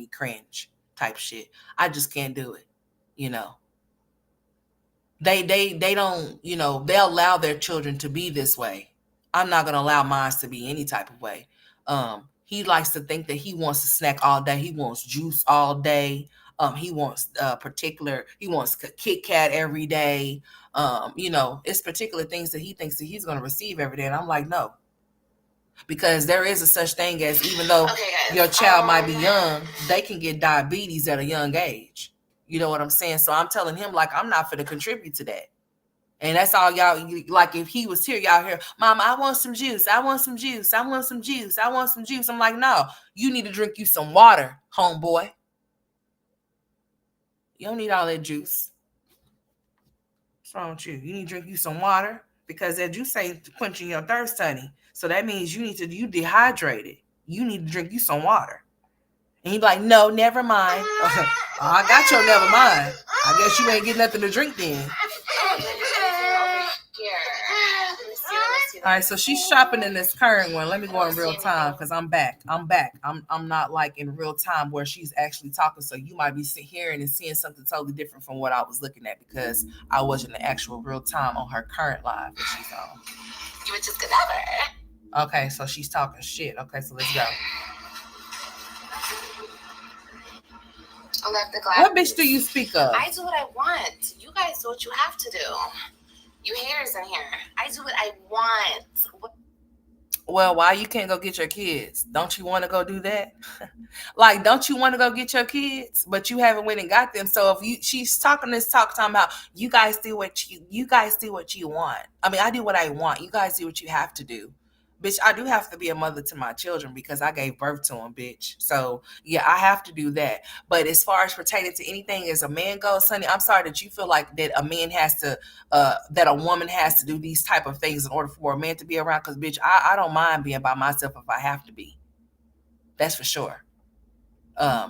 cringe type shit. I just can't do it, you know. They don't, you know, they allow their children to be this way. I'm not going to allow mine to be any type of way. He likes to think that he wants to snack all day. He wants juice all day. He wants he wants Kit Kat every day. You know, it's particular things that he thinks that he's going to receive every day. And I'm like, no. Because there is a such thing as, even though your child might be young, they can get diabetes at a young age. You know what I'm saying? So I'm telling him, like, I'm not going to contribute to that. And that's all y'all, like, if he was here, y'all hear, Mama, I want some juice. I want some juice. I want some juice. I want some juice. I'm like, no, you need to drink you some water, homeboy. You don't need all that juice. What's wrong with you? You need to drink you some water because that juice ain't quenching your thirst, honey. So that means you dehydrated. You need to drink you some water. And he's like, no, never mind. I got your never mind. I guess you ain't getting nothing to drink then. Let me see. All right, so she's shopping in this current one. Let me go in real time because I'm back. I'm not like in real time where she's actually talking. So you might be hearing and seeing something totally different from what I was looking at because I wasn't in actual real time on her current live that she's on. You were just cadaver. Okay, so she's talking shit. Okay, so let's go. I love the glass. What bitch do you speak of? I do what I want. You guys do what you have to do. You haters in here. I do what I want. Well, why you can't go get your kids? Don't you want to go do that? Like, don't you want to go get your kids? But you haven't went and got them. So if she's talking about you guys do what you want. I mean, I do what I want. You guys do what you have to do. Bitch, I do have to be a mother to my children because I gave birth to them, bitch. So, yeah, I have to do that. But as far as pertaining to anything as a man goes, honey, I'm sorry that you feel like that a man has to, that a woman has to do these type of things in order for a man to be around. Because, bitch, I don't mind being by myself if I have to be. That's for sure. I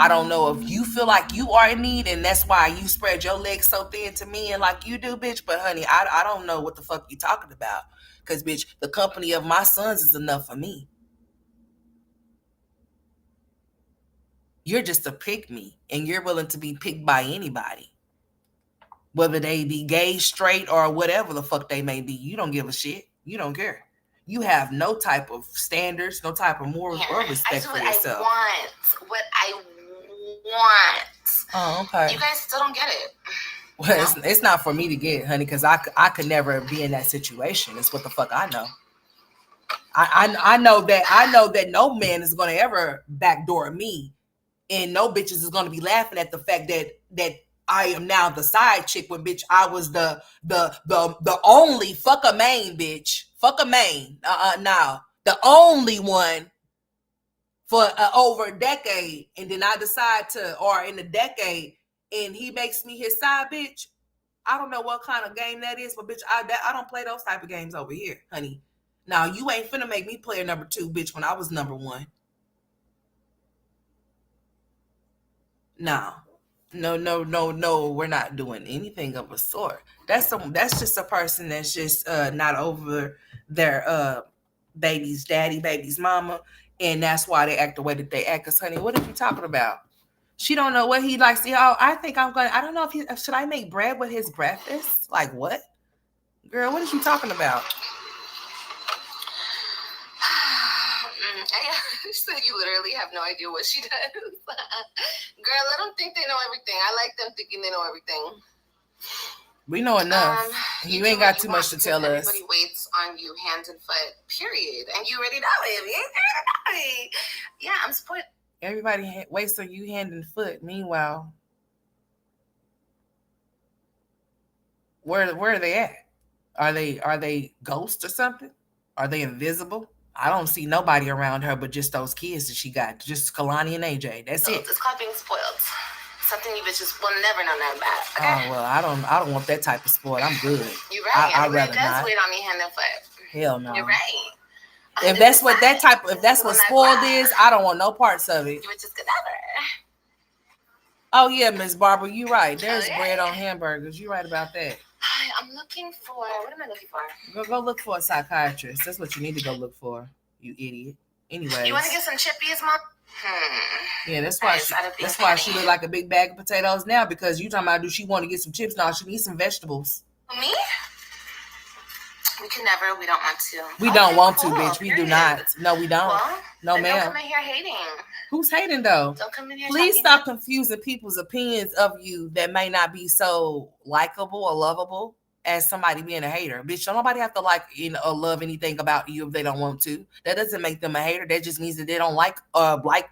don't know if you feel like you are in need and that's why you spread your legs so thin to me and like you do, bitch. But, honey, I don't know what the fuck you talking about. Because, bitch, the company of my sons is enough for me. You're just a pick me, and you're willing to be picked by anybody. Whether they be gay, straight, or whatever the fuck they may be. You don't give a shit. You don't care. You have no type of standards, no type of morals or respect for yourself. I what I want. Oh, okay. You guys still don't get it. Well, it's not for me to get, honey, because I could never be in that situation. It's what the fuck I know. I know that no man is gonna ever backdoor me, and no bitches is gonna be laughing at the fact that I am now the side chick when bitch I was the only fuck a main bitch. Fuck a main. Now the only one for over a decade, and then I decide to, or in a decade, and he makes me his side bitch. I don't know what kind of game that is, but bitch, I don't play those type of games over here, honey. Now you ain't finna make me player number 2, bitch, when I was number 1. No, we're not doing anything of a sort. That's just a person that's just not over their baby's daddy, baby's mama, and that's why they act the way that they act. Cause honey, what are you talking about? She don't know what he likes. Oh, I don't know if should I make bread with his breakfast? Like what? Girl, what is you talking about? She said you literally have no idea what she does. Girl, let them think they know everything. I like them thinking they know everything. We know enough. You ain't got too much to tell us. Everybody waits on you hand and foot, period. And you already know it. You ain't ready to know it. Yeah, I'm supporting. Everybody waits on you hand and foot. Meanwhile, where are they at? Are they ghosts or something? Are they invisible? I don't see nobody around her but just those kids that she got. Just Kalani and AJ. That's it. It's called being spoiled. Something you bitches will never know nothing about. Okay? Oh well, I don't want that type of spoil. I'm good. You're right. I'd rather does not. Wait on me hand and foot. Hell no. You're right. If that's what spoiled is, I don't want no parts of it. You were just cadaver. Oh yeah, Miss Barbara, you right. There's bread on hamburgers. You right about that. I'm looking for, what am I looking for? Go look for a psychiatrist. That's what you need to go look for, you idiot. Anyway. You want to get some chippies, Mom? Yeah, that's why she look like a big bag of potatoes now, because you talking about, do she want to get some chips? No, she needs some vegetables. Me? We don't want to. We don't want to, bitch. We do not. No, we don't. Well, no, ma'am. Don't come in here hating. Who's hating though? Don't come in here. Please stop confusing people's opinions of you that may not be so likable or lovable as somebody being a hater. Bitch, don't nobody have to like or love anything about you if they don't want to. That doesn't make them a hater. That just means that they don't like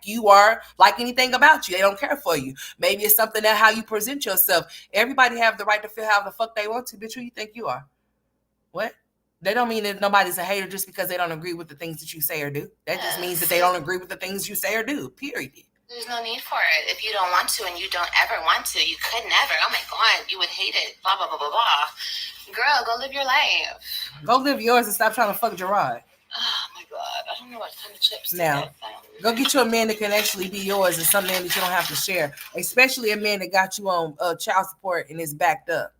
you or like anything about you. They don't care for you. Maybe it's something that how you present yourself. Everybody have the right to feel how the fuck they want to. Bitch, who you think you are? What? That don't mean that nobody's a hater just because they don't agree with the things that you say or do. That just means that they don't agree with the things you say or do, period. There's no need for it. If you don't want to and you don't ever want to, you could never. Oh my God, you would hate it. Blah, blah, blah, blah, blah. Girl, go live your life. Go live yours and stop trying to fuck Gerard. Oh my God, I don't know what kind of chips now, go get you a man that can actually be yours and some man that you don't have to share. Especially a man that got you on child support and is backed up.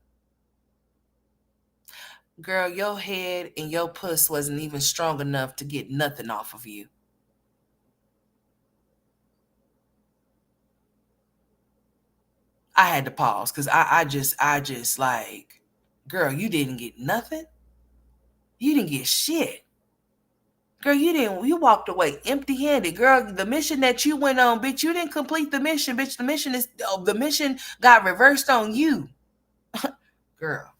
Girl, your head and your puss wasn't even strong enough to get nothing off of you. I had to pause because I just like, girl, you didn't get nothing. You didn't get shit. Girl, you walked away empty handed. Girl, the mission that you went on, bitch, you didn't complete the mission, bitch. The mission got reversed on you. Girl.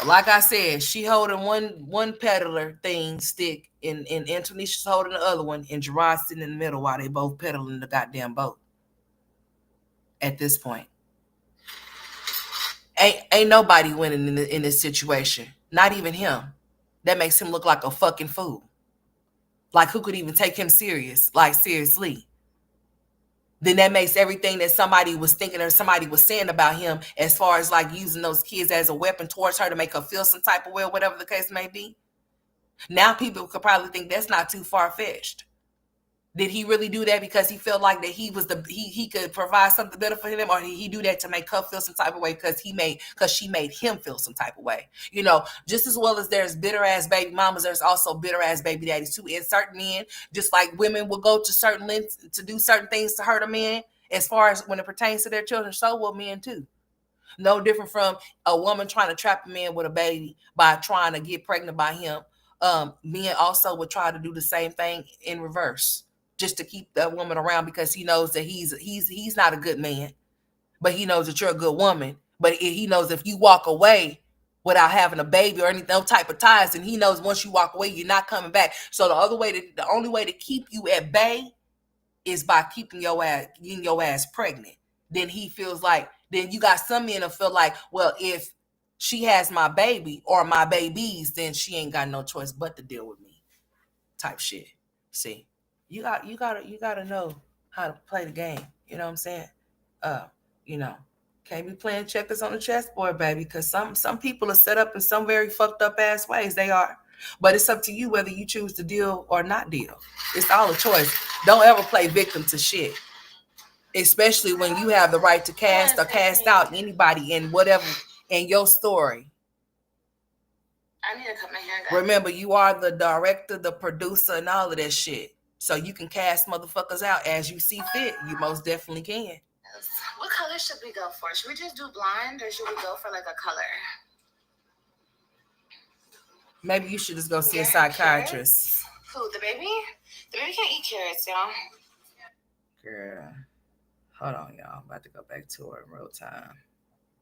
Like I said, she holding one peddler thing stick and Antonisha's holding the other one and Gerard's sitting in the middle while they both pedaling the goddamn boat at this point. Ain't nobody winning in this situation. Not even him. That makes him look like a fucking fool. Like who could even take him serious? Like seriously. Then that makes everything that somebody was thinking or somebody was saying about him as far as like using those kids as a weapon towards her to make her feel some type of way, whatever the case may be. Now people could probably think that's not too far-fetched. Did he really do that because he felt like that he could provide something better for him, or did he do that to make her feel some type of way because she made him feel some type of way? Just as well as there's bitter ass baby mamas, there's also bitter ass baby daddies too. And certain men, just like women will go to certain lengths to do certain things to hurt a man, as far as when it pertains to their children, so will men too. No different from a woman trying to trap a man with a baby by trying to get pregnant by him. Men also would try to do the same thing in reverse, just to keep that woman around because he knows that he's not a good man, but he knows that you're a good woman. But he knows if you walk away without having a baby or any no type of ties, and he knows once you walk away, you're not coming back. So the only way to keep you at bay is by getting your ass pregnant. Then he feels like, then you got some men that feel like, well, if she has my baby or my babies, then she ain't got no choice but to deal with me. Type shit. See, you gotta know how to play the game. You know what I'm saying? Uh, you know, can't be playing checkers on the chessboard, baby, because some people are set up in some very fucked up ass ways. They are. But it's up to you whether you choose to deal or not deal. It's all a choice. Don't ever play victim to shit. Especially when you have the right to cast or cast out anybody in whatever in your story. I need to cut my hair. Remember, you are the director, the producer, and all of that shit. So you can cast motherfuckers out as you see fit. You most definitely can. What color should we go for? Should we just do blonde or should we go for like a color? Maybe you should just go see a psychiatrist. Who, the baby? The baby can't eat carrots, y'all. Girl. Hold on, y'all. I'm about to go back to her in real time.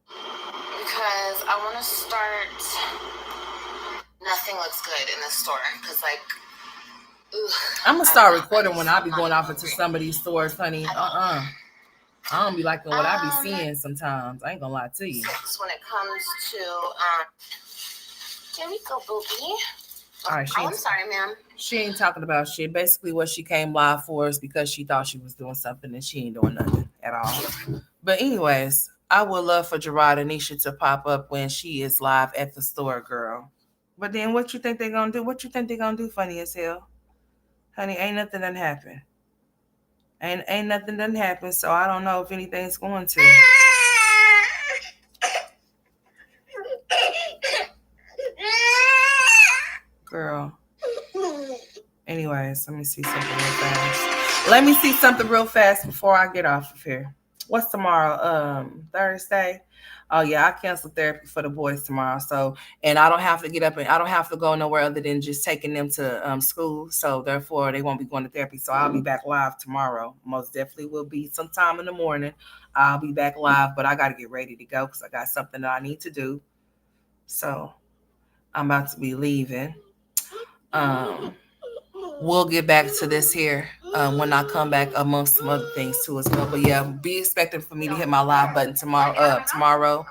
Because I want to start. Nothing looks good in the store. Because, like, I'm going to start recording when I be going off into some of these stores, honey. I don't be liking what I be seeing sometimes. I ain't gonna lie to you. When it comes to, here we go, booby. All right, I'm sorry, ma'am. She ain't talking about shit. Basically, what she came live for is because she thought she was doing something and she ain't doing nothing at all. But anyways, I would love for Gerard and Nisha to pop up when she is live at the store, girl. But then what you think they're gonna do? What you think they're gonna do funny as hell? Honey, ain't nothing done happened. Ain't nothing done happened, so I don't know if anything's going to. Girl. Anyways, let me see something real fast. Let me see something real fast before I get off of here. What's tomorrow? Thursday. Oh yeah, I canceled therapy for the boys tomorrow. So, and I don't have to get up and I don't have to go nowhere other than just taking them to school. So therefore, they won't be going to therapy. So I'll be back live tomorrow. Most definitely will be sometime in the morning. I'll be back live, but I got to get ready to go because I got something that I need to do. So I'm about to be leaving. We'll get back to this here when I come back amongst some other things too as well. But yeah, be expecting for me to hit my live button tomorrow,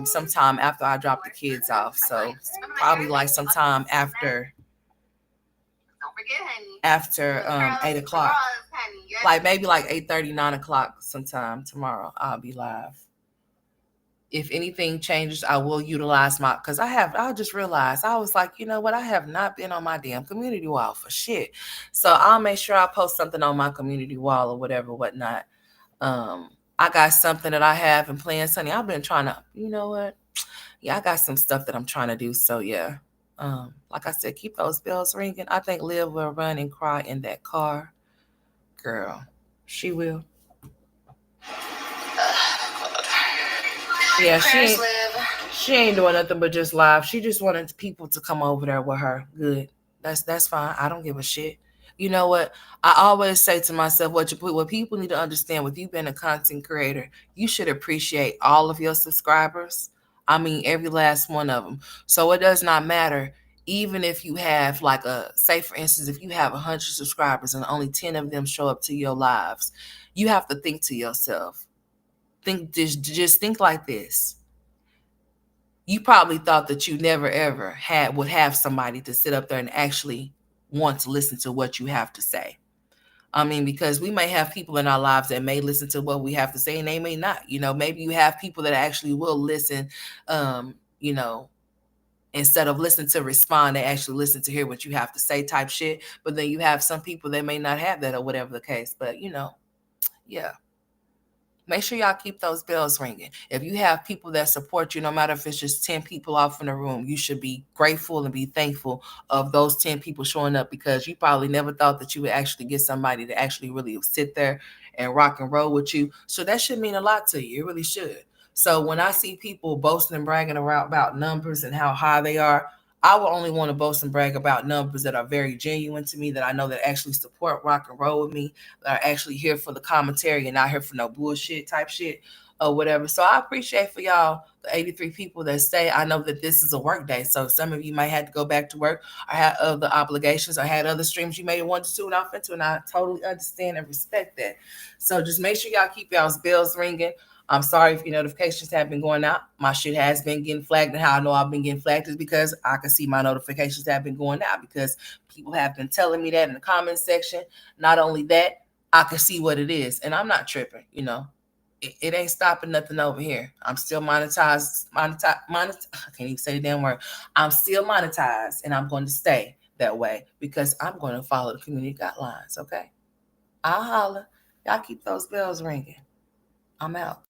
sometime after I drop the kids off. So probably like sometime after 8 o'clock, like maybe like 8:30, 9 o'clock sometime tomorrow. I'll be live. If anything changes, I will utilize because I just realized, I was like, you know what? I have not been on my damn community wall for shit. So I'll make sure I post something on my community wall or whatever, whatnot. I got something that I have in plans, honey. I've been trying to, you know what? Yeah, I got some stuff that I'm trying to do. So yeah. Like I said, keep those bells ringing. I think Liv will run and cry in that car. Girl, she will. Yeah, Prayers live. she ain't doing nothing but just live. She just wanted people to come over there with her. Good. That's fine. I don't give a shit. You know what? I always say to myself, what people need to understand with you being a content creator, you should appreciate all of your subscribers. I mean, every last one of them. So it does not matter, even if you have like say for instance, if you have 100 subscribers and only 10 of them show up to your lives, you have to think to yourself, just think like this. You probably thought that you never ever would have somebody to sit up there and actually want to listen to what you have to say. I mean, because we may have people in our lives that may listen to what we have to say and they may not. Maybe you have people that actually will listen, um, you know, instead of listen to respond, they actually listen to hear what you have to say type shit. But then you have some people that may not have that or whatever the case. But, yeah. Make sure y'all keep those bells ringing. If you have people that support you, no matter if it's just 10 people off in the room, you should be grateful and be thankful of those 10 people showing up, because you probably never thought that you would actually get somebody to actually really sit there and rock and roll with you. So that should mean a lot to you. It really should. So when I see people boasting and bragging about numbers and how high they are, I will only want to boast and brag about numbers that are very genuine to me, that I know that actually support rock and roll with me, that are actually here for the commentary and not here for no bullshit type shit or whatever. So I appreciate for y'all, the 83 people that stay. I know that this is a work day, so some of you might have to go back to work or had other obligations or had other streams you may want to tune off into, and I totally understand and respect that. So just make sure y'all keep y'all's bells ringing. I'm sorry if your notifications have been going out. My shit has been getting flagged, and how I know I've been getting flagged is because I can see my notifications have been going out, because people have been telling me that in the comment section. Not only that, I can see what it is, and I'm not tripping. It ain't stopping nothing over here. I'm still monetized. I can't even say the damn word. I'm still monetized, and I'm going to stay that way because I'm going to follow the community guidelines. Okay, I'll holler. Y'all keep those bells ringing. I'm out.